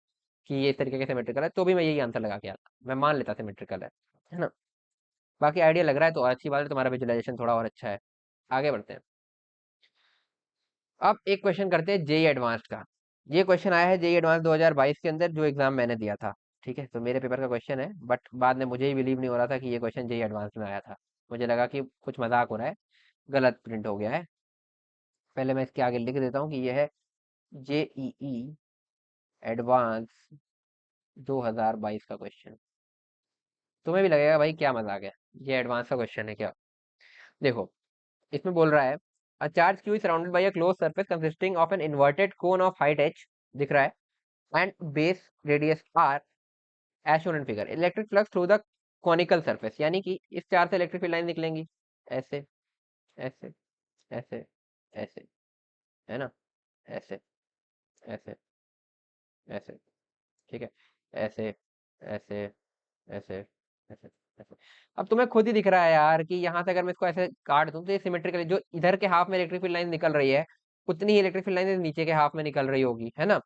कि ये इस तरीके के सिमेट्रिकल है, तो भी मैं यही आंसर लगा के आता, मैं मान लेता सिमेट्रिकल है ना? बाकी आइडिया लग रहा है तो अच्छी बात है, तुम्हारा विजुअलाइजेशन थोड़ा और अच्छा है। आगे बढ़ते हैं। अब एक क्वेश्चन करते हैं जेई एडवांस्ड का। ये क्वेश्चन आया है जेई एडवांस 2022 के अंदर, जो एग्जाम मैंने दिया था। ठीक है, तो मेरे पेपर का क्वेश्चन है, बट बाद में मुझे ही बिलीव नहीं हो रहा था कि ये क्वेश्चन जेई एडवांस में आया था। मुझे लगा कि कुछ मजाक हो रहा है, गलत प्रिंट हो गया है। पहले मैं इसके आगे लिख देता हूँ कि ये है जेईई एडवांस 2022 का क्वेश्चन। तुम्हें भी लगेगा भाई क्या मजाक है, ये एडवांस का क्वेश्चन है क्या? देखो, इसमें बोल रहा है a charge q is surrounded by a close surface consisting of an inverted cone of height h, दिख रहा है, and base radius r as shown in figure. Electric flux through the conical surface, यानी कि इस चार से electric field line निकलेंगी, ऐसे ऐसे ऐसे, ऐसे, है ना, ऐसे, ऐसे, ऐसे, ठीक है, ऐसे, ऐसे, ऐसे, ऐसे, ऐसे। अब तुम्हें खुद ही दिख रहा है यार कि यहाँ से अगर मैं इसको ऐसे काट दूं तो ये सिमेट्रिकल, जो इधर के हाफ में इलेक्ट्रिक फील्ड लाइन निकल रही है उतनी ही इलेक्ट्रिक फील्ड लाइन नीचे के हाफ में निकल रही होगी, है ना।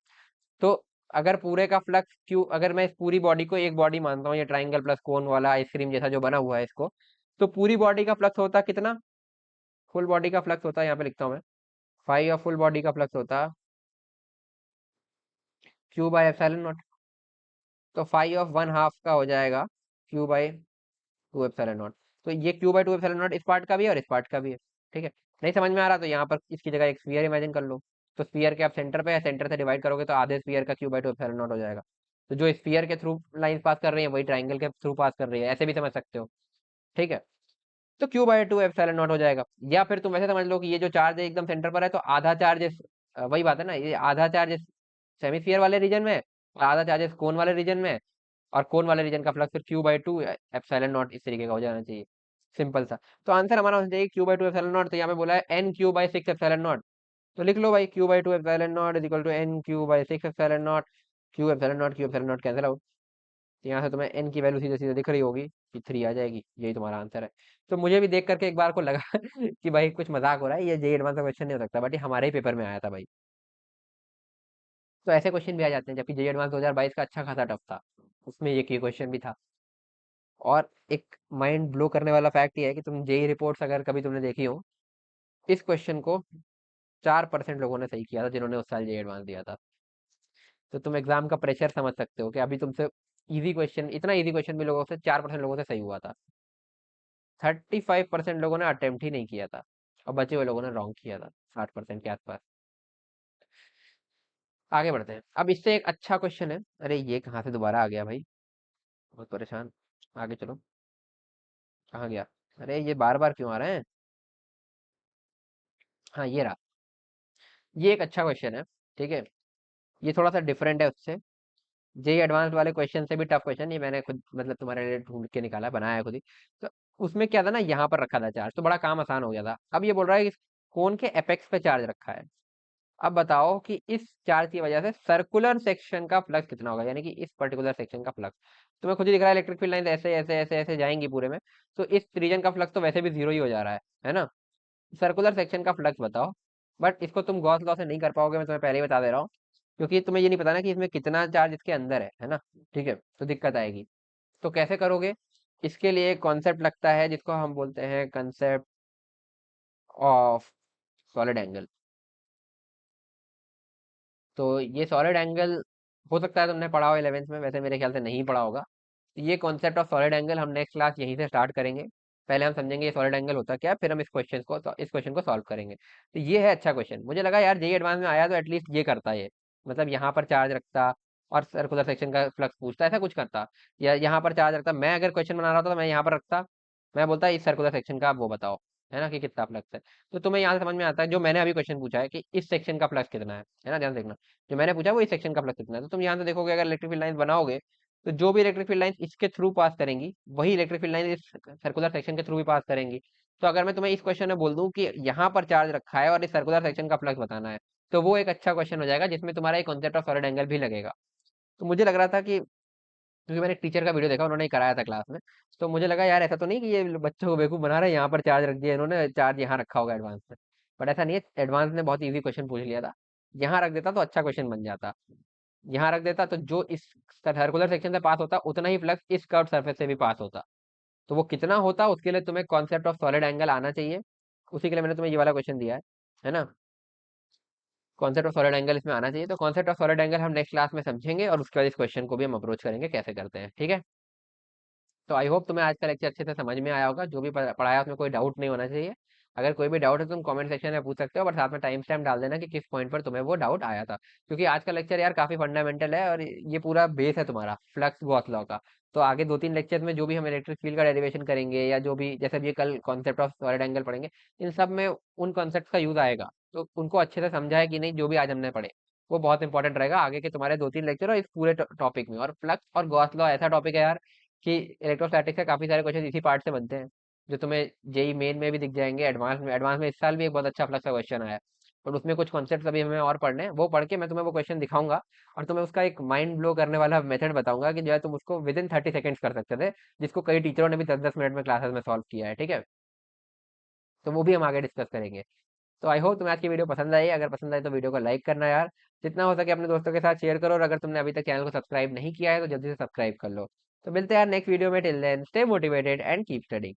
तो अगर पूरे का फ्लक्स क्यू, अगर मैं इस पूरी बॉडी को एक बॉडी मानता हूँ, ये ट्राइंगल प्लस कोन वाला आइसक्रीम जैसा जो बना हुआ है इसको, तो पूरी बॉडी का फ्लक्स होता कितना, फुल बॉडी का फ्लक्स होता है, यहाँ पे लिखता हूँ मैं, फाई ऑफ फुल बॉडी का फ्लक्स होता क्यू बाय एप्सिलॉन नॉट। तो फाई ऑफ वन हाफ का हो जाएगा Q by two epsilon naught. तो ये Q by two epsilon not इस पार्ट का भी है और इस पार्ट का भी है, ठीक है। नहीं समझ में आ रहा तो यहाँ पर इसकी जगह एक स्फीयर इमेजिन कर लो। तो स्फीयर के आप सेंटर पे है, सेंटर से डिवाइड करोगे तो आधे स्फीयर का Q by two epsilon not हो जाएगा। तो जो स्फीयर के थ्रू लाइन पास कर रही है वही ट्राइंगल के थ्रू पास कर रही है, ऐसे भी समझ सकते हो, ठीक है। तो Q by two epsilon not हो जाएगा। या फिर तुम वैसे समझ लो कि ये जो चार्ज है एकदम सेंटर पर है, तो आधा चार्ज वही बात है ना, ये आधा चार्ज सेमीस्फीयर वाले रीजन में और आधा चार्जेस कोन वाले रीजन में, और कोन वाले रीजन का फ्लक्स फिर Q by two epsilon not इस तरीके का हो जाना चाहिए, सिंपल सा। तो आंसर हमारा होना चाहिए q by two epsilon naught. तो यहाँ पे बोला है n q by six epsilon naught, तो लिख लो भाई q by two epsilon naught is equal to n q by six epsilon naught. Q epsilon naught cancel out, तो यहाँ से तुम्हें एन की वैल्यू सीधे सीधे दिख रही होगी कि थ्री आ जाएगी, यही तुम्हारा आंसर है। तो मुझे भी देख करके एक बार को लगा कि भाई कुछ मजाक हो रहा है, ये जे एडवांस का क्वेश्चन नहीं हो सकता, बट ये हमारे ही पेपर में आया था भाई। तो ऐसे क्वेश्चन भी आ जाते हैं, जबकि जे एडवांस 2022 का अच्छा खासा टफ था, उसमें ये की क्वेश्चन भी था। और एक माइंड ब्लो करने वाला फैक्ट ये है कि तुम जेई रिपोर्ट्स अगर कभी तुमने देखी हो, इस क्वेश्चन को 4% लोगों ने सही किया था जिन्होंने उस साल जेई एडवांस दिया था। तो तुम एग्जाम का प्रेशर समझ सकते हो कि अभी तुमसे इजी क्वेश्चन, इतना इजी क्वेश्चन भी लोगों से 4% लोगों से सही हुआ था। 35% लोगों ने अटेम्प्ट ही नहीं किया था, और बचे हुए लोगों ने रॉन्ग किया था, 60% के आसपास। आगे बढ़ते हैं, अब इससे एक अच्छा क्वेश्चन है। अरे ये कहाँ से दोबारा आ गया भाई, बहुत परेशान। आगे चलो, कहाँ गया, अरे ये बार बार क्यों आ रहे हैं। हाँ ये रहा, ये एक अच्छा क्वेश्चन है, ठीक है। ये थोड़ा सा डिफरेंट है उससे, जेई एडवांस्ड वाले क्वेश्चन से भी टफ क्वेश्चन, ये मैंने खुद मतलब तुम्हारे लिए ढूंढ के निकाला, बनाया है खुद ही। तो उसमें क्या था ना, यहाँ पर रखा था चार्ज, तो बड़ा काम आसान हो गया था। अब ये बोल रहा है कि कोन के एपेक्स पे चार्ज रखा है। अब बताओ कि इस चार्ज की वजह से सर्कुलर सेक्शन का फ्लक्स कितना होगा, यानी कि इस पर्टिकुलर सेक्शन का फ्लक्स। तुम्हें खुद ही दिख रहा है इलेक्ट्रिक फील्ड लाइन ऐसे ऐसे ऐसे ऐसे जाएंगी पूरे में, तो इस रीजन का फ्लक्स तो वैसे भी जीरो ही हो जा रहा है ना। सर्कुलर सेक्शन का फ्लक्स बताओ। बट इसको तुम गॉस लॉ से नहीं कर पाओगे, मैं तुम्हें पहले ही बता दे रहा हूँ, क्योंकि तुम्हें ये नहीं पता ना कि इसमें कितना चार्ज इसके अंदर है ना, ठीक है, तो दिक्कत आएगी। तो कैसे करोगे, इसके लिए एक कॉन्सेप्ट लगता है जिसको हम बोलते हैं कंसेप्ट ऑफ सॉलिड एंगल। तो ये सॉलिड एंगल हो सकता है तुमने पढ़ा हो 11th में, वैसे मेरे ख्याल से नहीं पढ़ा होगा। तो ये कॉन्सेप्ट ऑफ सॉलिड एंगल हम नेक्स्ट क्लास यहीं से स्टार्ट करेंगे। पहले हम समझेंगे ये सॉलिड एंगल होता क्या है, फिर हम इस क्वेश्चन को सॉल्व करेंगे। तो ये है अच्छा क्वेश्चन, मुझे लगा यार जेई एडवांस में आया तो एटलीस्ट ये करता है, मतलब यहाँ पर चार्ज रखता और सर्कुलर सेक्शन का फ्लक्स पूछता, ऐसा कुछ करता। या यहाँ पर चार्ज रखता, मैं अगर क्वेश्चन बना रहा था तो मैं यहाँ पर रखता, मैं बोलता इस सर्कुलर सेक्शन का आप वो बताओ, है ना, कि कितना फ्लक्स है। तो तुम्हें यहाँ से समझ में आता है, जो मैंने अभी क्वेश्चन पूछा है कि इस सेक्शन का फ्लक्स कितना है ना, ध्यान से देखना। जो मैंने पूछा वो इस सेक्शन का फ्लक्स कितना है, तो तुम यहाँ से देखोगे अगर इलेक्ट्रिक फील्ड लाइन बनाओगे, तो जो भी इलेक्ट्रिक फील्ड लाइन इसके थ्रू पास करेंगी वही इलेक्ट्रिक फील्ड लाइन इस सर्कुलर सेक्शन के थ्रू भी पास करेंगी। तो अगर मैं तुम्हें इस क्वेश्चन में बोल दूं कि यहाँ पर चार्ज रखा है और इस सर्कुलर सेक्शन का फ्लक्स बताना है, तो वो एक अच्छा क्वेश्चन हो जाएगा जिसमें तुम्हारा एक कॉन्सेप्ट ऑफ सॉलिड एंगल भी लगेगा। तो मुझे लग रहा था कि, क्योंकि मैंने एक टीचर का वीडियो देखा, उन्होंने ही कराया था क्लास में, तो मुझे लगा यार ऐसा तो नहीं कि ये बच्चों को बेवकूफ बना रहे हैं, यहाँ पर चार्ज रख दिया इन्होंने, चार्ज यहाँ रखा होगा एडवांस में। बट ऐसा नहीं है, एडवांस ने बहुत इजी क्वेश्चन पूछ लिया था, यहाँ रख देता तो अच्छा क्वेश्चन बन जाता। यहाँ रख देता तो जो इस सर्कुलर सेक्शन से पास होता उतना ही फ्लक्स इस कर्व सरफेस से भी पास होता। तो वो कितना होता उसके लिए तुम्हें कॉन्सेप्ट ऑफ सॉलिड एंगल आना चाहिए, उसी के लिए मैंने तुम्हें ये वाला क्वेश्चन दिया है ना। कॉन्सेप्ट ऑफ सॉलिड एंगल इसमें आना चाहिए, तो कॉन्सेप्ट ऑफ सॉलिड एंगल हम नेक्स्ट क्लास में समझेंगे और उसके बाद इस क्वेश्चन को भी हम अप्रोच करेंगे कैसे करते हैं, ठीक है। तो आई होप तुम्हें आज का लेक्चर अच्छे से समझ में आया होगा, जो भी पढ़ाया उसमें कोई डाउट नहीं होना चाहिए। अगर कोई भी डाउट है तो तुम कमेंट सेक्शन में पूछ सकते हो, बट साथ में टाइम स्टैम्प डाल देना कि किस पॉइंट पर तुम्हें वो डाउट आया था, क्योंकि आज का लेक्चर यार काफी फंडामेंटल है और ये पूरा बेस है तुम्हारा फ्लक्स गॉस लॉ का। तो आगे 2-3 लेक्चर में जो भी हम इलेक्ट्रिक फील्ड का डेरिवेशन करेंगे, या जो भी जैसे भी ये कल कॉन्सेप्ट ऑफ सॉलिड एंगल पढ़ेंगे, इन सब में उन कॉन्सेप्ट का यूज आएगा, तो उनको अच्छे से समझा है कि नहीं, जो भी आज हमने पढ़े वो बहुत इंपॉर्टेंट रहेगा आगे के तुम्हारे 2-3 लेक्चर और इस पूरे टॉपिक में। और फ्लक्स और गॉस लॉ ऐसा टॉपिक है यार कि इलेक्ट्रोस्टैटिक्स के काफी सारे क्वेश्चन इसी पार्ट से बनते हैं। जो तुम्हें जेई मेन में भी दिख जाएंगे, एडवांस में इस साल भी एक बहुत अच्छा फ्लक्स का क्वेश्चन आया है। और उसमें कुछ कॉन्सेप्ट अभी हमें और पढ़ने हैं, वो पढ़ के मैं तुम्हें वो क्वेश्चन दिखाऊंगा। और तुम्हें उसका एक माइंड ब्लो करने वाला मेथड बताऊंगा कि जो है तुम उसको विद इन 30 सेकंड्स कर सकते थे, जिसको कई टीचरों ने भी 10-10 मिनट में क्लासेस में सॉल्व किया है, ठीक है। तो वो भी हम आगे डिस्कस करेंगे। तो आई होप तुम्हें आज की वीडियो पसंद आई। अगर पसंद आई तो वीडियो को लाइक करना यार, जितना हो सके अपने दोस्तों के साथ शेयर करो, और अगर तुमने अभी तक चैनल को सब्सक्राइब नहीं किया है तो जल्दी से सब्सक्राइब कर लो। तो मिलते हैं यार नेक्स्ट वीडियो में। Till then stay motivated and keep studying.